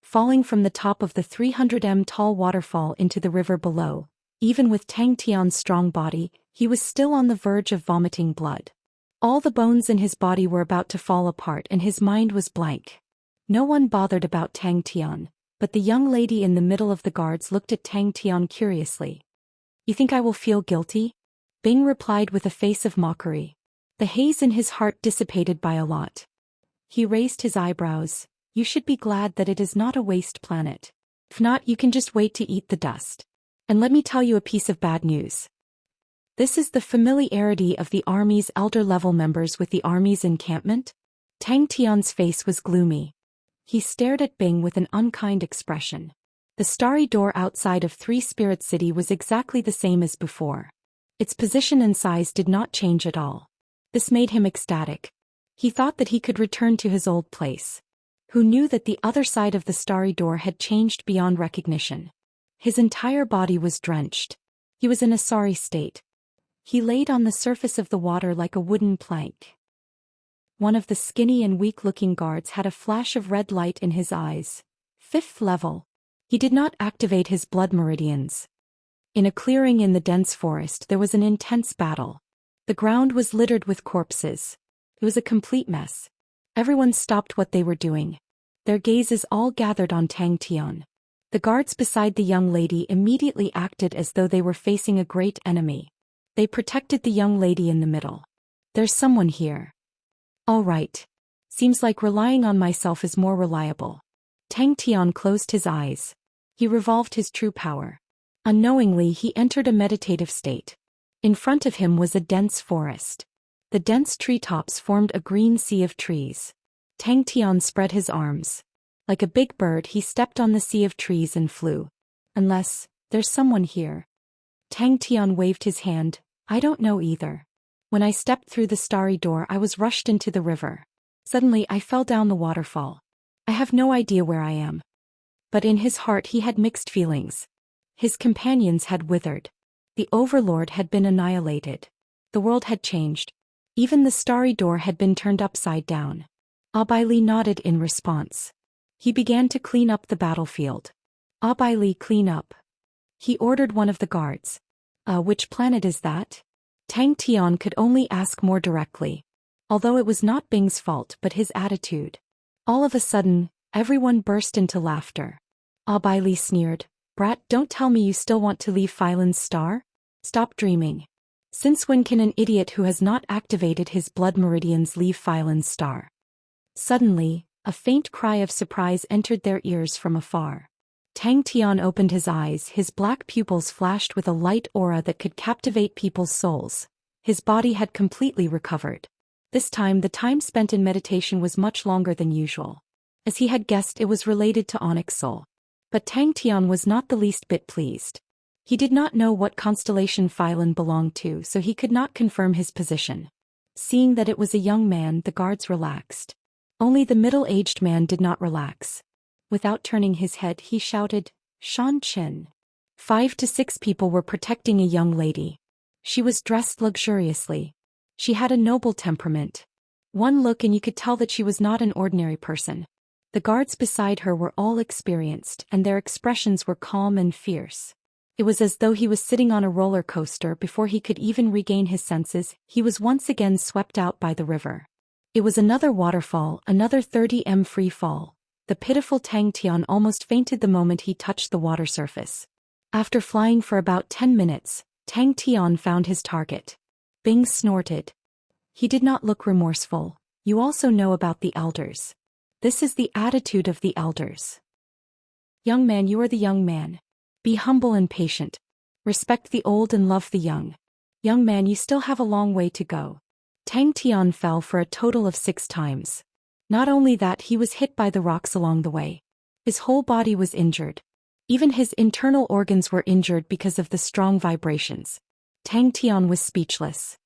Falling from the top of the 300 m tall waterfall into the river below, even with Tang Tian's strong body, he was still on the verge of vomiting blood. All the bones in his body were about to fall apart and his mind was blank. No one bothered about Tang Tian, but the young lady in the middle of the guards looked at Tang Tian curiously. "You think I will feel guilty?" Bing replied with a face of mockery. The haze in his heart dissipated by a lot. He raised his eyebrows. "You should be glad that it is not a waste planet. If not, you can just wait to eat the dust. And let me tell you a piece of bad news. This is the familiarity of the army's elder-level members with the army's encampment." Tang Tian's face was gloomy. He stared at Bing with an unkind expression. The starry door outside of Three Spirit City was exactly the same as before. Its position and size did not change at all. This made him ecstatic. He thought that he could return to his old place. Who knew that the other side of the starry door had changed beyond recognition? His entire body was drenched. He was in a sorry state. He laid on the surface of the water like a wooden plank. One of the skinny and weak-looking guards had a flash of red light in his eyes. 5th level. He did not activate his blood meridians. In a clearing in the dense forest there was an intense battle. The ground was littered with corpses. It was a complete mess. Everyone stopped what they were doing. Their gazes all gathered on Tang Tian. The guards beside the young lady immediately acted as though they were facing a great enemy. They protected the young lady in the middle. "There's someone here. All right. Seems like relying on myself is more reliable." Tang Tian closed his eyes. He revolved his true power. Unknowingly he entered a meditative state. In front of him was a dense forest. The dense treetops formed a green sea of trees. Tang Tian spread his arms. Like a big bird he stepped on the sea of trees and flew. "Unless, there's someone here." Tang Tian waved his hand. "I don't know either. When I stepped through the starry door I was rushed into the river. Suddenly I fell down the waterfall. I have no idea where I am." But in his heart he had mixed feelings. His companions had withered. The Overlord had been annihilated. The world had changed. Even the starry door had been turned upside down. Abaili nodded in response. He began to clean up the battlefield. "Abaili, clean up." He ordered one of the guards. Which planet is that?" Tang Tian could only ask more directly. Although it was not Bing's fault but his attitude. All of a sudden, everyone burst into laughter. Abaili sneered. "Brat, don't tell me you still want to leave Phylan's star? Stop dreaming. Since when can an idiot who has not activated his blood meridians leave Phylan's star?" Suddenly, a faint cry of surprise entered their ears from afar. Tang Tian opened his eyes. His black pupils flashed with a light aura that could captivate people's souls. His body had completely recovered. This time the time spent in meditation was much longer than usual. As he had guessed, it was related to Onyx Soul. But Tang Tian was not the least bit pleased. He did not know what constellation Phylon belonged to, so he could not confirm his position. Seeing that it was a young man, the guards relaxed. Only the middle-aged man did not relax. Without turning his head, he shouted, "Shan Qin." 5 to 6 people were protecting a young lady. She was dressed luxuriously. She had a noble temperament. One look and you could tell that she was not an ordinary person. The guards beside her were all experienced, and their expressions were calm and fierce. It was as though he was sitting on a roller coaster. Before he could even regain his senses, he was once again swept out by the river. It was another waterfall, another 30 m free fall. The pitiful Tang Tian almost fainted the moment he touched the water surface. After flying for about 10 minutes, Tang Tian found his target. Bing snorted. He did not look remorseful. "You also know about the elders. This is the attitude of the elders. Young man, you are the young man. Be humble and patient. Respect the old and love the young. Young man, you still have a long way to go." Tang Tian fell for a total of 6 times. Not only that, he was hit by the rocks along the way. His whole body was injured. Even his internal organs were injured because of the strong vibrations. Tang Tian was speechless.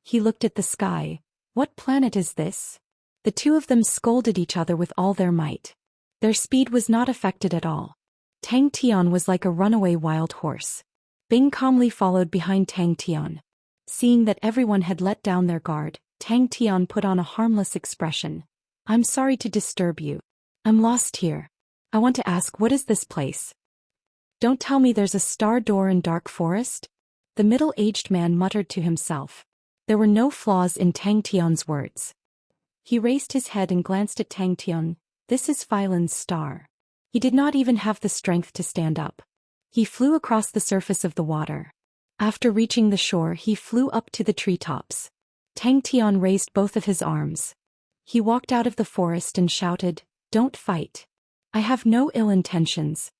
He looked at the sky. What planet is this? The two of them scolded each other with all their might. Their speed was not affected at all. Tang Tian was like a runaway wild horse. Bing calmly followed behind Tang Tian. Seeing that everyone had let down their guard, Tang Tian put on a harmless expression. "I'm sorry to disturb you. I'm lost here. I want to ask, what is this place? Don't tell me there's a star door in dark forest?" The middle-aged man muttered to himself. There were no flaws in Tang Tian's words. He raised his head and glanced at Tang Tian. "This is Phylon's star." He did not even have the strength to stand up. He flew across the surface of the water. After reaching the shore, he flew up to the treetops. Tang Tian raised both of his arms. He walked out of the forest and shouted, "Don't fight. I have no ill intentions.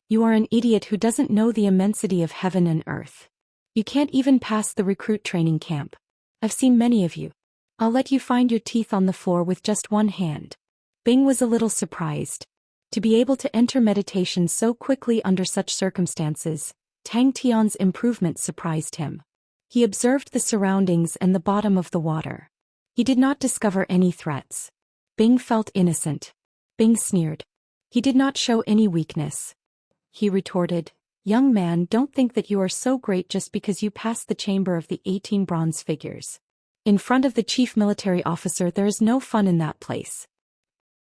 You are an idiot who doesn't know the immensity of heaven and earth. You can't even pass the recruit training camp. I've seen many of you. I'll let you find your teeth on the floor with just one hand." Bing was a little surprised. To be able to enter meditation so quickly under such circumstances, Tang Tian's improvement surprised him. He observed the surroundings and the bottom of the water. He did not discover any threats. Bing felt innocent. Bing sneered. He did not show any weakness. He retorted, "Young man, don't think that you are so great just because you passed the chamber of the 18 bronze figures. In front of the chief military officer there is no fun in that place."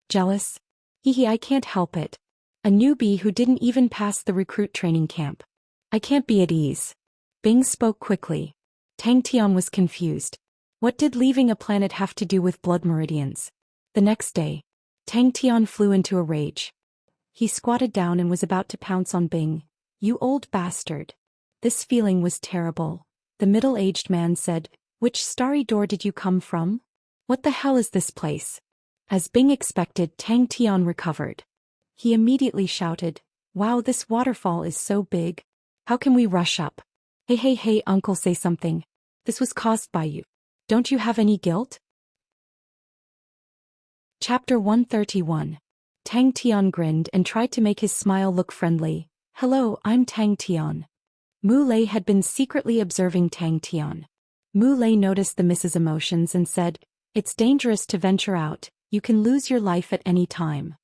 Jealous? Hehe, I can't help it. A newbie who didn't even pass the recruit training camp. I can't be at ease. Bing spoke quickly. Tang Tian was confused. What did leaving a planet have to do with blood meridians? The next day, Tang Tian flew into a rage. He squatted down and was about to pounce on Bing. "You old bastard." This feeling was terrible. The middle-aged man said, "Which starry door did you come from? What the hell is this place?" As Bing expected, Tang Tian recovered. He immediately shouted, "Wow, this waterfall is so big. How can we rush up? Hey, uncle, say something. This was caused by you. Don't you have any guilt?" Chapter 131. Tang Tian grinned and tried to make his smile look friendly. "Hello, I'm Tang Tian." Mu Lei had been secretly observing Tang Tian. Mu Lei noticed the miss's emotions and said, "It's dangerous to venture out. You can lose your life at any time."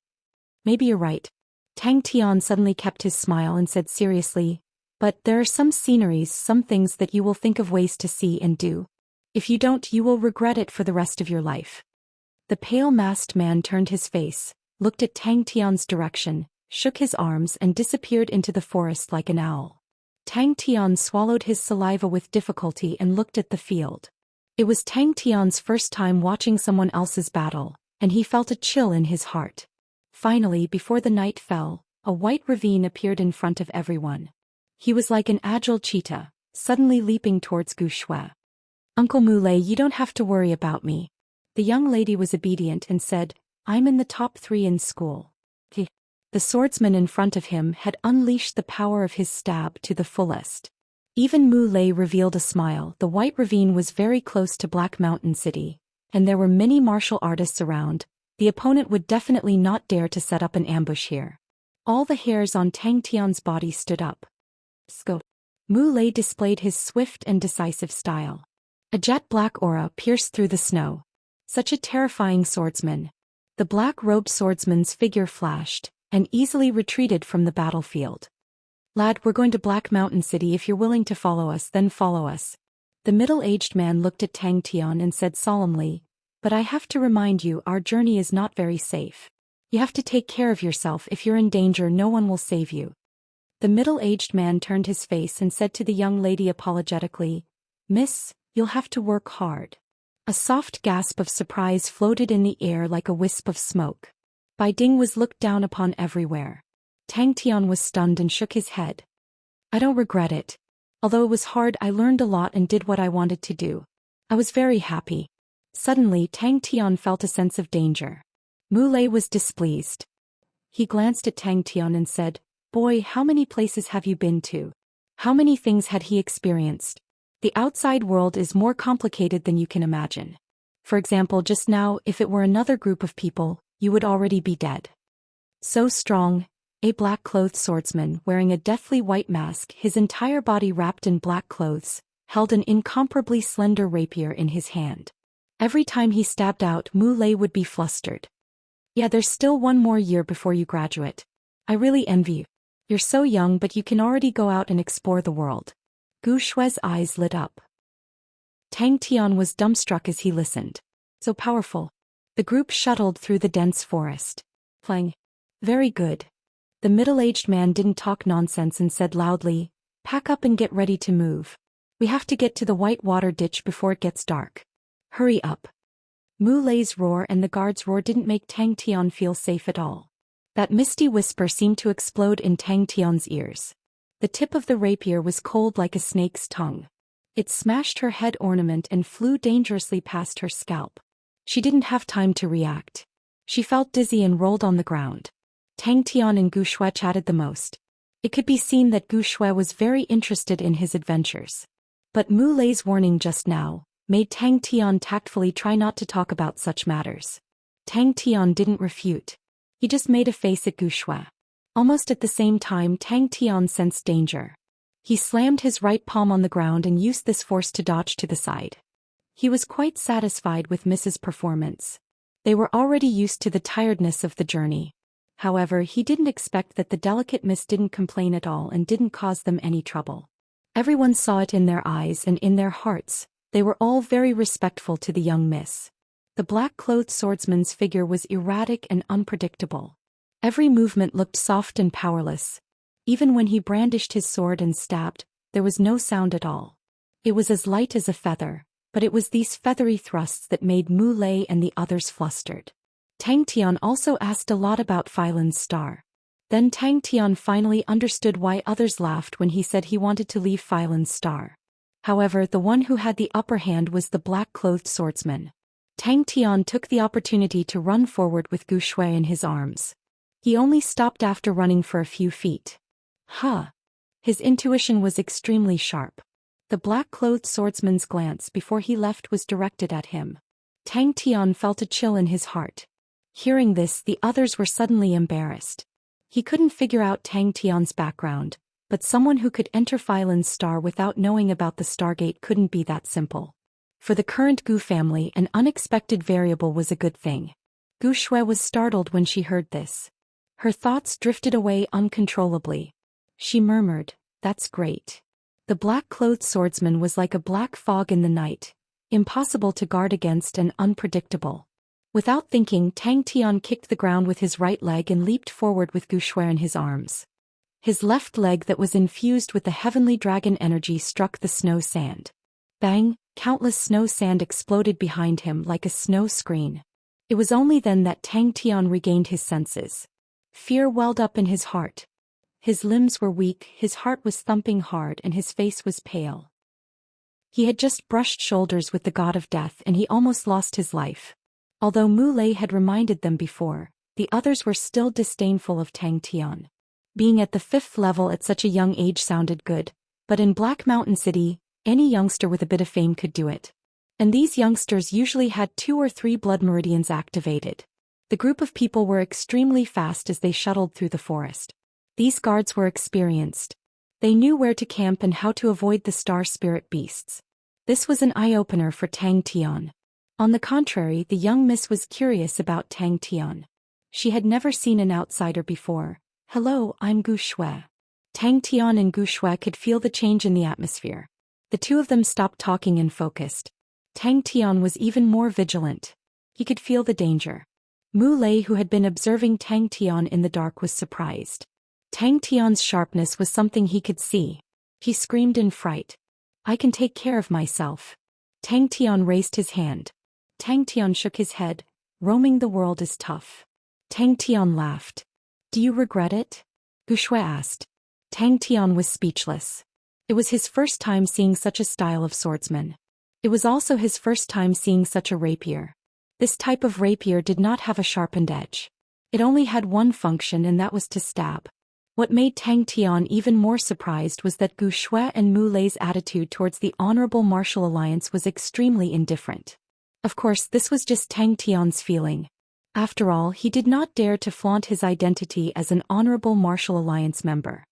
"Maybe you're right." Tang Tian suddenly kept his smile and said seriously, "But there are some sceneries, some things that you will think of ways to see and do. If you don't, you will regret it for the rest of your life." The pale masked man turned his face, looked at Tang Tian's direction, shook his arms and disappeared into the forest like an owl. Tang Tian swallowed his saliva with difficulty and looked at the field. It was Tang Tian's first time watching someone else's battle, and he felt a chill in his heart. Finally, before the night fell, a white ravine appeared in front of everyone. He was like an agile cheetah, suddenly leaping towards Gu Shui. "Uncle Mu Lei, you don't have to worry about me." The young lady was obedient and said, "I'm in the top 3 in school." The swordsman in front of him had unleashed the power of his stab to the fullest. Even Mu Lei revealed a smile. The white ravine was very close to Black Mountain City, and there were many martial artists around, The opponent would definitely not dare to set up an ambush here. All the hairs on Tang Tian's body stood up. Scope. Mu Lei displayed his swift and decisive style. A jet-black aura pierced through the snow. Such a terrifying swordsman. The black-robed swordsman's figure flashed, and easily retreated from the battlefield. Lad, we're going to Black Mountain City. If you're willing to follow us, then follow us. The middle-aged man looked at Tang Tian and said solemnly, but I have to remind you, our journey is not very safe. You have to take care of yourself. If you're in danger, no one will save you. The middle-aged man turned his face and said to the young lady apologetically, Miss, you'll have to work hard. A soft gasp of surprise floated in the air like a wisp of smoke. Bai Ding was looked down upon everywhere. Tang Tian was stunned and shook his head. I don't regret it. Although it was hard, I learned a lot and did what I wanted to do. I was very happy. Suddenly, Tang Tian felt a sense of danger. Mu Lei was displeased. He glanced at Tang Tian and said, Boy, how many places have you been to? How many things had he experienced? The outside world is more complicated than you can imagine. For example, just now, if it were another group of people, you would already be dead. So strong, a black-clothed swordsman wearing a deathly white mask, his entire body wrapped in black clothes, held an incomparably slender rapier in his hand. Every time he stabbed out, Mu Lei would be flustered. Yeah, there's still one more year before you graduate. I really envy you. You're so young, but you can already go out and explore the world. Gu Shue's eyes lit up. Tang Tian was dumbstruck as he listened. So powerful. The group shuttled through the dense forest. Playing. Very good. The middle-aged man didn't talk nonsense and said loudly, Pack up and get ready to move. We have to get to the white water ditch before it gets dark. Hurry up. Mu Lei's roar and the guard's roar didn't make Tang Tian feel safe at all. That misty whisper seemed to explode in Tang Tian's ears. The tip of the rapier was cold like a snake's tongue. It smashed her head ornament and flew dangerously past her scalp. She didn't have time to react. She felt dizzy and rolled on the ground. Tang Tian and Gu Shui chatted the most. It could be seen that Gu Shui was very interested in his adventures. But Mu Lei's warning just now made Tang Tian tactfully try not to talk about such matters. Tang Tian didn't refute. He just made a face at Gu Shui. Almost at the same time, Tang Tian sensed danger. He slammed his right palm on the ground and used this force to dodge to the side. He was quite satisfied with Mrs. Performance. They were already used to the tiredness of the journey. However, he didn't expect that the delicate Miss didn't complain at all and didn't cause them any trouble. Everyone saw it in their eyes and in their hearts. They were all very respectful to the young miss. The black-clothed swordsman's figure was erratic and unpredictable. Every movement looked soft and powerless. Even when he brandished his sword and stabbed, there was no sound at all. It was as light as a feather, but it was these feathery thrusts that made Mu Lei and the others flustered. Tang Tian also asked a lot about Phylan's star. Then Tang Tian finally understood why others laughed when he said he wanted to leave Phylan's star. However, the one who had the upper hand was the black-clothed swordsman. Tang Tian took the opportunity to run forward with Gu Shui in his arms. He only stopped after running for a few feet. His intuition was extremely sharp. The black-clothed swordsman's glance before he left was directed at him. Tang Tian felt a chill in his heart. Hearing this, the others were suddenly embarrassed. He couldn't figure out Tang Tian's background, but someone who could enter Phylan's star without knowing about the Stargate couldn't be that simple. For the current Gu family, an unexpected variable was a good thing. Gu Shui was startled when she heard this. Her thoughts drifted away uncontrollably. She murmured, That's great. The black-clothed swordsman was like a black fog in the night, impossible to guard against and unpredictable. Without thinking, Tang Tian kicked the ground with his right leg and leaped forward with Gu Shui in his arms. His left leg that was infused with the heavenly dragon energy struck the snow sand. Bang! Countless snow sand exploded behind him like a snow screen. It was only then that Tang Tian regained his senses. Fear welled up in his heart. His limbs were weak, his heart was thumping hard, and his face was pale. He had just brushed shoulders with the god of death and he almost lost his life. Although Mu Lei had reminded them before, the others were still disdainful of Tang Tian. Being at the 5th level at such a young age sounded good, but in Black Mountain City, any youngster with a bit of fame could do it. And these youngsters usually had 2 or 3 blood meridians activated. The group of people were extremely fast as they shuttled through the forest. These guards were experienced. They knew where to camp and how to avoid the star spirit beasts. This was an eye-opener for Tang Tian. On the contrary, the young miss was curious about Tang Tian. She had never seen an outsider before. "Hello, I'm Gu Shui." Tang Tian and Gu Shui could feel the change in the atmosphere. The two of them stopped talking and focused. Tang Tian was even more vigilant. He could feel the danger. Mu Lei, who had been observing Tang Tian in the dark, was surprised. Tang Tian's sharpness was something he could see. He screamed in fright. "I can take care of myself." Tang Tian raised his hand. Tang Tian shook his head. "Roaming the world is tough." Tang Tian laughed. "Do you regret it?" Gu Shui asked. Tang Tian was speechless. It was his first time seeing such a style of swordsman. It was also his first time seeing such a rapier. This type of rapier did not have a sharpened edge. It only had one function, and that was to stab. What made Tang Tian even more surprised was that Gu Shui and Mu Lei's attitude towards the honorable martial alliance was extremely indifferent. Of course, this was just Tang Tian's feeling. After all, he did not dare to flaunt his identity as an honorable martial alliance member.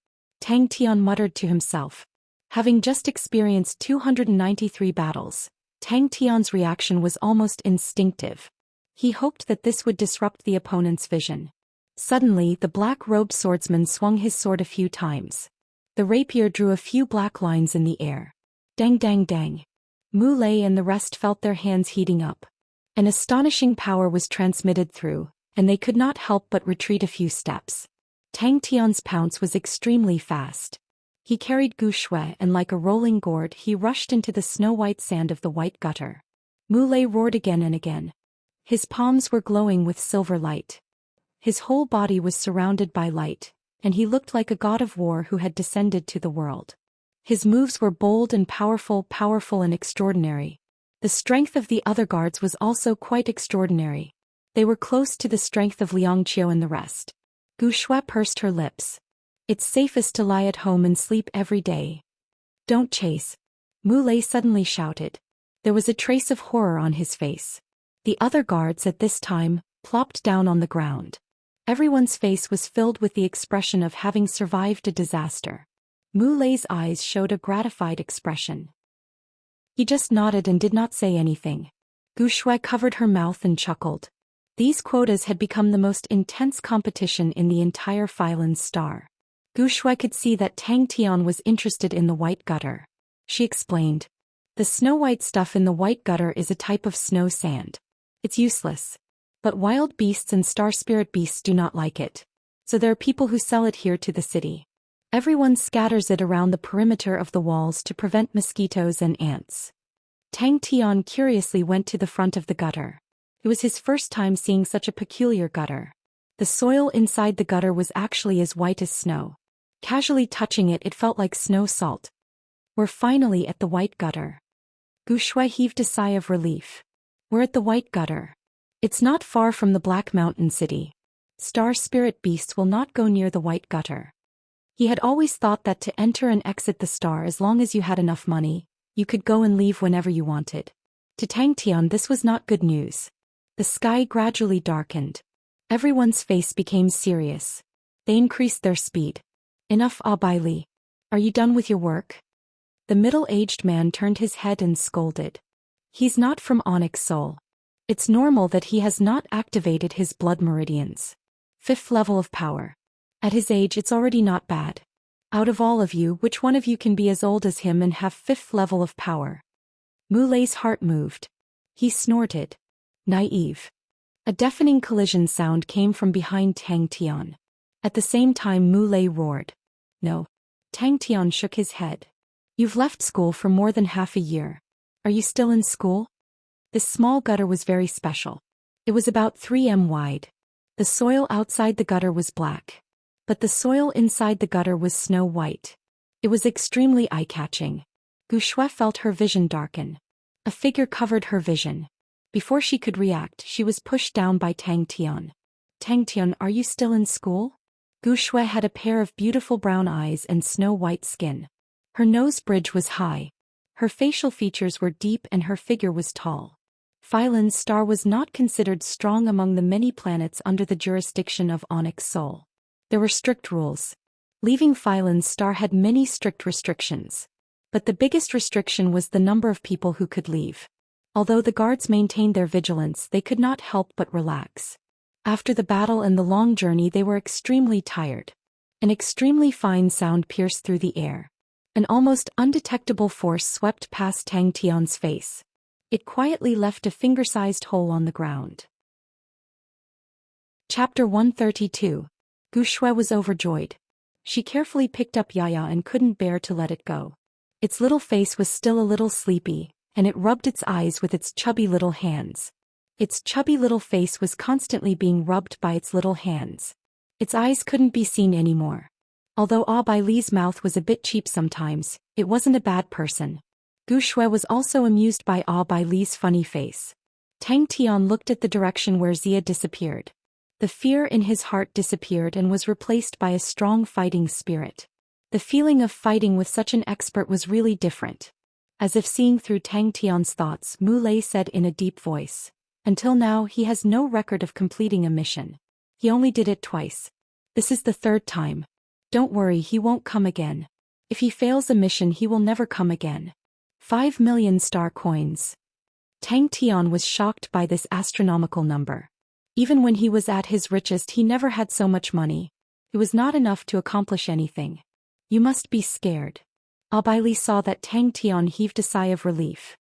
Tang Tian muttered to himself. Having just experienced 293 battles, Tang Tian's reaction was almost instinctive. He hoped that this would disrupt the opponent's vision. Suddenly, the black-robed swordsman swung his sword a few times. The rapier drew a few black lines in the air. Dang dang dang. Mu Lei and the rest felt their hands heating up. An astonishing power was transmitted through, and they could not help but retreat a few steps. Tang Tian's pounce was extremely fast. He carried Gu Shui, and like a rolling gourd he rushed into the snow-white sand of the white gutter. Mu Lei roared again and again. His palms were glowing with silver light. His whole body was surrounded by light, and he looked like a god of war who had descended to the world. His moves were bold and powerful and extraordinary. The strength of the other guards was also quite extraordinary. They were close to the strength of Liang Qiu and the rest. Gu Shui pursed her lips. "It's safest to lie at home and sleep every day." "Don't chase," Mu Lei suddenly shouted. There was a trace of horror on his face. The other guards at this time plopped down on the ground. Everyone's face was filled with the expression of having survived a disaster. Mu Lei's eyes showed a gratified expression. He just nodded and did not say anything. Gu Shui covered her mouth and chuckled. These quotas had become the most intense competition in the entire Phylan's star. Gu Shui could see that Tang Tian was interested in the white gutter. She explained. "The snow-white stuff in the white gutter is a type of snow sand. It's useless. But wild beasts and star spirit beasts do not like it. So there are people who sell it here to the city. Everyone scatters it around the perimeter of the walls to prevent mosquitoes and ants." Tang Tian curiously went to the front of the gutter. It was his first time seeing such a peculiar gutter. The soil inside the gutter was actually as white as snow. Casually touching it, it felt like snow salt. "We're finally at the white gutter." Gu Shui heaved a sigh of relief. "We're at the white gutter. It's not far from the Black Mountain City. Star spirit beasts will not go near the white gutter." He had always thought that to enter and exit the star, as long as you had enough money, you could go and leave whenever you wanted. To Tang Tian this was not good news. The sky gradually darkened. Everyone's face became serious. They increased their speed. "Enough, Bai Li. Are you done with your work?" The middle-aged man turned his head and scolded. "He's not from Onyx Soul. It's normal that he has not activated his blood meridians. 5th level of power. At his age it's already not bad. Out of all of you, which one of you can be as old as him and have 5th level of power?" Mu Lei's heart moved. He snorted. "Naive." A deafening collision sound came from behind Tang Tian. At the same time Mu Lei roared. "No." Tang Tian shook his head. "You've left school for more than half a year. Are you still in school?" This small gutter was very special. It was about 3 m wide. The soil outside the gutter was black. But the soil inside the gutter was snow white. It was extremely eye-catching. Gu Shui felt her vision darken. A figure covered her vision. Before she could react, she was pushed down by Tang Tian. "Tang Tian, are you still in school?" Gu Shui had a pair of beautiful brown eyes and snow-white skin. Her nose bridge was high. Her facial features were deep and her figure was tall. Phylan's star was not considered strong among the many planets under the jurisdiction of Onyx Sol. There were strict rules. Leaving Phylan's star had many strict restrictions. But the biggest restriction was the number of people who could leave. Although the guards maintained their vigilance, they could not help but relax. After the battle and the long journey, they were extremely tired. An extremely fine sound pierced through the air. An almost undetectable force swept past Tang Tian's face. It quietly left a finger-sized hole on the ground. Chapter 132. Gu Shui was overjoyed. She carefully picked up Yaya and couldn't bear to let it go. Its little face was still a little sleepy, and it rubbed its eyes with its chubby little hands. Its chubby little face was constantly being rubbed by its little hands. Its eyes couldn't be seen anymore. Although Bai Li's mouth was a bit cheap sometimes, it wasn't a bad person. Gu Shui was also amused by Bai Li's funny face. Tang Tian looked at the direction where Xia disappeared. The fear in his heart disappeared and was replaced by a strong fighting spirit. The feeling of fighting with such an expert was really different. As if seeing through Tang Tian's thoughts, Mu Lei said in a deep voice, "Until now he has no record of completing a mission. He only did it twice. This is the third time. Don't worry, he won't come again. If he fails a mission, he will never come again." 5 million star coins. Tang Tian was shocked by this astronomical number. Even when he was at his richest, he never had so much money. It was not enough to accomplish anything. "You must be scared." Bai Li saw that Tang Tian heaved a sigh of relief.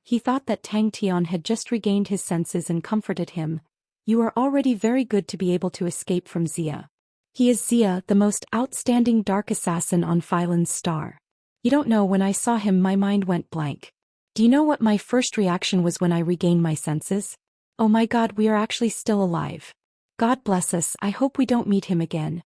He thought that Tang Tian had just regained his senses and comforted him. "You are already very good to be able to escape from Xia. He is Xia, the most outstanding dark assassin on Phylan's star. You don't know, when I saw him my mind went blank. Do you know what my first reaction was when I regained my senses? Oh my God, we are actually still alive. God bless us, I hope we don't meet him again."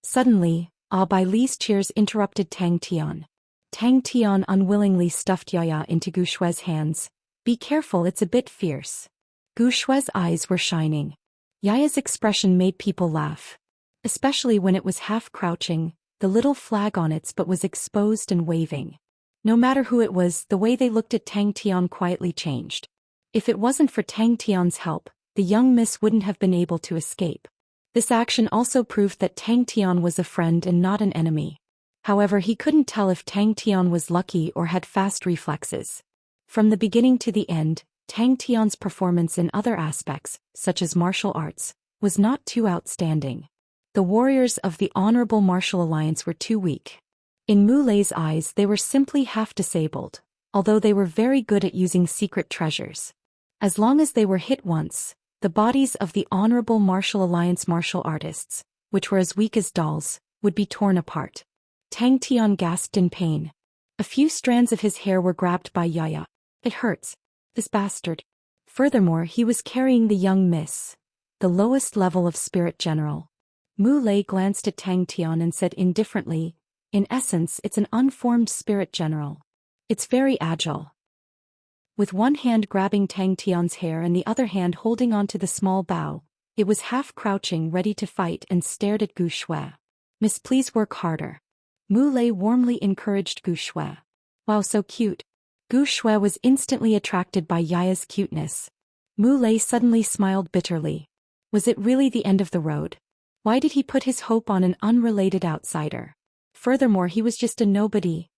Suddenly, Bai Li's cheers interrupted Tang Tian. Tang Tian unwillingly stuffed Yaya into Gu Shui's hands. "Be careful, it's a bit fierce." Gu Shui's eyes were shining. Yaya's expression made people laugh. Especially when it was half crouching, the little flag on its butt was exposed and waving. No matter who it was, the way they looked at Tang Tian quietly changed. If it wasn't for Tang Tian's help, the young miss wouldn't have been able to escape. This action also proved that Tang Tian was a friend and not an enemy. However, he couldn't tell if Tang Tian was lucky or had fast reflexes. From the beginning to the end, Tang Tian's performance in other aspects, such as martial arts, was not too outstanding. The warriors of the Honorable Martial Alliance were too weak. In Mu Lei's eyes, they were simply half-disabled, although they were very good at using secret treasures. As long as they were hit once, the bodies of the Honorable Martial Alliance martial artists, which were as weak as dolls, would be torn apart. Tang Tian gasped in pain. A few strands of his hair were grabbed by Yaya. "It hurts. This bastard." Furthermore, he was carrying the young miss, the lowest level of spirit general. Mu Lei glanced at Tang Tian and said indifferently, "In essence, it's an unformed spirit general. It's very agile." With one hand grabbing Tang Tian's hair and the other hand holding onto the small bough, it was half-crouching, ready to fight, and stared at Gu Shui. "Miss, please work harder." Mu Lei warmly encouraged Gu Shui. "Wow, so cute." Gu Shui was instantly attracted by Yaya's cuteness. Mu Lei suddenly smiled bitterly. Was it really the end of the road? Why did he put his hope on an unrelated outsider? Furthermore, he was just a nobody.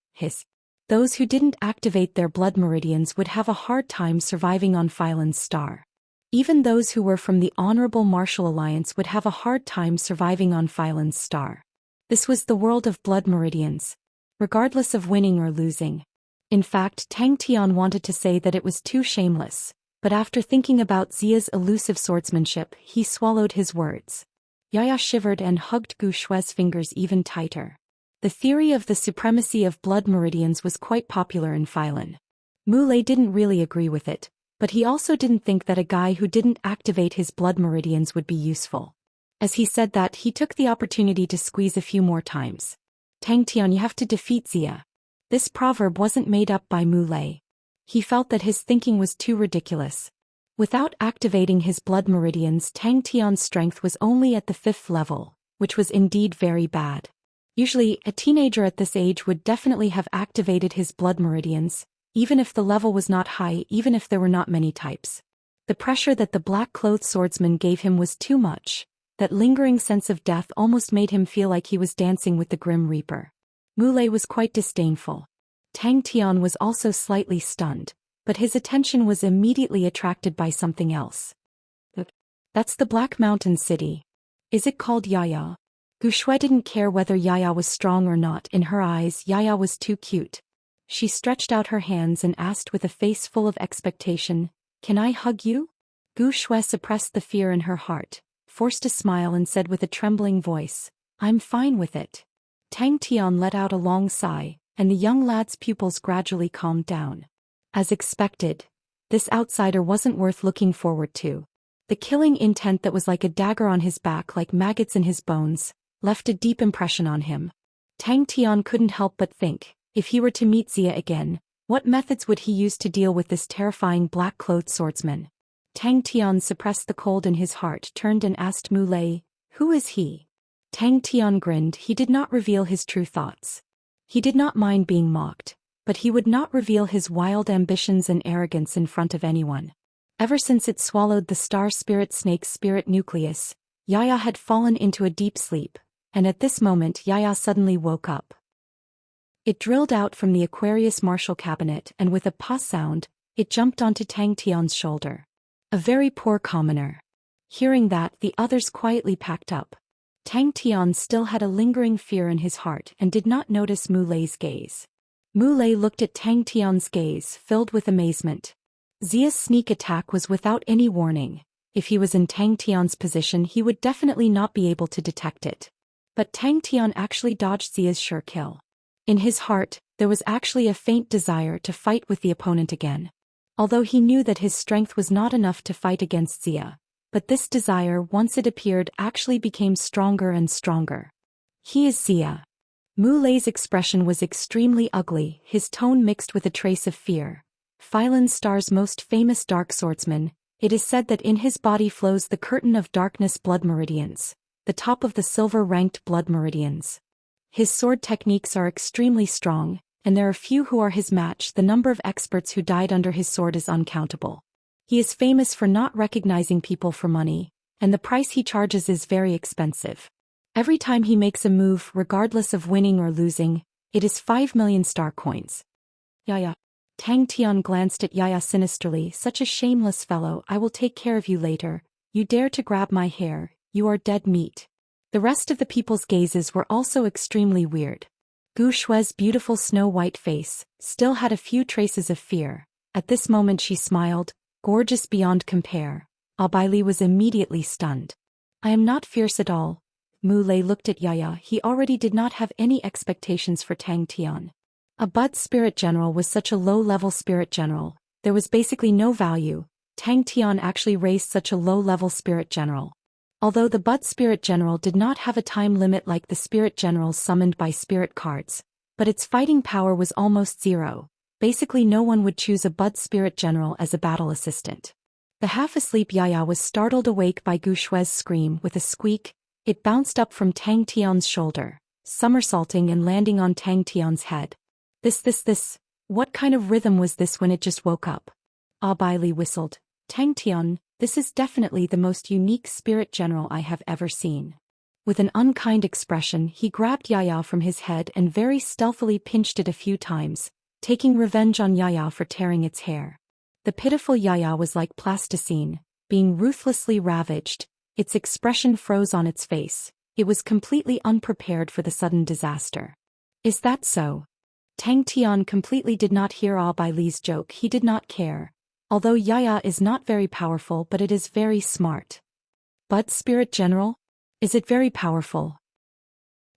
Those who didn't activate their blood meridians would have a hard time surviving on Phylan's star. Even those who were from the Honorable Martial Alliance would have a hard time surviving on Phylan's star. This was the world of blood meridians, regardless of winning or losing. In fact, Tang Tian wanted to say that it was too shameless, but after thinking about Xia's elusive swordsmanship, he swallowed his words. Yaya shivered and hugged Gu Shui's fingers even tighter. The theory of the supremacy of blood meridians was quite popular in Phylan. Mu Lei didn't really agree with it, but he also didn't think that a guy who didn't activate his blood meridians would be useful. As he said that, he took the opportunity to squeeze a few more times. "Tang Tian, you have to defeat Xia." This proverb wasn't made up by Mu Lei. He felt that his thinking was too ridiculous. Without activating his blood meridians, Tang Tian's strength was only at the 5th level, which was indeed very bad. Usually, a teenager at this age would definitely have activated his blood meridians, even if the level was not high, even if there were not many types. The pressure that the black-clothed swordsman gave him was too much. That lingering sense of death almost made him feel like he was dancing with the Grim Reaper. Muley was quite disdainful. Tang Tian was also slightly stunned, but his attention was immediately attracted by something else. That's the Black Mountain City. Is it called Yaya? Gu Shui didn't care whether Yaya was strong or not. In her eyes, Yaya was too cute. She stretched out her hands and asked with a face full of expectation, "Can I hug you?" Gu Shui suppressed the fear in her heart, forced a smile and said with a trembling voice, "I'm fine with it." Tang Tian let out a long sigh, and the young lad's pupils gradually calmed down. As expected, this outsider wasn't worth looking forward to. The killing intent that was like a dagger on his back, like maggots in his bones, left a deep impression on him. Tang Tian couldn't help but think, if he were to meet Xia again, what methods would he use to deal with this terrifying black-clothed swordsman? Tang Tian suppressed the cold in his heart, turned and asked Mu Lei, "Who is he?" Tang Tian grinned. He did not reveal his true thoughts. He did not mind being mocked, but he would not reveal his wild ambitions and arrogance in front of anyone. Ever since it swallowed the star spirit snake's spirit nucleus, Yaya had fallen into a deep sleep, and at this moment Yaya suddenly woke up. It drilled out from the Aquarius Marshall cabinet and with a "pa" sound, it jumped onto Tang Tian's shoulder. A very poor commoner. Hearing that, the others quietly packed up. Tang Tian still had a lingering fear in his heart and did not notice Mu Lei's gaze. Mu Lei looked at Tang Tian's gaze, filled with amazement. Xia's sneak attack was without any warning. If he was in Tang Tian's position, he would definitely not be able to detect it. But Tang Tian actually dodged Xia's sure kill. In his heart, there was actually a faint desire to fight with the opponent again. Although he knew that his strength was not enough to fight against Xia, but this desire, once it appeared, actually became stronger and stronger. He is Xia. Mu Lei's expression was extremely ugly, his tone mixed with a trace of fear. Phylan Star's most famous dark swordsman, it is said that in his body flows the curtain of darkness blood meridians, the top of the silver-ranked blood meridians. His sword techniques are extremely strong, and there are few who are his match. The number of experts who died under his sword is uncountable. He is famous for not recognizing people for money, and the price he charges is very expensive. Every time he makes a move, regardless of winning or losing, it is 5 million star coins. Yaya. Tang Tian glanced at Yaya sinisterly. "Such a shameless fellow. I will take care of you later. You dare to grab my hair, you are dead meat." The rest of the people's gazes were also extremely weird. Gu Shui's beautiful snow-white face still had a few traces of fear. At this moment she smiled, gorgeous beyond compare. Abaili was immediately stunned. "I am not fierce at all." Mu Lei looked at Yaya. He already did not have any expectations for Tang Tian. A Bud Spirit General was such a low-level Spirit General, there was basically no value. Tang Tian actually raised such a low-level Spirit General. Although the Bud Spirit General did not have a time limit like the Spirit Generals summoned by Spirit cards, but its fighting power was almost zero. Basically no one would choose a Bud Spirit General as a battle assistant. The half-asleep Yaya was startled awake by Gu Shui's scream. With a squeak, it bounced up from Tang Tian's shoulder, somersaulting and landing on Tang Tian's head. This. What kind of rhythm was this when it just woke up? Abaili whistled. "Tang Tian, this is definitely the most unique Spirit General I have ever seen." With an unkind expression, he grabbed Yaya from his head and very stealthily pinched it a few times, taking revenge on Yaya for tearing its hair. The pitiful Yaya was like plasticine, being ruthlessly ravaged. Its expression froze on its face. It was completely unprepared for the sudden disaster. "Is that so?" Tang Tian completely did not hear Abaili's joke. He did not care. Although Yaya is not very powerful, but it is very smart. "Bud Spirit General? Is it very powerful?"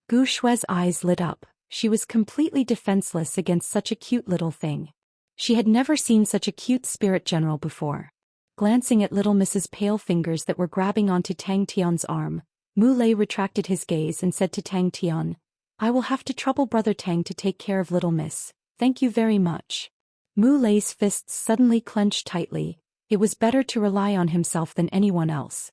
Gu Shui's eyes lit up. She was completely defenseless against such a cute little thing. She had never seen such a cute Spirit General before. Glancing at little Mrs. Pale fingers that were grabbing onto Tang Tian's arm, Mu Lei retracted his gaze and said to Tang Tian, "I will have to trouble Brother Tang to take care of little miss. Thank you very much." Mu Lei's fists suddenly clenched tightly. It was better to rely on himself than anyone else.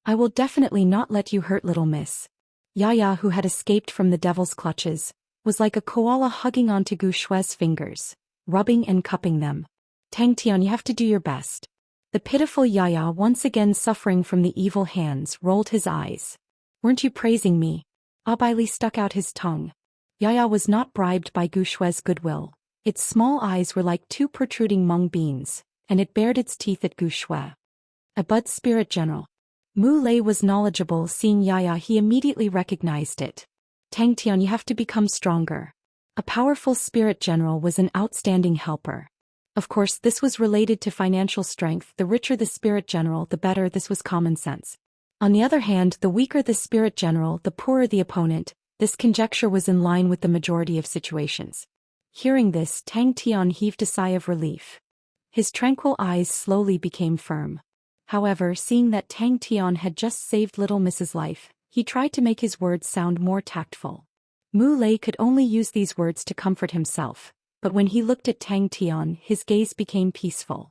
"I will definitely not let you hurt little miss." Yaya, who had escaped from the devil's clutches, was like a koala hugging onto Gu Shui's fingers. rubbing and cupping them. Tang Tian, you have to do your best. The pitiful Yaya, once again suffering from the evil hands, rolled his eyes. Weren't you praising me? Abaili stuck out his tongue. Yaya was not bribed by Gu Shue's goodwill. Its small eyes were like two protruding mung beans, and it bared its teeth at Gu Shue. A Bud spirit general. Mu Lei was knowledgeable. Seeing Yaya, he immediately recognized it. Tang Tian, you have to become stronger. A powerful spirit general was an outstanding helper. Of course, this was related to financial strength. The richer the spirit general, the better. This was common sense. On the other hand, the weaker the spirit general, the poorer the opponent. This conjecture was in line with the majority of situations. Hearing this, Tang Tian heaved a sigh of relief. His tranquil eyes slowly became firm. However, seeing that Tang Tian had just saved little Miss's life, he tried to make his words sound more tactful. Mu Lei could only use these words to comfort himself, but when he looked at Tang Tian, his gaze became peaceful.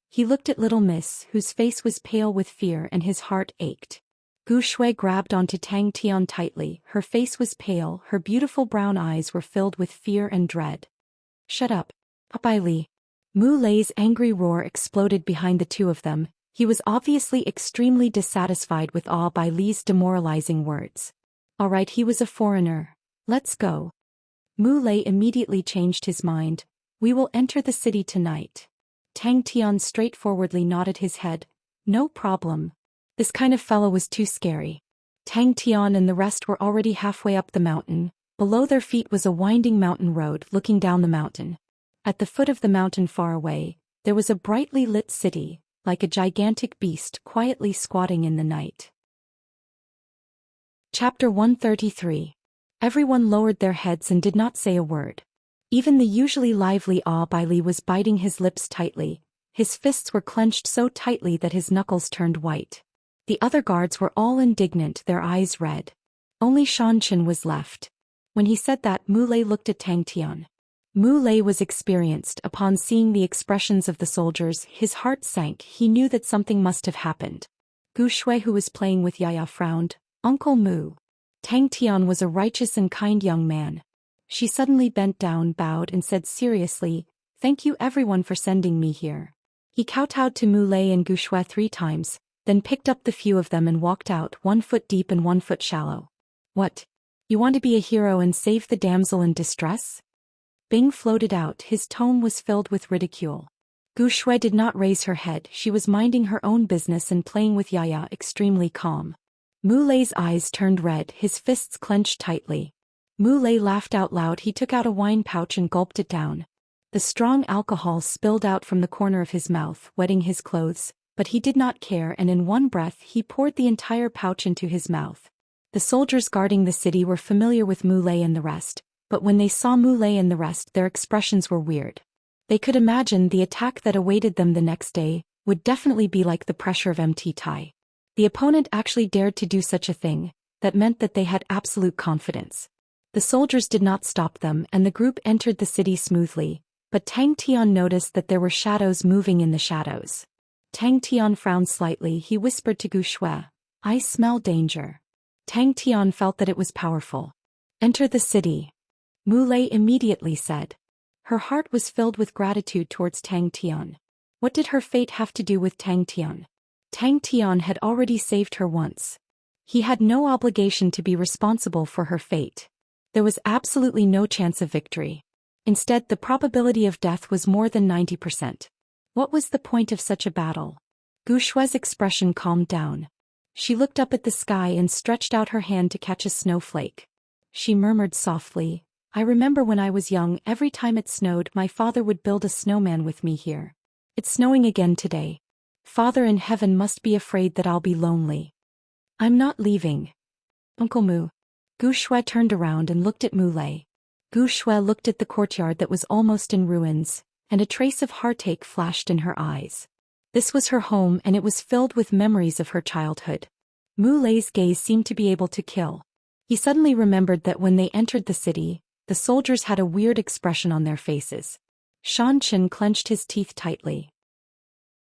He looked at little Miss, whose face was pale with fear and his heart ached. Gu Shui grabbed onto Tang Tian tightly. Her face was pale, her beautiful brown eyes were filled with fear and dread. Shut up, Abaili. Mu Lei's angry roar exploded behind the two of them. He was obviously extremely dissatisfied with Abaili's demoralizing words. All right, he was a foreigner. Let's go. Mu Lei immediately changed his mind. We will enter the city tonight. Tang Tian straightforwardly nodded his head. No problem. This kind of fellow was too scary. Tang Tian and the rest were already halfway up the mountain. Below their feet was a winding mountain road looking down the mountain. At the foot of the mountain far away, there was a brightly lit city, like a gigantic beast quietly squatting in the night. Chapter 133. Everyone lowered their heads and did not say a word. Even the usually lively Abaili was biting his lips tightly. His fists were clenched so tightly that his knuckles turned white. The other guards were all indignant, their eyes red. Only Xianxia was left. When he said that, Mu Lei looked at Tang Tian. Mu Lei was experienced. Upon seeing the expressions of the soldiers, his heart sank. He knew that something must have happened. Gu Shui, who was playing with Yaya, frowned. Uncle Mu. Tang Tian was a righteous and kind young man. She suddenly bent down, bowed, and said seriously, "Thank you everyone for sending me here." He kowtowed to Mu Lei and Gu Shui 3 times, then picked up the few of them and walked out, 1 foot deep and 1 foot shallow. What? You want to be a hero and save the damsel in distress? Bing floated out. His tone was filled with ridicule. Gu Shui did not raise her head. She was minding her own business and playing with Yaya, extremely calm. Mu Lei's eyes turned red, his fists clenched tightly. Mu Lei laughed out loud. He took out a wine pouch and gulped it down. The strong alcohol spilled out from the corner of his mouth, wetting his clothes, but he did not care, and in one breath he poured the entire pouch into his mouth. The soldiers guarding the city were familiar with Mu Lei and the rest, but when they saw Mu Lei and the rest, their expressions were weird. They could imagine the attack that awaited them the next day would definitely be like the pressure of MT Tai. The opponent actually dared to do such a thing. That meant that they had absolute confidence. The soldiers did not stop them, and the group entered the city smoothly, but Tang Tian noticed that there were shadows moving in the shadows. Tang Tian frowned slightly. He whispered to Gu Shui, "I smell danger." Tang Tian felt that it was powerful. "Enter the city," Mu Lei immediately said. Her heart was filled with gratitude towards Tang Tian. What did her fate have to do with Tang Tian? Tang Tian had already saved her once. He had no obligation to be responsible for her fate. There was absolutely no chance of victory. Instead, the probability of death was more than 90%. What was the point of such a battle? Gu Shui's expression calmed down. She looked up at the sky and stretched out her hand to catch a snowflake. She murmured softly, "I remember when I was young, every time it snowed, my father would build a snowman with me here. It's snowing again today. Father in heaven must be afraid that I'll be lonely. I'm not leaving. Uncle Mu." Gu Shui turned around and looked at Mu Lei. Gu Shui looked at the courtyard that was almost in ruins, and a trace of heartache flashed in her eyes. This was her home, and it was filled with memories of her childhood. Mu Lei's gaze seemed to be able to kill. He suddenly remembered that when they entered the city, the soldiers had a weird expression on their faces. Xianxia clenched his teeth tightly.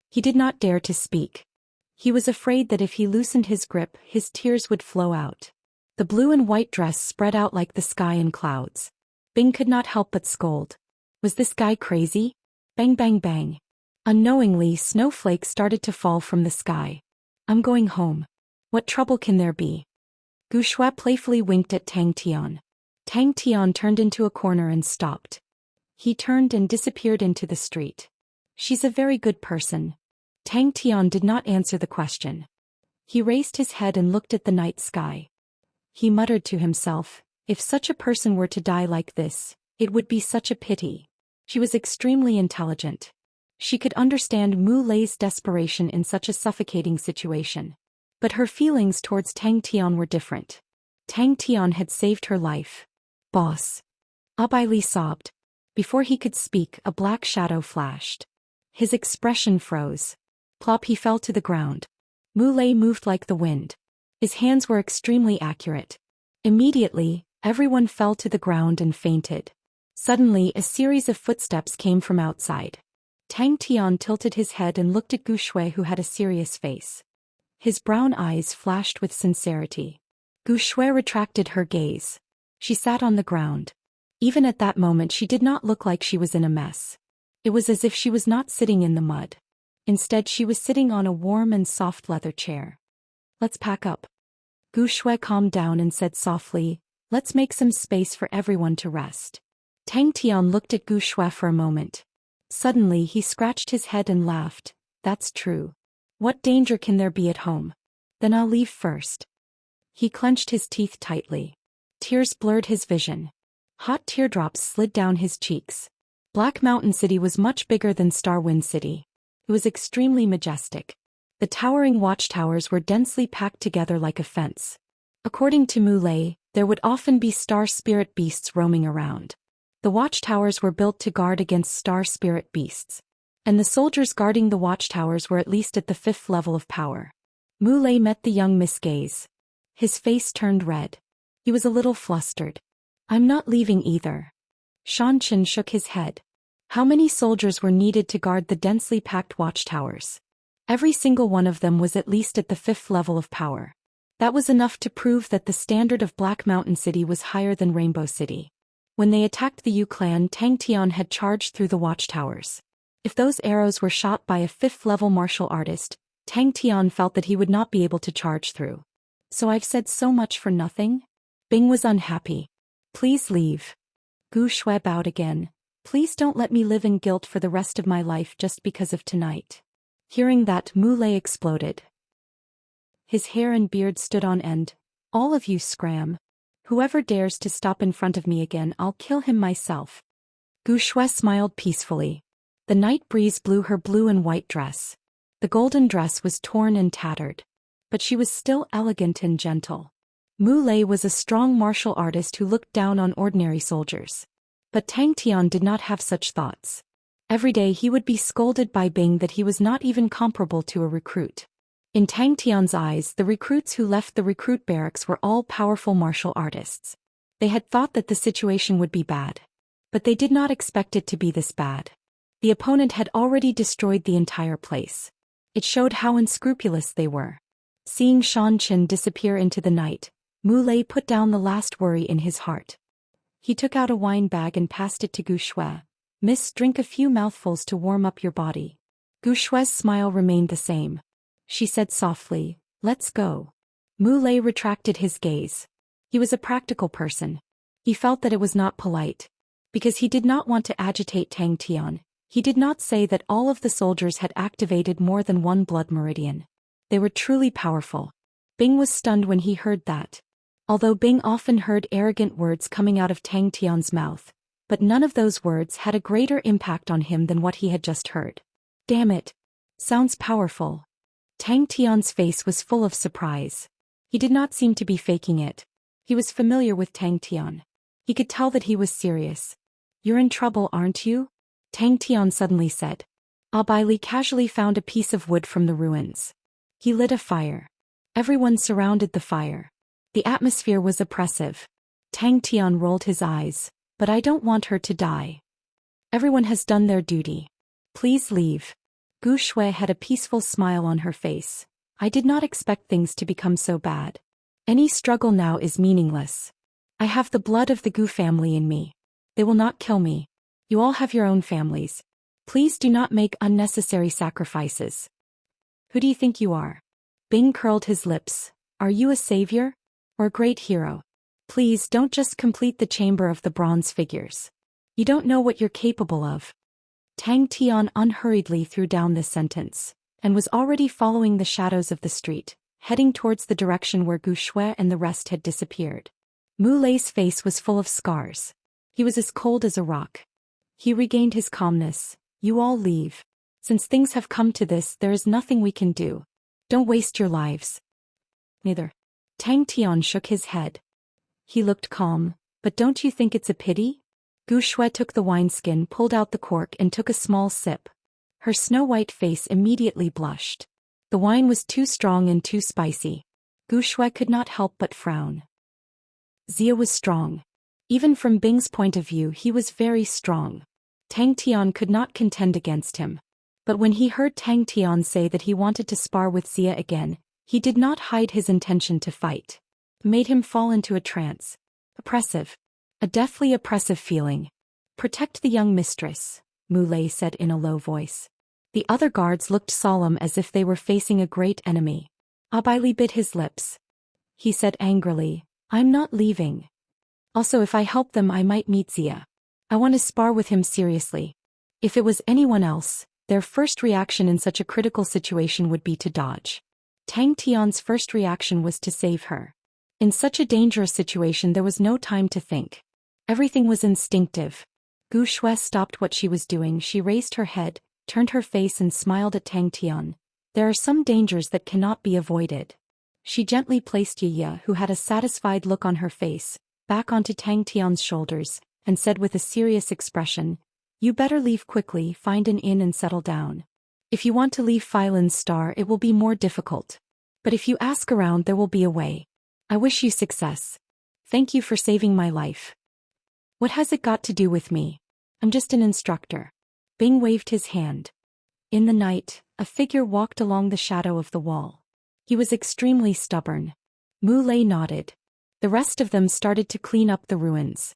He did not dare to speak. He was afraid that if he loosened his grip, his tears would flow out. The blue and white dress spread out like the sky in clouds. Bing could not help but scold. Was this guy crazy? Bang bang bang. Unknowingly, snowflakes started to fall from the sky. I'm going home. What trouble can there be? Gu Shui playfully winked at Tang Tian. Tang Tian turned into a corner and stopped. He turned and disappeared into the street. She's a very good person. Tang Tian did not answer the question. He raised his head and looked at the night sky. He muttered to himself, if such a person were to die like this, it would be such a pity. She was extremely intelligent. She could understand Mu Lei's desperation in such a suffocating situation. But her feelings towards Tang Tian were different. Tang Tian had saved her life. Boss. Abai Li sobbed. Before he could speak, a black shadow flashed. His expression froze. Plop, he fell to the ground. Mu Lei moved like the wind. His hands were extremely accurate. Immediately, everyone fell to the ground and fainted. Suddenly, a series of footsteps came from outside. Tang Tian tilted his head and looked at Gu Shui, who had a serious face. His brown eyes flashed with sincerity. Gu Shui retracted her gaze. She sat on the ground. Even at that moment she did not look like she was in a mess. It was as if she was not sitting in the mud. Instead she was sitting on a warm and soft leather chair. Let's pack up. Gu Shui calmed down and said softly, let's make some space for everyone to rest. Tang Tian looked at Gu Shui for a moment. Suddenly he scratched his head and laughed. That's true. What danger can there be at home? Then I'll leave first. He clenched his teeth tightly. Tears blurred his vision. Hot teardrops slid down his cheeks. Black Mountain City was much bigger than Starwind City. It was extremely majestic. The towering watchtowers were densely packed together like a fence. According to Mu Lei, there would often be star spirit beasts roaming around. The watchtowers were built to guard against star spirit beasts. And the soldiers guarding the watchtowers were at least at the 5th level of power. Mu Lei met the young Miss gaze. His face turned red. He was a little flustered. I'm not leaving either. Xianxia shook his head. How many soldiers were needed to guard the densely packed watchtowers? Every single one of them was at least at the 5th level of power. That was enough to prove that the standard of Black Mountain City was higher than Rainbow City. When they attacked the Yu clan, Tang Tian had charged through the watchtowers. If those arrows were shot by a 5th level martial artist, Tang Tian felt that he would not be able to charge through. So I've said so much for nothing? Bing was unhappy. Please leave. Gu Shui bowed again. Please don't let me live in guilt for the rest of my life just because of tonight. Hearing that, Mu Lei exploded. His hair and beard stood on end. All of you scram. Whoever dares to stop in front of me again, I'll kill him myself. Gu Shui smiled peacefully. The night breeze blew her blue and white dress. The golden dress was torn and tattered. But she was still elegant and gentle. Mu Lei was a strong martial artist who looked down on ordinary soldiers. But Tang Tian did not have such thoughts. Every day he would be scolded by Bing that he was not even comparable to a recruit. In Tang Tian's eyes, the recruits who left the recruit barracks were all powerful martial artists. They had thought that the situation would be bad. But they did not expect it to be this bad. The opponent had already destroyed the entire place. It showed how unscrupulous they were. Seeing Xianxia disappear into the night, Mu Lei put down the last worry in his heart. He took out a wine bag and passed it to Gu Shui. Miss, drink a few mouthfuls to warm up your body. Gu Shui's smile remained the same. She said softly, let's go. Mu Lei retracted his gaze. He was a practical person. He felt that it was not polite. Because he did not want to agitate Tang Tian, he did not say that all of the soldiers had activated more than one blood meridian. They were truly powerful. Bing was stunned when he heard that. Although Bing often heard arrogant words coming out of Tang Tian's mouth, but none of those words had a greater impact on him than what he had just heard. Damn it. Sounds powerful. Tang Tian's face was full of surprise. He did not seem to be faking it. He was familiar with Tang Tian. He could tell that he was serious. You're in trouble, aren't you? Tang Tian suddenly said. Abai Li casually found a piece of wood from the ruins. He lit a fire. Everyone surrounded the fire. The atmosphere was oppressive. Tang Tian rolled his eyes. But I don't want her to die. Everyone has done their duty. Please leave. Gu Shui had a peaceful smile on her face. I did not expect things to become so bad. Any struggle now is meaningless. I have the blood of the Gu family in me. They will not kill me. You all have your own families. Please do not make unnecessary sacrifices. Who do you think you are? Bing curled his lips. Are you a savior? Or a great hero? Please don't just complete the chamber of the bronze figures. You don't know what you're capable of. Tang Tian unhurriedly threw down this sentence, and was already following the shadows of the street, heading towards the direction where Gu Shui and the rest had disappeared. Mu Lei's face was full of scars. He was as cold as a rock. He regained his calmness. You all leave. Since things have come to this, there is nothing we can do. Don't waste your lives. Neither. Tang Tian shook his head. He looked calm, but don't you think it's a pity? Gu Shui took the wineskin, pulled out the cork and took a small sip. Her snow-white face immediately blushed. The wine was too strong and too spicy. Gu Shui could not help but frown. Xia was strong. Even from Bing's point of view, he was very strong. Tang Tian could not contend against him. But when he heard Tang Tian say that he wanted to spar with Xia again, he did not hide his intention to fight. It made him fall into a trance. Oppressive. A deathly oppressive feeling. Protect the young mistress, Mu Lei said in a low voice. The other guards looked solemn as if they were facing a great enemy. Abaili bit his lips. He said angrily, I'm not leaving. Also, if I help them, I might meet Xia. I want to spar with him seriously. If it was anyone else, their first reaction in such a critical situation would be to dodge. Tang Tian's first reaction was to save her. In such a dangerous situation, there was no time to think. Everything was instinctive. Gu Shui stopped what she was doing. She raised her head, turned her face and smiled at Tang Tian. There are some dangers that cannot be avoided. She gently placed Yi, who had a satisfied look on her face, back onto Tang Tian's shoulders, and said with a serious expression, You better leave quickly, find an inn and settle down. If you want to leave Phylan's star, it will be more difficult. But if you ask around, there will be a way. I wish you success. Thank you for saving my life. What has it got to do with me? I'm just an instructor. Bing waved his hand. In the night, a figure walked along the shadow of the wall. He was extremely stubborn. Mu Lei nodded. The rest of them started to clean up the ruins.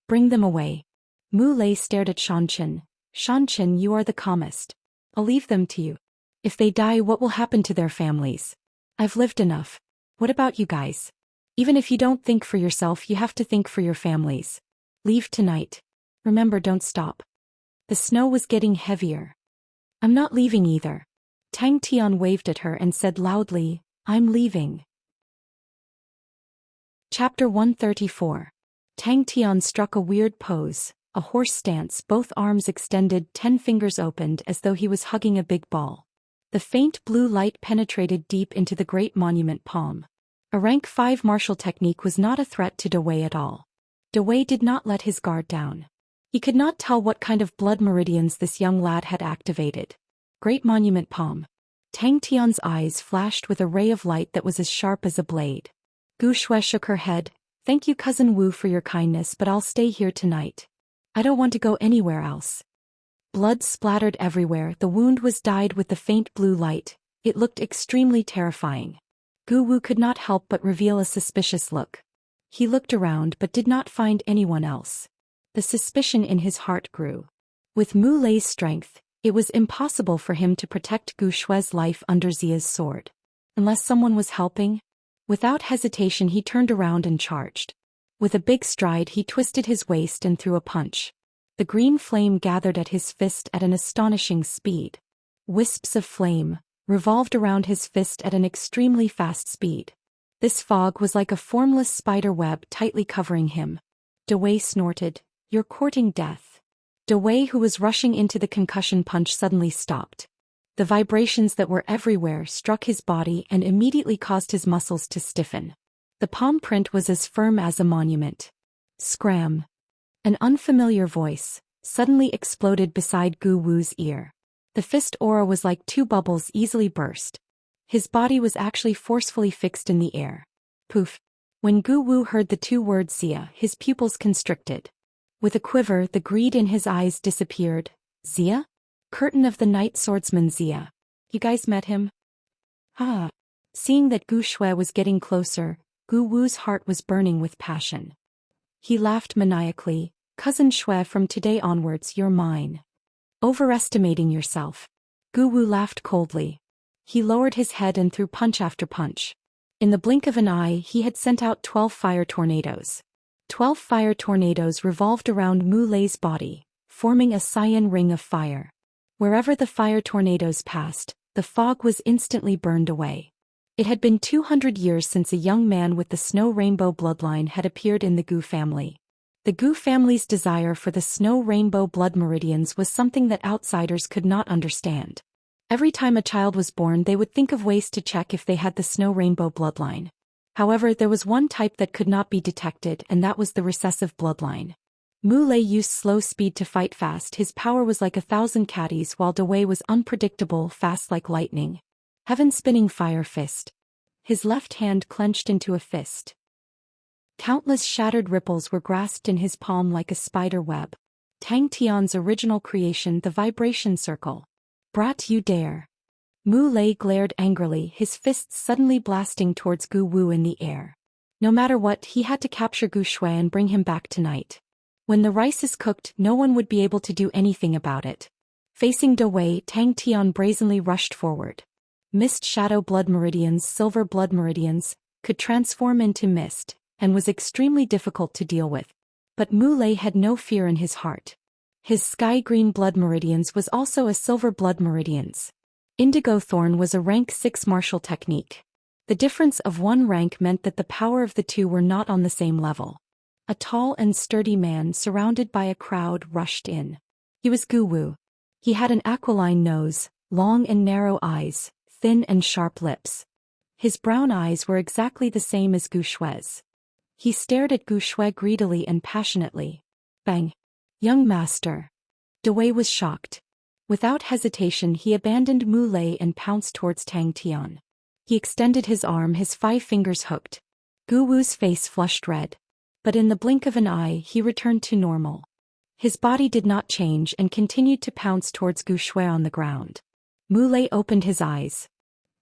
Bring them away. Mu Lei stared at Xianxia. Xianxia, you are the calmest. I'll leave them to you. If they die, what will happen to their families? I've lived enough. What about you guys? Even if you don't think for yourself, you have to think for your families. Leave tonight. Remember, don't stop. The snow was getting heavier. I'm not leaving either. Tang Tian waved at her and said loudly, I'm leaving. Chapter 134. Tang Tian struck a weird pose, a horse stance, both arms extended, 10 fingers opened as though he was hugging a big ball. The faint blue light penetrated deep into the great monument palm. A rank 5 martial technique was not a threat to Dawei at all. Dawei did not let his guard down. He could not tell what kind of blood meridians this young lad had activated. Great monument palm. Tang Tian's eyes flashed with a ray of light that was as sharp as a blade. Gu Shui shook her head. Thank you, Cousin Wu, for your kindness, but I'll stay here tonight. I don't want to go anywhere else. Blood splattered everywhere. The wound was dyed with the faint blue light. It looked extremely terrifying. Gu Wu could not help but reveal a suspicious look. He looked around but did not find anyone else. The suspicion in his heart grew. With Mu Lei's strength, it was impossible for him to protect Gu Shui's life under Xia's sword. Unless someone was helping? Without hesitation, he turned around and charged. With a big stride, he twisted his waist and threw a punch. The green flame gathered at his fist at an astonishing speed. Wisps of flame revolved around his fist at an extremely fast speed. This fog was like a formless spider web tightly covering him. Dawei snorted, You're courting death. Dawei, who was rushing into the concussion punch, suddenly stopped. The vibrations that were everywhere struck his body and immediately caused his muscles to stiffen. The palm print was as firm as a monument. Scram. An unfamiliar voice suddenly exploded beside Gu Wu's ear. The fist aura was like 2 bubbles easily burst. His body was actually forcefully fixed in the air. Poof. When Gu Wu heard the 2 words Xia, his pupils constricted. With a quiver, the greed in his eyes disappeared. Xia? Curtain of the Night Swordsman Xia. You guys met him? Ah. Seeing that Gu Shui was getting closer, Gu Wu's heart was burning with passion. He laughed maniacally. Cousin Shui, from today onwards you're mine. Overestimating yourself. Gu Wu laughed coldly. He lowered his head and threw punch after punch. In the blink of an eye he had sent out 12 fire tornadoes. 12 fire tornadoes revolved around Mu Lei's body, forming a cyan ring of fire. Wherever the fire tornadoes passed, the fog was instantly burned away. It had been 200 years since a young man with the Snow Rainbow bloodline had appeared in the Gu family. The Gu family's desire for the Snow Rainbow blood meridians was something that outsiders could not understand. Every time a child was born they would think of ways to check if they had the Snow Rainbow bloodline. However, there was one type that could not be detected, and that was the recessive bloodline. Mu Lei used slow speed to fight fast. His power was like 1,000 caddies, while Dawei was unpredictable, fast like lightning. Heaven-spinning fire fist. His left hand clenched into a fist. Countless shattered ripples were grasped in his palm like a spider web. Tang Tian's original creation, the vibration circle. Brat, you dare. Mu Lei glared angrily, his fists suddenly blasting towards Gu Wu in the air. No matter what, he had to capture Gu Shui and bring him back tonight. When the rice is cooked, no one would be able to do anything about it. Facing Dawei, Tang Tian brazenly rushed forward. Mist shadow blood meridians, silver blood meridians, could transform into mist, and was extremely difficult to deal with. But Mu Lei had no fear in his heart. His sky-green blood meridians was also a silver blood meridians. Indigo Thorn was a rank 6 martial technique. The difference of one rank meant that the power of the two were not on the same level. A tall and sturdy man surrounded by a crowd rushed in. He was Gu Wu. He had an aquiline nose, long and narrow eyes, thin and sharp lips. His brown eyes were exactly the same as Gu Shui's. He stared at Gu Shui greedily and passionately. Bang! Young master. Dawei was shocked. Without hesitation he abandoned Mu Lei and pounced towards Tang Tian. He extended his arm, his 5 fingers hooked. Gu Wu's face flushed red. But in the blink of an eye he returned to normal. His body did not change and continued to pounce towards Gu Shui on the ground. Mu Lei opened his eyes.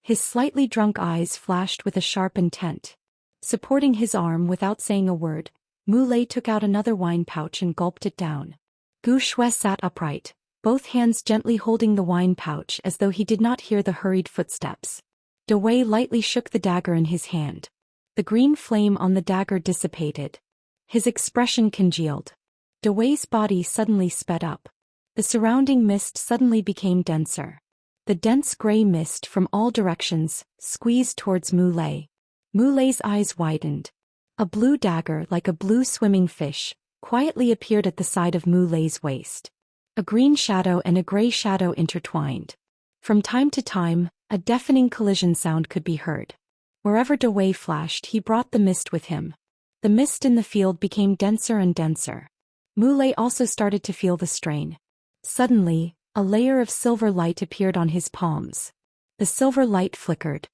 His slightly drunk eyes flashed with a sharp intent. Supporting his arm without saying a word, Mu Lei took out another wine pouch and gulped it down. Gu Shui sat upright, both hands gently holding the wine pouch as though he did not hear the hurried footsteps. Dawei lightly shook the dagger in his hand. The green flame on the dagger dissipated. His expression congealed. Dawei's body suddenly sped up. The surrounding mist suddenly became denser. The dense gray mist from all directions squeezed towards Mu Lei. Mu Lei's eyes widened. A blue dagger, like a blue swimming fish, quietly appeared at the side of Mu Lei's waist. A green shadow and a gray shadow intertwined. From time to time, a deafening collision sound could be heard. Wherever Dawei flashed, he brought the mist with him. The mist in the field became denser and denser. Mu Lei also started to feel the strain. Suddenly, a layer of silver light appeared on his palms. The silver light flickered.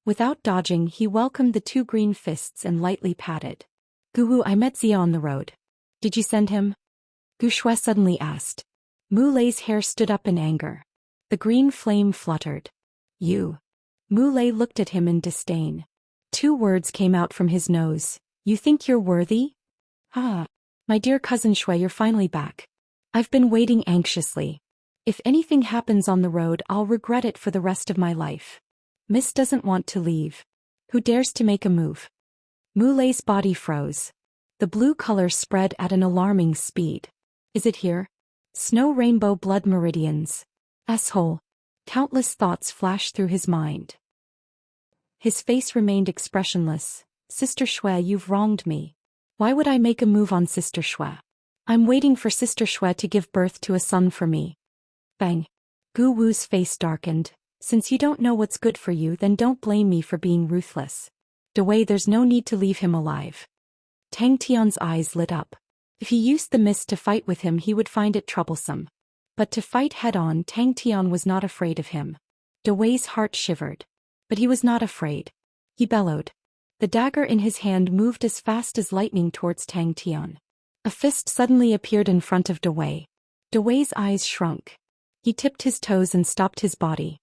Without dodging, he welcomed the 2 green fists and lightly patted. Gu Wu, I met Xia on the road. Did you send him? Gu Shui suddenly asked. Mu Lei's hair stood up in anger. The green flame fluttered. You. Mu Lei looked at him in disdain. 2 words came out from his nose. You think you're worthy? Ah. My dear cousin Shui, you're finally back. I've been waiting anxiously. If anything happens on the road, I'll regret it for the rest of my life. Miss doesn't want to leave. Who dares to make a move? Mu Lei's body froze. The blue color spread at an alarming speed. Is it here? Snow Rainbow blood meridians. Asshole. Countless thoughts flashed through his mind. His face remained expressionless. Sister Shui, you've wronged me. Why would I make a move on Sister Shui? I'm waiting for Sister Shui to give birth to a son for me. Bang. Gu Wu's face darkened. Since you don't know what's good for you, then don't blame me for being ruthless. Dawei, there's no need to leave him alive. Tang Tian's eyes lit up. If he used the mist to fight with him, he would find it troublesome. But to fight head-on, Tang Tian was not afraid of him. Dawei's heart shivered. But he was not afraid. He bellowed. The dagger in his hand moved as fast as lightning towards Tang Tian. A fist suddenly appeared in front of Dawei. Dawei's eyes shrunk. He tipped his toes and stopped his body.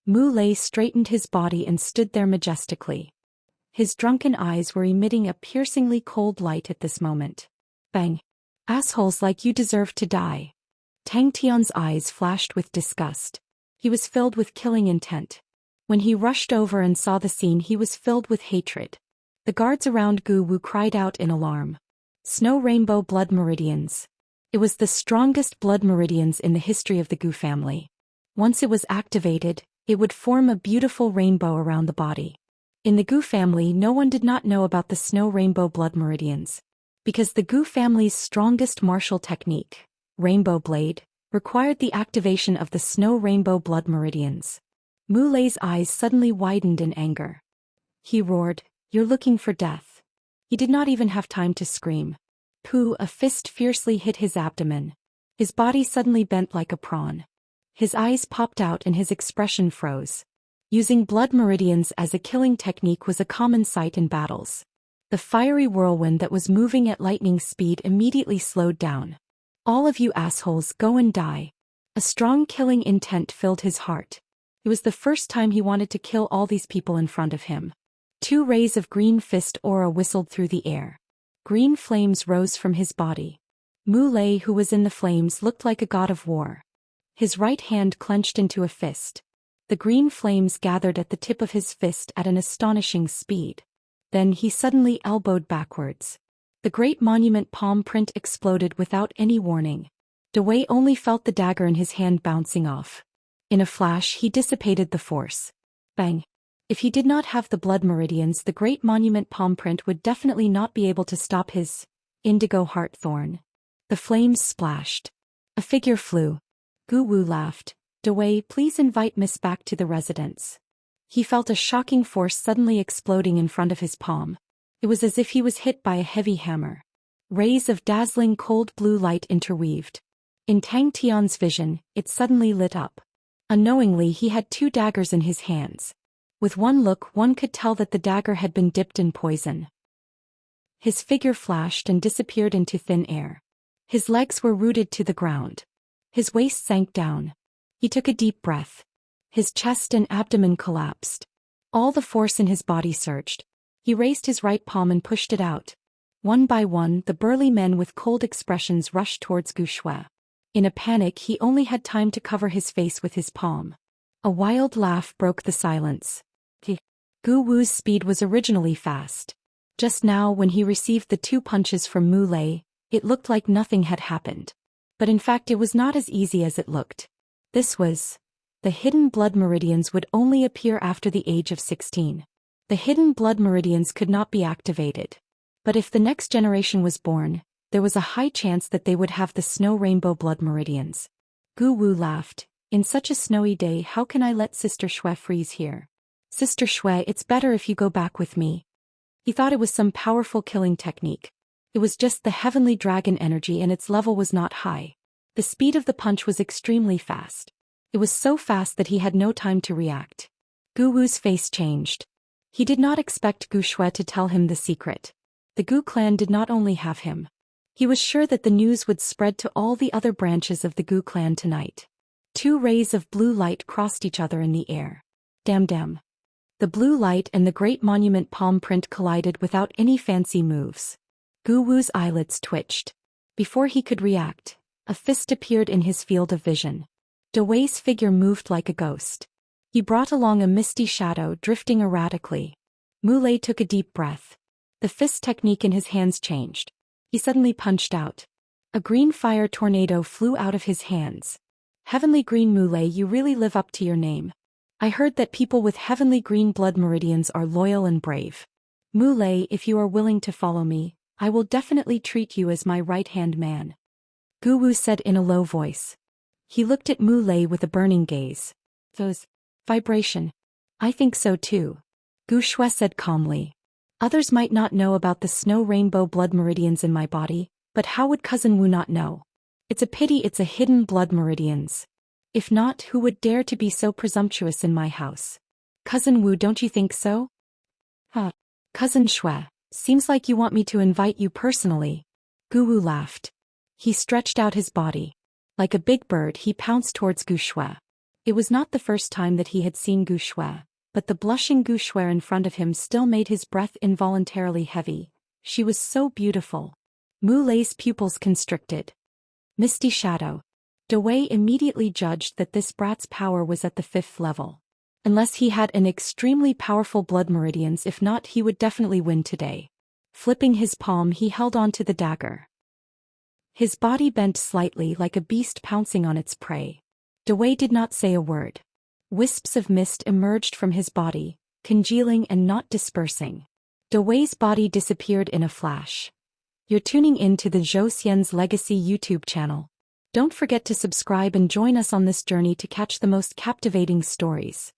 Mu Lei straightened his body and stood there majestically. His drunken eyes were emitting a piercingly cold light at this moment. Bang! Assholes like you deserve to die. Tang Tian's eyes flashed with disgust. He was filled with killing intent. When he rushed over and saw the scene, he was filled with hatred. The guards around Gu Wu cried out in alarm. Snow Rainbow Blood Meridians. It was the strongest blood meridians in the history of the Gu family. Once it was activated, it would form a beautiful rainbow around the body. In the Gu family, no one did not know about the Snow Rainbow Blood Meridians. Because the Gu family's strongest martial technique, Rainbow Blade, required the activation of the Snow Rainbow Blood Meridians. Mu Lei's eyes suddenly widened in anger. He roared, "You're looking for death." He did not even have time to scream. Pooh! A fist fiercely hit his abdomen. His body suddenly bent like a prawn. His eyes popped out and his expression froze. Using blood meridians as a killing technique was a common sight in battles. The fiery whirlwind that was moving at lightning speed immediately slowed down. "All of you assholes, go and die." A strong killing intent filled his heart. It was the first time he wanted to kill all these people in front of him. 2 rays of green fist aura whistled through the air. Green flames rose from his body. Mu Lei, who was in the flames, looked like a god of war. His right hand clenched into a fist. The green flames gathered at the tip of his fist at an astonishing speed. Then he suddenly elbowed backwards. The great monument palm print exploded without any warning. Dawei only felt the dagger in his hand bouncing off. In a flash he dissipated the force. Bang! If he did not have the blood meridians, the great monument palm print would definitely not be able to stop his indigo heart thorn. The flames splashed. A figure flew. Gu Wu laughed. "Dawei, please invite Miss back to the residence." He felt a shocking force suddenly exploding in front of his palm. It was as if he was hit by a heavy hammer. Rays of dazzling cold blue light interweaved. In Tang Tian's vision, it suddenly lit up. Unknowingly, he had 2 daggers in his hands. With one look, one could tell that the dagger had been dipped in poison. His figure flashed and disappeared into thin air. His legs were rooted to the ground. His waist sank down. He took a deep breath. His chest and abdomen collapsed. All the force in his body surged. He raised his right palm and pushed it out. One by one, the burly men with cold expressions rushed towards Gu Shui. In a panic, he only had time to cover his face with his palm. A wild laugh broke the silence. Gu Wu's speed was originally fast. Just now, when he received the 2 punches from Mu Lei, it looked like nothing had happened. But in fact it was not as easy as it looked. This was... The hidden blood meridians would only appear after the age of 16. The hidden blood meridians could not be activated. But if the next generation was born, there was a high chance that they would have the Snow Rainbow blood meridians. Gu Wu laughed. "In such a snowy day, how can I let Sister Shui freeze here? Sister Shui, it's better if you go back with me." He thought it was some powerful killing technique. It was just the heavenly dragon energy and its level was not high. The speed of the punch was extremely fast. It was so fast that he had no time to react. Gu Wu's face changed. He did not expect Gu Shui to tell him the secret. The Gu clan did not only have him. He was sure that the news would spread to all the other branches of the Gu clan tonight. 2 rays of blue light crossed each other in the air. Damn. The blue light and the great monument palm print collided without any fancy moves. Gu Wu's eyelids twitched. Before he could react, a fist appeared in his field of vision. Dawei's figure moved like a ghost. He brought along a misty shadow drifting erratically. Mu Lei took a deep breath. The fist technique in his hands changed. He suddenly punched out. A green fire tornado flew out of his hands. "Heavenly Green Mu Lei, you really live up to your name. I heard that people with heavenly green blood meridians are loyal and brave. Mu Lei, if you are willing to follow me, I will definitely treat you as my right-hand man." Gu Wu said in a low voice. He looked at Mu Lei with a burning gaze. "Those... vibration. I think so too." Gu Shui said calmly. "Others might not know about the Snow Rainbow blood meridians in my body, but how would Cousin Wu not know? It's a pity it's a hidden blood meridians. If not, who would dare to be so presumptuous in my house? Cousin Wu, don't you think so?" Cousin Shui, seems like you want me to invite you personally." Gu Wu laughed. He stretched out his body. Like a big bird, he pounced towards Gu Shui. It was not the first time that he had seen Gu Shui, but the blushing Gu Shui in front of him still made his breath involuntarily heavy. She was so beautiful. Mu Lei's pupils constricted. Misty shadow. Dawei immediately judged that this brat's power was at the 5th level. Unless he had an extremely powerful blood meridians, if not he would definitely win today. Flipping his palm, he held on to the dagger. His body bent slightly like a beast pouncing on its prey. Dawei did not say a word. Wisps of mist emerged from his body, congealing and not dispersing. Dawei's body disappeared in a flash. You're tuning in to the Zhou Xian's Legacy YouTube channel. Don't forget to subscribe and join us on this journey to catch the most captivating stories.